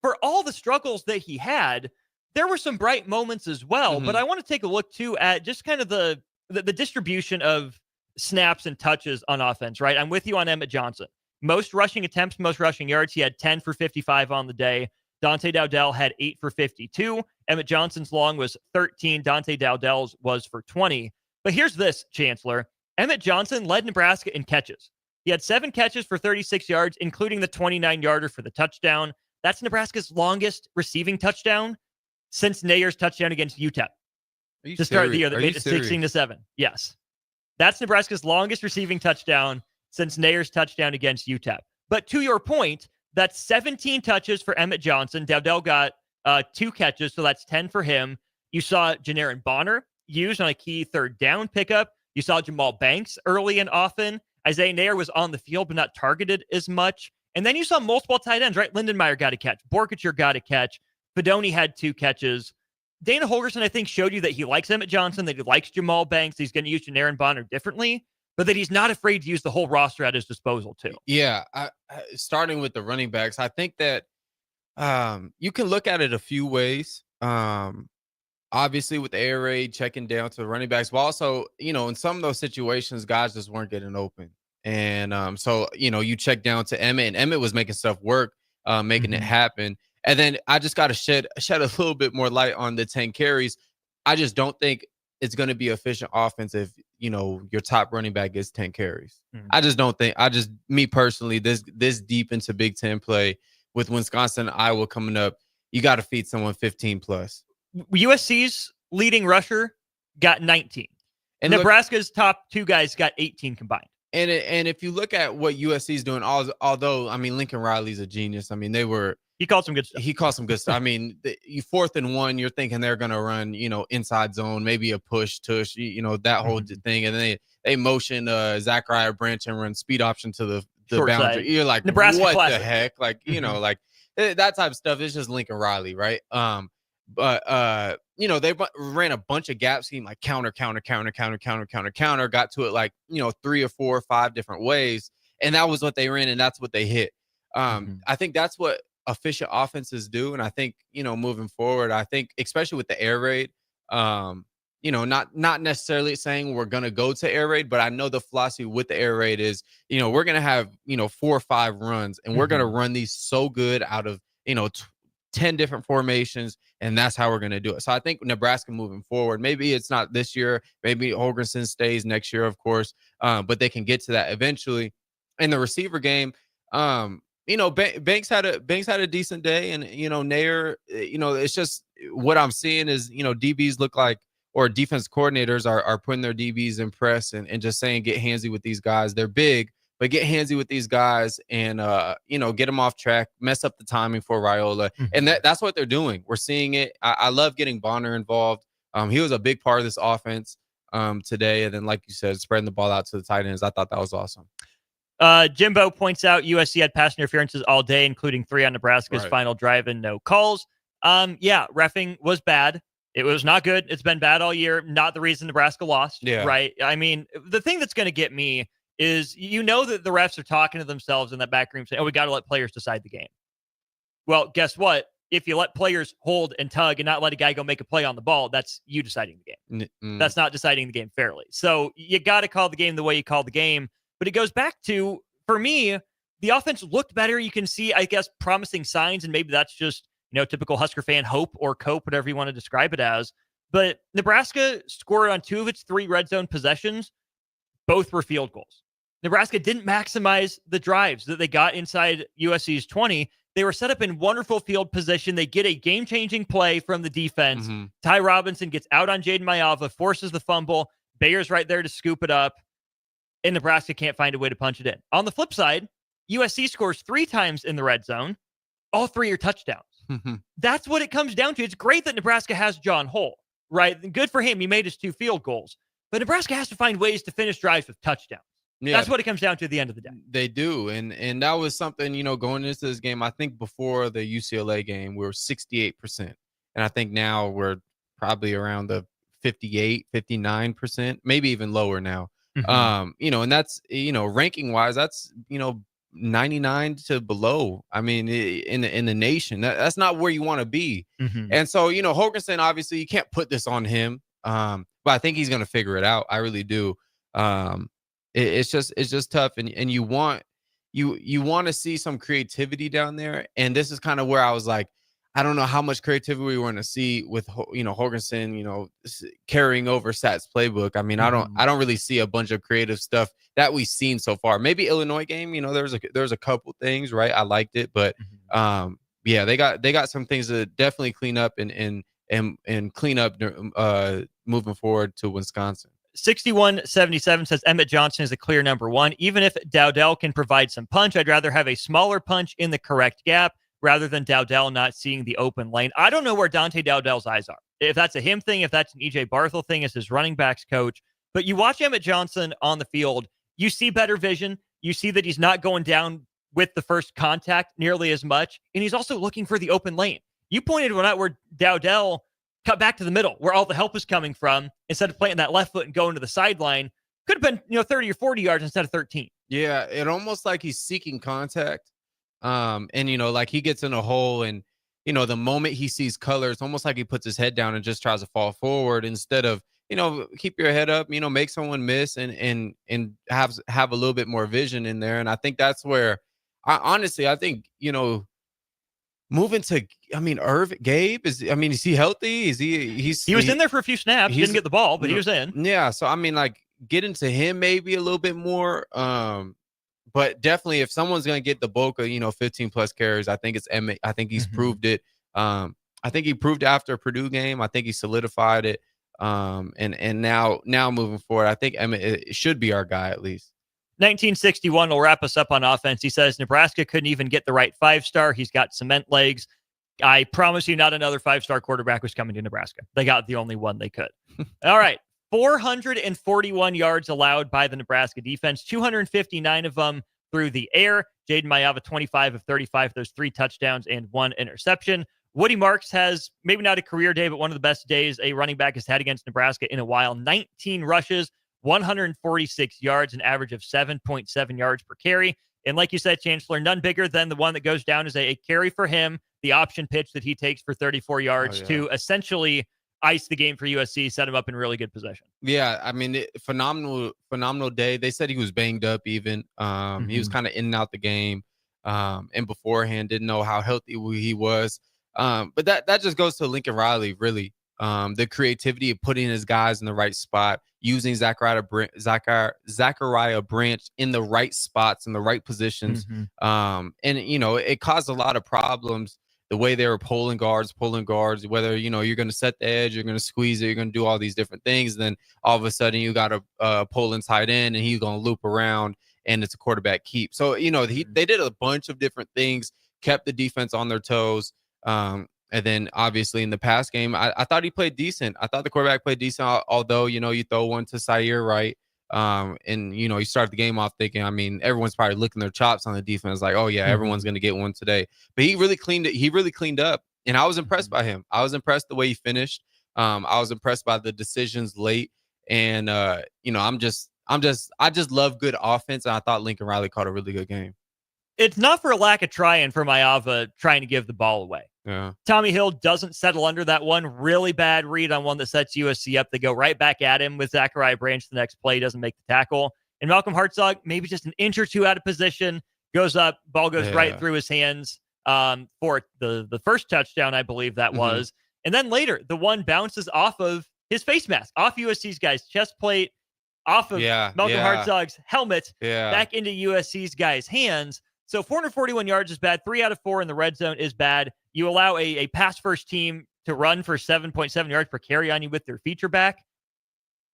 for all the struggles that he had, there were some bright moments as well. But I want to take a look, too, at just kind of the distribution of snaps and touches on offense, right? I'm with you on Emmett Johnson. Most rushing attempts, most rushing yards. He had 10 for 55 on the day. Dante Dowdell had 8 for 52. Emmett Johnson's long was 13. Dante Dowdell's was for 20. But here's this, Chancellor. Emmett Johnson led Nebraska in catches. He had 7 catches for 36 yards, including the 29-yarder for the touchdown. That's Nebraska's longest receiving touchdown since Nayer's touchdown against UTEP. To start the year, that made it 16-7. Yes. That's Nebraska's longest receiving touchdown since Nayer's touchdown against UTEP. But to your point, that's 17 touches for Emmett Johnson. Dowdell got 2 catches, so that's 10 for him. You saw Janarin Bonner used on a key third down pickup. You saw Jamal Banks early and often. Isaiah Nayer was on the field, but not targeted as much. And then you saw multiple tight ends, right? Lindenmeyer got a catch. Borkacher got a catch. Fedoni had 2 catches. Dana Holgorsen, I think, showed you that he likes Emmett Johnson, that he likes Jamal Banks. He's going to use Janarin Bonner differently. but that he's not afraid to use the whole roster at his disposal too. Yeah, starting with the running backs, I think that you can look at it a few ways. Obviously, with the air raid, checking down to the running backs, but also, in some of those situations, guys just weren't getting open. And so, you check down to Emmett, and Emmett was making stuff work, making it happen. And then I just got to shed a little bit more light on the 10 carries. I just don't think it's going to be efficient offense if, your top running back gets 10 carries. I just don't think, me personally, this deep into Big Ten play with Wisconsin and Iowa coming up, you got to feed someone 15 plus. USC's leading rusher got 19. And Nebraska's top two guys got 18 combined. And if you look at what USC is doing, although Lincoln Riley's a genius. He called some good stuff. He called some good stuff. You 4th and 1, you're thinking they're gonna run, inside zone, maybe a push tush, that whole thing, and then they motion Zachariah Branch and run speed option to the boundary. Side. You're like, Nebraska what classic. the heck? Like, like that type of stuff is just Lincoln Riley, right? But they ran a bunch of gap scheme, like counter, got to it like 3 or 4 or 5 different ways, and that was what they ran, and that's what they hit. I think that's what efficient offenses do, and I think moving forward, I think especially with the air raid, not necessarily saying we're gonna go to air raid, but I know the philosophy with the air raid is we're gonna have 4 or 5 runs, and we're gonna run these so good out of 10 different formations, and that's how we're going to do it. So I think Nebraska moving forward, maybe it's not this year, maybe Holgorsen stays next year, of course, but they can get to that eventually. In the receiver game, Banks had a decent day, and Nair, it's just what I'm seeing is DBs look like, or defense coordinators are putting their DBs in press and just saying get handsy with these guys. They're big, but get handsy with these guys and, get them off track, mess up the timing for Raiola. And that's what they're doing. We're seeing it. I love getting Bonner involved. He was a big part of this offense today. And then, like you said, spreading the ball out to the tight ends. I thought that was awesome. Jimbo points out USC had pass interferences all day, including 3 on Nebraska's final drive and no calls. Reffing was bad. It was not good. It's been bad all year. Not the reason Nebraska lost. Yeah. Right. The thing that's going to get me is that the refs are talking to themselves in that back room saying, we got to let players decide the game. Well, guess what? If you let players hold and tug and not let a guy go make a play on the ball, that's you deciding the game. That's not deciding the game fairly. So you got to call the game the way you call the game. But it goes back to, for me, the offense looked better. You can see, I guess, promising signs, and maybe that's just, typical Husker fan hope or cope, whatever you want to describe it as. But Nebraska scored on 2 of its 3 red zone possessions. Both were field goals. Nebraska didn't maximize the drives that they got inside USC's 20. They were set up in wonderful field position. They get a game-changing play from the defense. Ty Robinson gets out on Jaden Mayava, forces the fumble. Bayer's right there to scoop it up, and Nebraska can't find a way to punch it in. On the flip side, USC scores 3 times in the red zone. All 3 are touchdowns. That's what it comes down to. It's great that Nebraska has John Hull, right? Good for him. He made his 2 field goals. But Nebraska has to find ways to finish drives with touchdowns. Yeah, that's what it comes down to at the end of the day. They do. And that was something, going into this game, I think before the UCLA game, we were 68%. And I think now we're probably around the 58, 59%, maybe even lower now. And that's, ranking wise, that's, 99 to below. In the nation, that's not where you want to be. And so, Holgorsen, obviously you can't put this on him. But I think he's going to figure it out. I really do. It's just tough, and you want to see some creativity down there. And this is kind of where I was like, I don't know how much creativity we want to see with Holgorsen, carrying over Sat's playbook. I don't really see a bunch of creative stuff that we've seen so far. Maybe Illinois game, there's a couple things, right? I liked it, but they got some things to definitely clean up and clean up moving forward to Wisconsin. 6177 says Emmett Johnson is a clear number 1. Even if Dowdell can provide some punch, I'd rather have a smaller punch in the correct gap rather than Dowdell not seeing the open lane. I don't know where Dante Dowdell's eyes are. If that's a him thing, if that's an EJ Barthel thing as his running backs coach. But you watch Emmett Johnson on the field, you see better vision. You see that he's not going down with the first contact nearly as much. And he's also looking for the open lane. You pointed one out where Dowdell cut back to the middle, where all the help is coming from, instead of planting that left foot and going to the sideline. Could have been 30 or 40 yards instead of 13. Yeah, it almost like he's seeking contact. And like he gets in a hole, and the moment he sees color, it's almost like he puts his head down and just tries to fall forward instead of keep your head up, make someone miss and have a little bit more vision in there. And I think that's where I think moving to, Gabe is he healthy? He was in there for a few snaps. He didn't get the ball, but he was in. Yeah. So, get into him maybe a little bit more. But definitely if someone's going to get the bulk of, 15 plus carries, I think it's Emmett. I think he's proved it. I think he proved it after a Purdue game. I think he solidified it. And now moving forward, I think Emmett should be our guy at least. 1961 will wrap us up on offense. He says Nebraska couldn't even get the right 5-star. He's got cement legs. I promise you not another 5-star quarterback was coming to Nebraska. They got the only one they could. All right. 441 yards allowed by the Nebraska defense, 259 of them through the air. Jaden Mayava, 25 of 35, those 3 touchdowns and 1 interception. Woody Marks has maybe not a career day, but one of the best days a running back has had against Nebraska in a while. 19 rushes, 146 yards, an average of 7.7 yards per carry. And like you said, Chancellor, none bigger than the one that goes down as a carry for him, the option pitch that he takes for 34 yards to essentially ice the game for USC, set him up in really good position. Yeah, phenomenal day. They said he was banged up even. He was kind of in and out the game. And beforehand, didn't know how healthy he was. But that just goes to Lincoln Riley, really. The creativity of putting his guys in the right spot, using Zachariah Branch in the right spots, in the right positions. And, it caused a lot of problems. The way they were pulling guards, whether, you're going to set the edge, you're going to squeeze it, you're going to do all these different things. Then all of a sudden you got a pull inside in and he's going to loop around and it's a quarterback keep. So, they did a bunch of different things, kept the defense on their toes. And then obviously in the pass game, I thought he played decent. I thought the quarterback played decent, although, you throw one to Sayer Wright. And you start the game off thinking, everyone's probably licking their chops on the defense, like, oh yeah, everyone's going to get one today. But he really cleaned it. He really cleaned up, and I was impressed by him. I was impressed the way he finished. I was impressed by the decisions late, and I just love good offense, and I thought Lincoln Riley caught a really good game. It's not for a lack of trying for Mayava trying to give the ball away. Yeah. Tommy Hill doesn't settle under that one. Really bad read on one that sets USC up. They go right back at him with Zachariah Branch the next play, doesn't make the tackle. And Malcolm Hartzog, maybe just an inch or two out of position, goes up, ball goes right through his hands for the first touchdown, I believe that was. And then later, the one bounces off of his face mask, off USC's guy's chest plate, off of Malcolm Hartzog's helmet, back into USC's guy's hands. So 441 yards is bad. 3 out of 4 in the red zone is bad. You allow a pass-first team to run for 7.7 yards per carry on you with their feature back.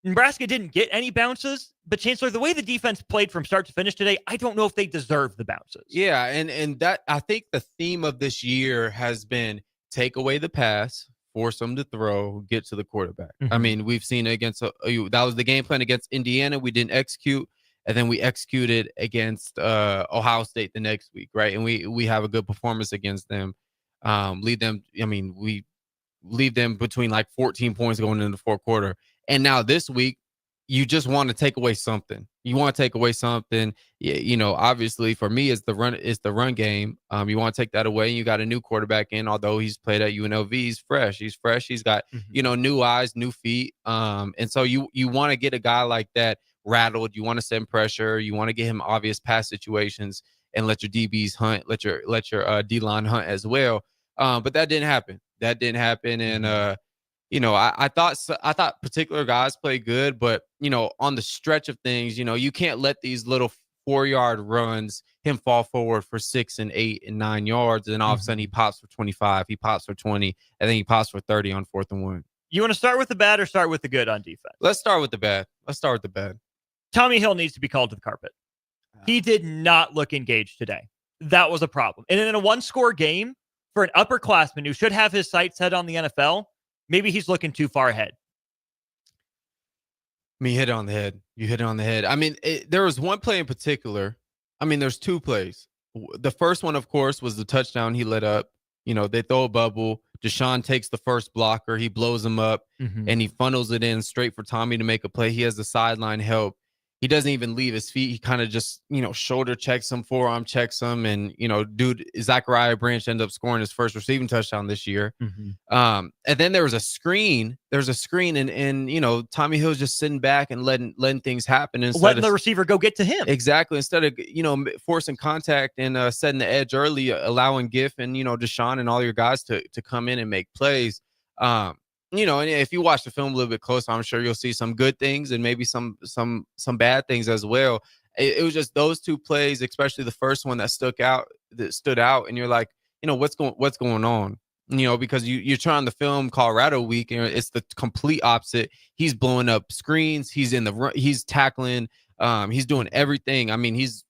Nebraska didn't get any bounces, but Chancellor, the way the defense played from start to finish today, I don't know if they deserve the bounces. Yeah, and that, I think the theme of this year has been take away the pass, force them to throw, get to the quarterback. We've seen it against that was the game plan against Indiana. We didn't execute. And then we executed against Ohio State the next week, right? And we have a good performance against them. We leave them between like 14 points going into the fourth quarter. And now this week, you just want to take away something. You want to take away something. Obviously for me, it's the run game. You want to take that away. You got a new quarterback in, although he's played at UNLV. He's fresh. He's got, new eyes, new feet. And so you want to get a guy like that rattled. You want to send pressure. You want to get him obvious pass situations and let your DBs hunt, let your D-line hunt as well. But that didn't happen. And I thought particular guys played good, but on the stretch of things, you can't let these little 4-yard runs him fall forward for 6 and 8 and 9 yards, and then all of a sudden he pops for 25, he pops for 20, and then he pops for 30 on 4th and 1. You want to start with the bad or start with the good on defense? Let's start with the bad. Tommy Hill needs to be called to the carpet. He did not look engaged today. That was a problem. And in a one-score game for an upperclassman who should have his sights set on the NFL, maybe he's looking too far ahead. You hit it on the head. There was one play in particular. There's 2 plays. The first one, of course, was the touchdown he let up. They throw a bubble. Deshaun takes the first blocker. He blows him up, and he funnels it in straight for Tommy to make a play. He has the sideline help. he doesn't even leave his feet. He kind of just, shoulder checks him, forearm checks him. And, Zachariah Branch ends up scoring his first receiving touchdown this year. And then there was a screen. There's a screen and Tommy Hill's just sitting back and letting things happen. Letting the receiver go get to him. Exactly. Instead of, forcing contact and setting the edge early, allowing Giff and, Deshaun and all your guys to come in and make plays. And if you watch the film a little bit closer, I'm sure you'll see some good things and maybe some bad things as well. It was just those two plays, especially the first one that stood out, and you're like, what's going on? Because you're trying to film Colorado week, and it's the complete opposite. He's blowing up screens. He's he's tackling. He's doing everything. I mean, he's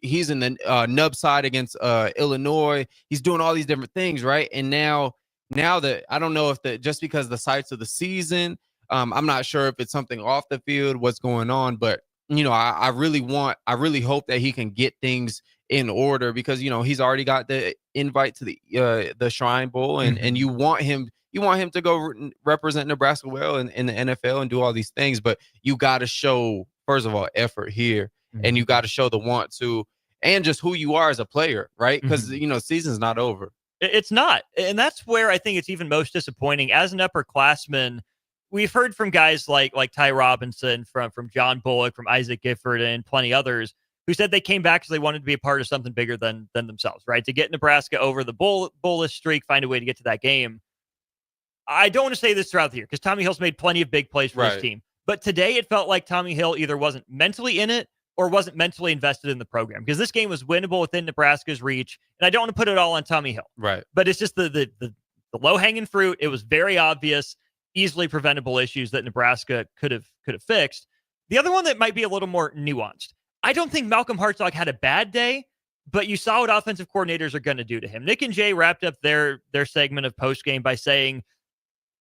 in the nub side against Illinois. He's doing all these different things, right? And now that I don't know if just because the sights of the season, I'm not sure if it's something off the field, what's going on, but I really hope that he can get things in order because he's already got the invite to the Shrine Bowl and you want him to go represent Nebraska well in the NFL and do all these things, but you got to show first of all effort here and you got to show the want to and just who you are as a player, right? Because season's not over. It's not. And that's where I think it's even most disappointing. As an upperclassman, we've heard from guys like Ty Robinson, from John Bullock, from Isaac Gifford, and plenty others who said they came back because they wanted to be a part of something bigger than themselves, right? To get Nebraska over the bullish streak, find a way to get to that game. I don't want to say this throughout the year because Tommy Hill's made plenty of big plays for his team. But today it felt like Tommy Hill either wasn't mentally in it or wasn't mentally invested in the program because this game was winnable within Nebraska's reach. And I don't want to put it all on Tommy Hill. Right. But it's just the low-hanging fruit. It was very obvious, easily preventable issues that Nebraska could have fixed. The other one that might be a little more nuanced. I don't think Malcolm Hartzog had a bad day, but you saw what offensive coordinators are going to do to him. Nick and Jay wrapped up their segment of postgame by saying,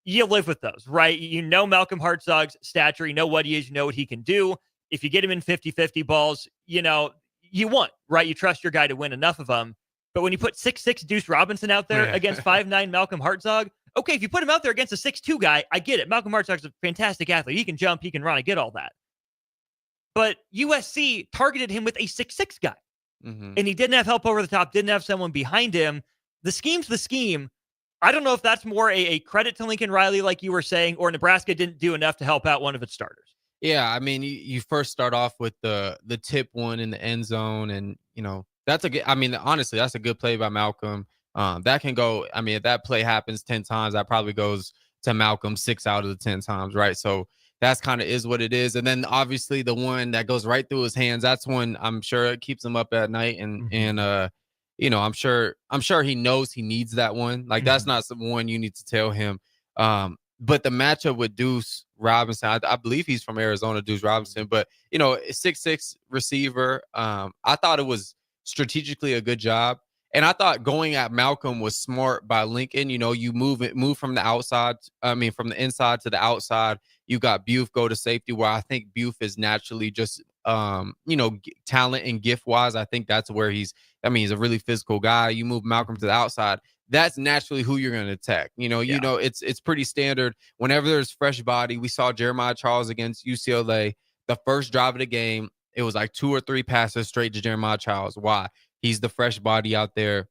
you live with those, right? Malcolm Hartzog's stature, you know what he is, you know what he can do. If you get him in 50-50 balls, you won, right? You trust your guy to win enough of them. But when you put 6'6" Deuce Robinson out there against 5'9" Malcolm Hartzog, okay, if you put him out there against a 6'2" guy, I get it. Malcolm Hartzog's a fantastic athlete. He can jump, he can run, I get all that. But USC targeted him with a 6'6" guy. And he didn't have help over the top, didn't have someone behind him. The scheme's the scheme. I don't know if that's more a credit to Lincoln Riley, like you were saying, or Nebraska didn't do enough to help out one of its starters. Yeah, I mean, you first start off with the tip one in the end zone, and that's a good. I mean, honestly, that's a good play by Malcolm. That can go. I mean, if that play happens 10 times, that probably goes to Malcolm 6 out of the 10 times, right? So that's kind of is what it is. And then obviously the one that goes right through his hands, that's one I'm sure it keeps him up at night, and I'm sure he knows he needs that one. Like that's not someone you need to tell him. But the matchup with Deuce Robinson, I believe he's from Arizona, Deuce Robinson, but 6'6" receiver. I thought it was strategically a good job. And I thought going at Malcolm was smart by Lincoln. You move from the outside. I mean, from the inside to the outside. You got Buford go to safety, where I think Buford is naturally just, talent and gift wise. I think that's where he's a really physical guy. You move Malcolm to the outside. That's naturally who you're going to attack. It's pretty standard. Whenever there's fresh body, we saw Jeremiah Charles against UCLA. The first drive of the game, it was like 2 or 3 passes straight to Jeremiah Charles. Why? He's the fresh body out there.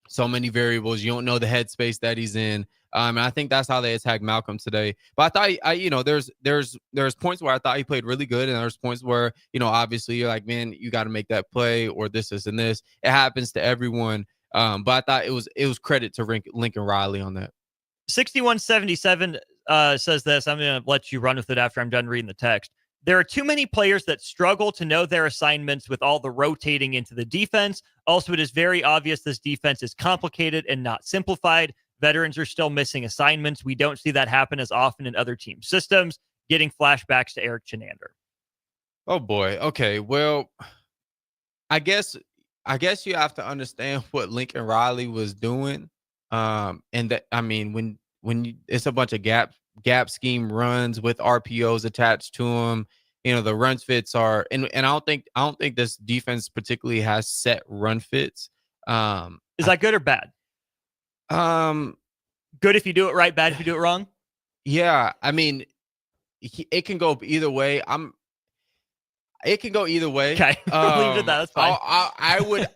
So many variables. You don't know the headspace that he's in. And I think that's how they attacked Malcolm today. But I thought, there's points where I thought he played really good, and there's points where, obviously you're like, man, you got to make that play or this, and this. It happens to everyone. But I thought it was credit to Lincoln Riley on that. 6177 says this. I'm going to let you run with it after I'm done reading the text. There are too many players that struggle to know their assignments with all the rotating into the defense. Also, it is very obvious this defense is complicated and not simplified. Veterans are still missing assignments. We don't see that happen as often in other team systems. Getting flashbacks to Eric Chenander. Oh boy. Okay. Well, I guess you have to understand what Lincoln Riley was doing. And that, I mean, when it's a bunch of gap scheme runs with RPOs attached to them, the run fits are, and I don't think this defense particularly has set run fits. Is that good or bad? Good if you do it right, bad if you do it wrong. Yeah. I mean, it can go either way. It can go either way. Okay, we'll leave it at that. That's fine.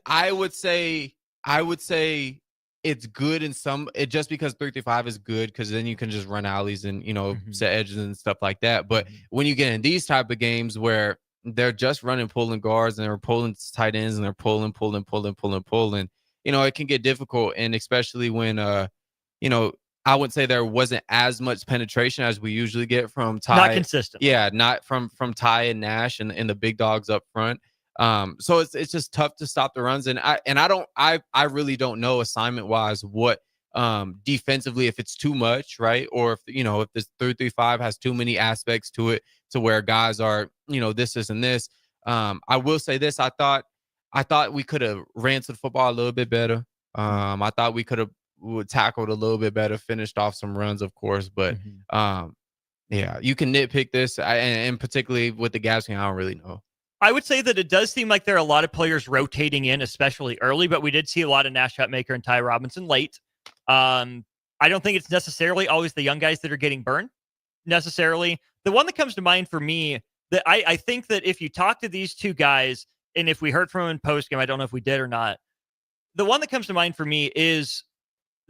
I would say it's good in some. It just because 3-5 is good because then you can just run alleys and set edges and stuff like that. But when you get in these type of games where they're just running pulling guards and they're pulling tight ends and they're pulling, it can get difficult. And especially when I would say there wasn't as much penetration as we usually get from Ty. Not consistent. Yeah, not from Ty and Nash and the big dogs up front. So it's just tough to stop the runs. And I really don't know assignment wise what defensively if it's too much, right? Or if this 3-3-5 has too many aspects to it to where guys are, this and this. I will say this, I thought we could have ran to the football a little bit better. I thought we could have tackled a little bit better, finished off some runs, of course. But yeah, you can nitpick this, and particularly with the Gaps game, I don't really know. I would say that it does seem like there are a lot of players rotating in, especially early, but we did see a lot of Nash Hutmaker and Ty Robinson late. I don't think it's necessarily always the young guys that are getting burned, necessarily. The one that comes to mind for me, that I think that if you talk to these two guys, and if we heard from them in postgame, I don't know if we did or not, the one that comes to mind for me is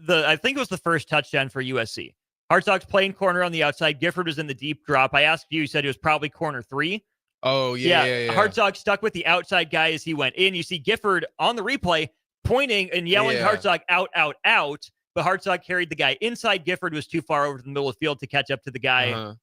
I think it was the first touchdown for USC. Hartzog's playing corner on the outside. Gifford was in the deep drop. I asked you said it was probably corner 3. Oh, yeah. Hartzog stuck with the outside guy as he went in. You see Gifford on the replay pointing and yelling Hartzog out, out, out. But Hartzog carried the guy inside. Gifford was too far over to the middle of the field to catch up to the guy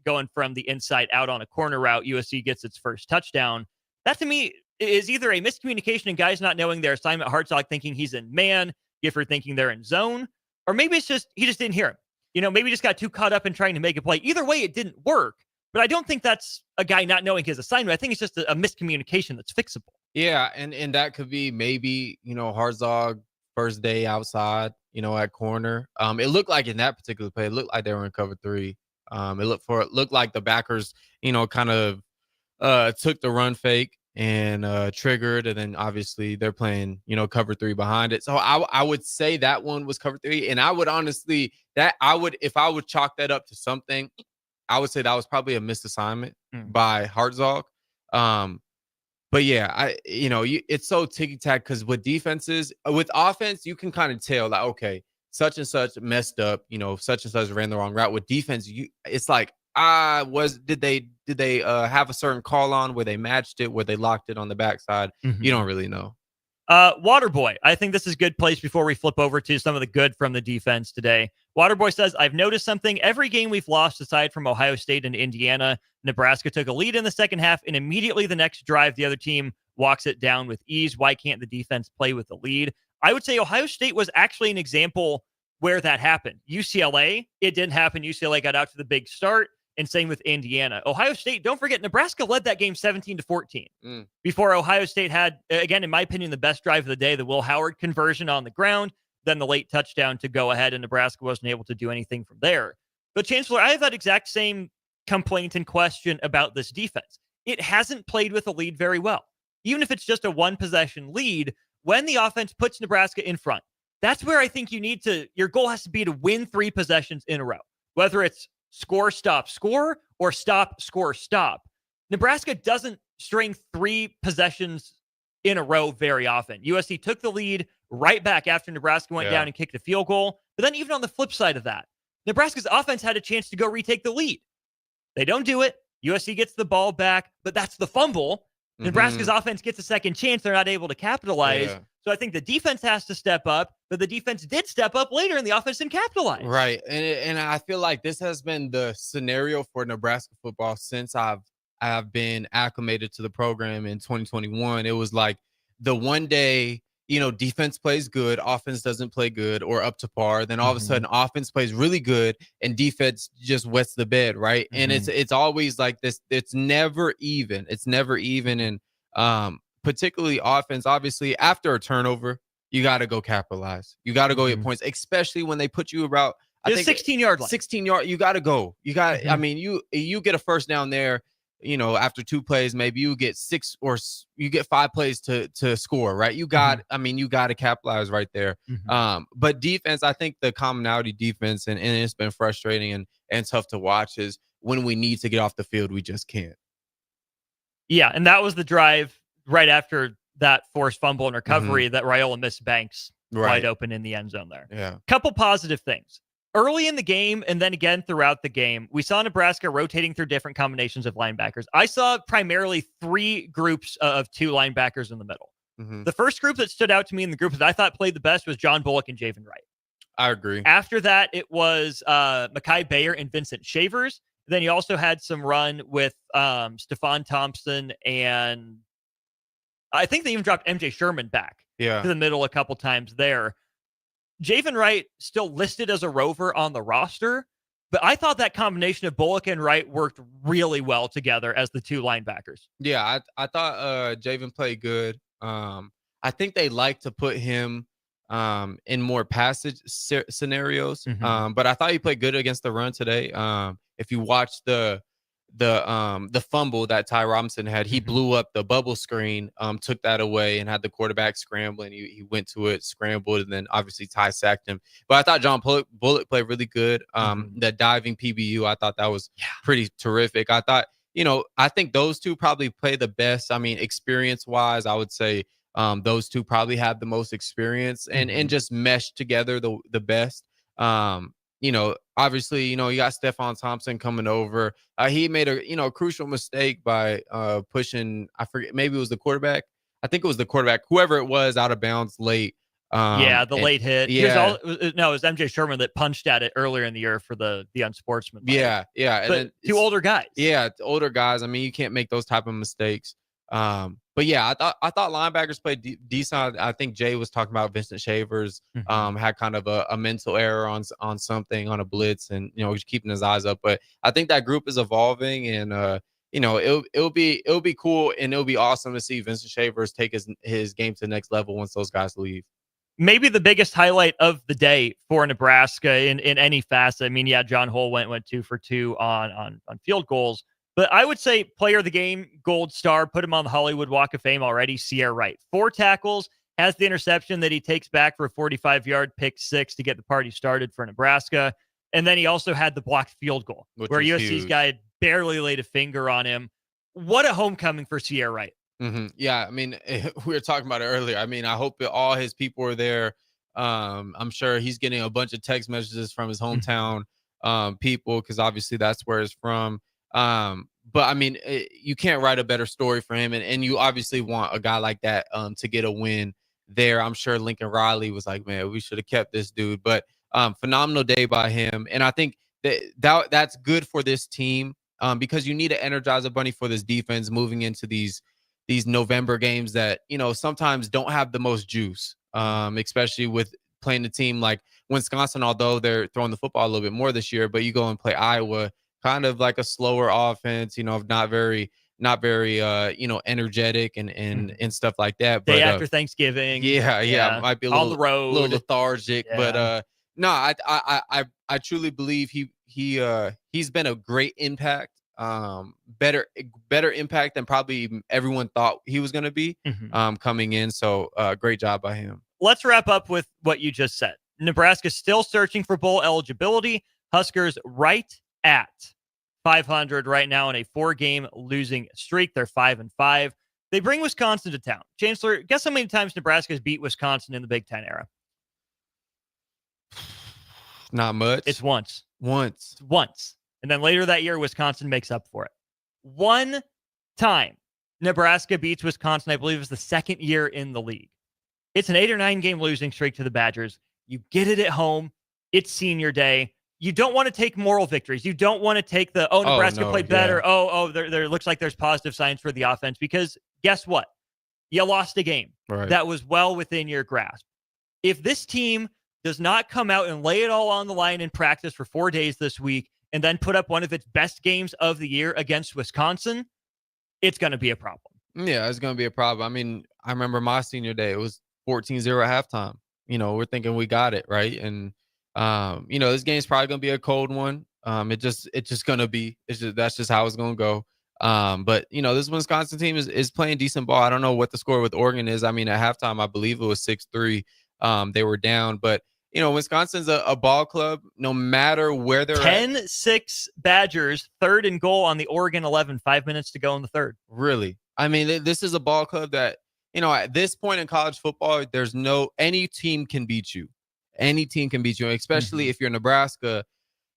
going from the inside out on a corner route. USC gets its first touchdown. That, to me, is either a miscommunication and guys not knowing their assignment, Hartzog thinking he's in man, Gifford thinking they're in zone, or maybe it's just he just didn't hear him. Maybe he just got too caught up in trying to make a play. Either way, it didn't work. But I don't think that's a guy not knowing his assignment. I think it's just a miscommunication that's fixable. Yeah, and that could be maybe, Hartzog first day outside, at corner. It looked like in that particular play, it looked like they were in cover 3. It looked like the backers, kind of took the run fake and triggered, and then obviously they're playing, cover 3 behind it. So I would say that one was cover 3, and I would honestly if I would chalk that up to something, I would say that was probably a missed assignment by Hartzog. But yeah, it's so ticky-tack because with defenses, with offense, you can kind of tell like, okay, such and such messed up, such and such ran the wrong route. With defense, it's like, did they have a certain call on where they matched it, where they locked it on the backside? You don't really know. Waterboy, I think this is a good place before we flip over to some of the good from the defense today. Waterboy says, I've noticed something. Every game we've lost, aside from Ohio State and Indiana, Nebraska took a lead in the second half, and immediately the next drive, the other team walks it down with ease. Why can't the defense play with the lead? I would say Ohio State was actually an example where that happened. UCLA, it didn't happen. UCLA got out to the big start, and same with Indiana. Ohio State, don't forget, Nebraska led that game 17-14 before Ohio State had, again, in my opinion, the best drive of the day, the Will Howard conversion on the ground, then the late touchdown to go ahead, and Nebraska wasn't able to do anything from there. But Chancellor, I have that exact same complaint and question about this defense. It hasn't played with a lead very well. Even if it's just a one-possession lead, when the offense puts Nebraska in front, that's where I think your goal has to be to win 3 possessions in a row, whether it's score, stop, score, or stop, score, stop. Nebraska doesn't string 3 possessions in a row very often. USC took the lead right back after Nebraska went down and kicked a field goal. But then even on the flip side of that, Nebraska's offense had a chance to go retake the lead. They don't do it. USC gets the ball back, but that's the fumble. Nebraska's offense gets a second chance. They're not able to capitalize. Yeah. So I think the defense has to step up, but the defense did step up later and the offense didn't capitalize. Right. And I feel like this has been the scenario for Nebraska football since I've been acclimated to the program in 2021. It was like the one day, defense plays good, offense doesn't play good or up to par. Then all of a sudden offense plays really good and defense just wets the bed. Right. And it's always like this. It's never even. It's never even. And particularly offense, obviously after a turnover, you got to go capitalize. You got to go get points, especially when they put you about, I think 16-yard line. 16 yard. You got to go. You got, I mean, you get a first down there, after 2 plays, maybe you get 6 or you get 5 plays to score, right? You got, I mean, you got to capitalize right there. But defense, I think the commonality defense, and it's been frustrating and tough to watch, is when we need to get off the field, we just can't. Yeah, and that was the drive right after that forced fumble and recovery that Raiola missed Banks wide open in the end zone there. Yeah. Couple positive things. Early in the game and then again throughout the game, we saw Nebraska rotating through different combinations of linebackers. I saw primarily 3 groups of 2 linebackers in the middle. The first group that stood out to me in the group that I thought played the best was John Bullock and Javen Wright. I agree. After that, it was Mekhi Bayer and Vincent Shavers. Then you also had some run with Stephon Thompson, and I think they even dropped MJ Sherman back to the middle a couple times there. Javen Wright still listed as a rover on the roster, but I thought that combination of Bullock and Wright worked really well together as the 2 linebackers. Yeah, I thought Javen played good. I think they like to put him in more passage scenarios, but I thought he played good against the run today. If you watch the fumble that Ty Robinson had, he blew up the bubble screen, took that away, and had the quarterback scrambling. He went to it, scrambled, and then obviously Ty sacked him. But I thought John Bullock played really good. The diving PBU, I thought that was pretty terrific. I thought, I think those 2 probably play the best. I mean, experience-wise, I would say those 2 probably have the most experience and just mesh together the best. Obviously, you got Stephon Thompson coming over. He made a crucial mistake by pushing, I forget, maybe it was the quarterback. I think it was the quarterback, whoever it was, out of bounds late. Late hit. Yeah. It was MJ Sherman that punched at it earlier in the year for the unsportsmanlike. Yeah. But and 2 older guys. Yeah, older guys. I mean, you can't make those type of mistakes. But yeah, I thought linebackers played decent. I think Jay was talking about Vincent Shavers had kind of a mental error on something on a blitz, and he's keeping his eyes up. But I think that group is evolving, and it'll be cool, and it'll be awesome to see Vincent Shavers take his game to the next level once those guys leave. Maybe the biggest highlight of the day for Nebraska in any facet. I mean, yeah, John Hull went 2 for 2 on field goals. But I would say player of the game, gold star, put him on the Hollywood Walk of Fame already, Sierra Wright. 4 tackles, has the interception that he takes back for a 45-yard pick 6 to get the party started for Nebraska. And then he also had the blocked field goal, where USC's guy barely laid a finger on him. What a homecoming for Sierra Wright. Yeah, I mean, we were talking about it earlier. I mean, I hope that all his people are there. I'm sure he's getting a bunch of text messages from his hometown people, because obviously that's where he's from. But I mean, you can't write a better story for him, and you obviously want a guy like that to get a win there. I'm sure Lincoln Riley was like, man, we should have kept this dude. But phenomenal day by him, and I think that's good for this team because you need to energize a bunny for this defense moving into these November games that sometimes don't have the most juice, especially with playing a team like Wisconsin, although they're throwing the football a little bit more this year. But you go and play Iowa, kind of like a slower offense, not very energetic and stuff like that. But day after Thanksgiving. Yeah. Might be a on the road, little lethargic. Yeah. But no, I truly believe he's been a great impact. Better impact than probably everyone thought he was going to be coming in. So great job by him. Let's wrap up with what you just said. Nebraska's still searching for bowl eligibility. Huskers right at 500 right now in a 4-game losing streak. They're 5-5. They bring Wisconsin to town. Chancellor, guess how many times Nebraska's beat Wisconsin in the Big Ten era? Not much. It's once. Once. And then later that year, Wisconsin makes up for it. 1 time Nebraska beats Wisconsin, I believe it was the 2nd year in the league. It's an 8 or 9 game losing streak to the Badgers. You get it at home. It's senior day. You don't want to take moral victories. You don't want to take the, Nebraska played better. Yeah. There looks like there's positive signs for the offense, because guess what? You lost a game that was well within your grasp. If this team does not come out and lay it all on the line in practice for 4 days this week and then put up one of its best games of the year against Wisconsin, it's going to be a problem. Yeah, it's going to be a problem. I mean, I remember my senior day. It was 14-0 at halftime. We're thinking we got it, right? And this game's probably gonna be a cold one. It's just gonna be. That's just how it's gonna go. But this Wisconsin team is playing decent ball. I don't know what the score with Oregon is. I mean, at halftime, I believe it was 6-3. They were down, but Wisconsin's a ball club, no matter where they're 10-6 Badgers, 3rd and goal on the Oregon 11, 5 minutes to go in the third. Really? I mean, this is a ball club that, at this point in college football, any team can beat you. Any team can beat you, especially if you're Nebraska.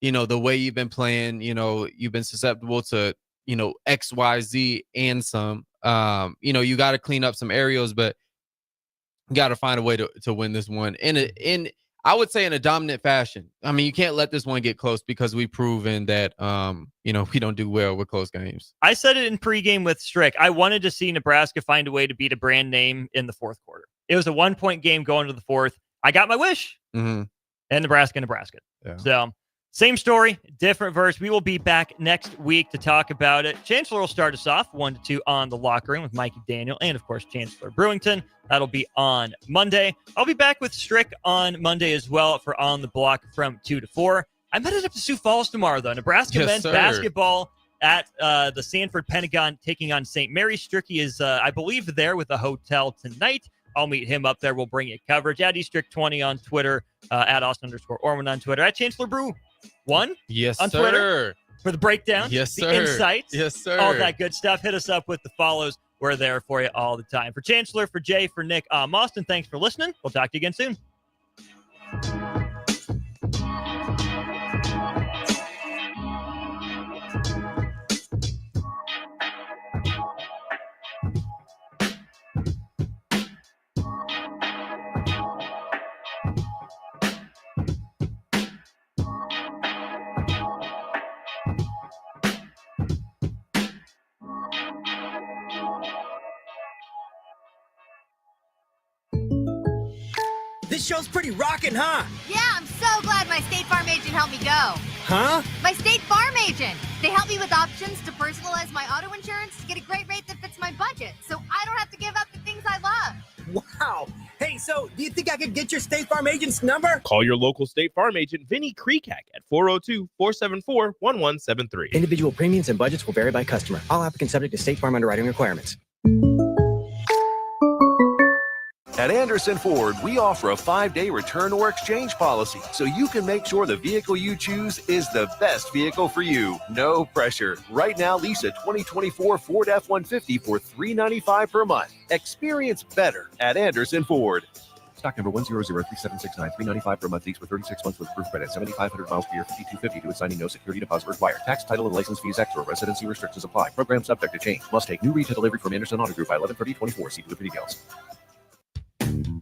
The way you've been playing, you've been susceptible to, X, Y, Z and some. You got to clean up some areas, but you got to find a way to win this one in I would say in a dominant fashion. I mean, you can't let this one get close because we've proven that, we don't do well with close games. I said it in pregame with Strick. I wanted to see Nebraska find a way to beat a brand name in the fourth quarter. It was a 1-point game going to the fourth. I got my wish. And Nebraska. Yeah. So same story, different verse. We will be back next week to talk about it. Chancellor will start us off 1-2 on the locker room with Mikey Daniel and, of course, Chancellor Brewington. That'll be on Monday. I'll be back with Strick on Monday as well for On the Block from 2 to 4. I'm headed up to Sioux Falls tomorrow, though. Nebraska men's basketball at the Sanford Pentagon taking on St. Mary's. Stricky is, I believe, there with the hotel tonight. I'll meet him up there. We'll bring you coverage at eStrick20 on Twitter, at Austin_Orman on Twitter, at Chancellor Brew 1 yes, on sir. Twitter for the breakdown, yes, the sir. insights, yes, sir. all that good stuff. Hit us up with the follows. We're there for you all the time. For Chancellor, for Jay, for Nick, I'm Austin. Thanks for listening. We'll talk to you again soon. This show's pretty rockin', huh? Yeah, I'm so glad my State Farm agent helped me go. Huh? My State Farm agent. They help me with options to personalize my auto insurance to get a great rate that fits my budget, so I don't have to give up the things I love. Wow. Hey, so do you think I could get your State Farm agent's number? Call your local State Farm agent, Vinny Kreekak, at 402-474-1173. Individual premiums and budgets will vary by customer. All applicants subject to State Farm underwriting requirements. At Anderson Ford, we offer a 5-day return or exchange policy, so you can make sure the vehicle you choose is the best vehicle for you. No pressure. Right now, lease a 2024 Ford F-150 for $395 per month. Experience better at Anderson Ford. Stock number 1003769, $395 per month lease for 36 months with proof credit, 7,500 miles per year, $5,250 to assigning, no security deposit required. Tax, title, and license fees extra. Residency restrictions apply. Program subject to change. Must take new retail delivery from Anderson Auto Group by 11/30/24. See blue for details.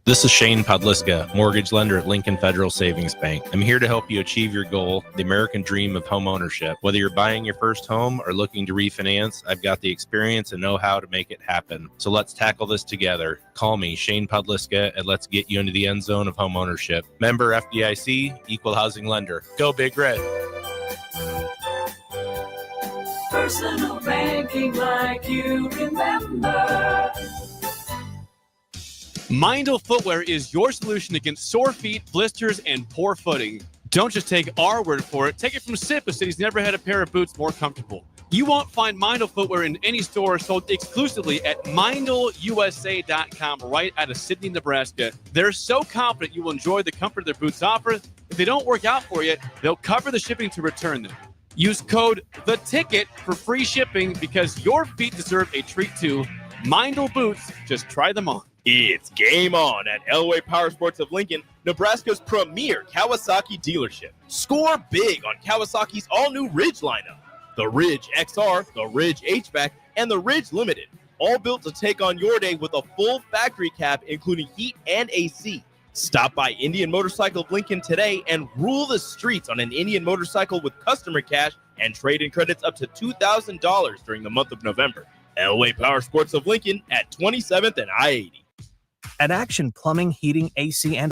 This is Shane Podliska, mortgage lender at Lincoln Federal Savings Bank. I'm here to help you achieve your goal, the American dream of home ownership. Whether you're buying your first home or looking to refinance, I've got the experience and know-how to make it happen. So let's tackle this together. Call me, Shane Podliska, and let's get you into the end zone of home ownership. Member FDIC, equal housing lender. Go Big Red. Personal banking like you remember. Mindel Footwear is your solution against sore feet, blisters, and poor footing. Don't just take our word for it. Take it from Sip, who said he's never had a pair of boots more comfortable. You won't find Mindel Footwear in any store sold exclusively at MindelUSA.com right out of Sidney, Nebraska. They're so confident you will enjoy the comfort their boots offer. If they don't work out for you, they'll cover the shipping to return them. Use code THETICKET for free shipping because your feet deserve a treat too. Mindel boots, just try them on. It's game on at Elway Power Sports of Lincoln, Nebraska's premier Kawasaki dealership. Score big on Kawasaki's all-new Ridge lineup. The Ridge XR, the Ridge HVAC, and the Ridge Limited. All built to take on your day with a full factory cab, including heat and AC. Stop by Indian Motorcycle of Lincoln today and rule the streets on an Indian motorcycle with customer cash and trade-in credits up to $2,000 during the month of November. Elway Power Sports of Lincoln at 27th and I-80. At Action Plumbing, Heating, AC, and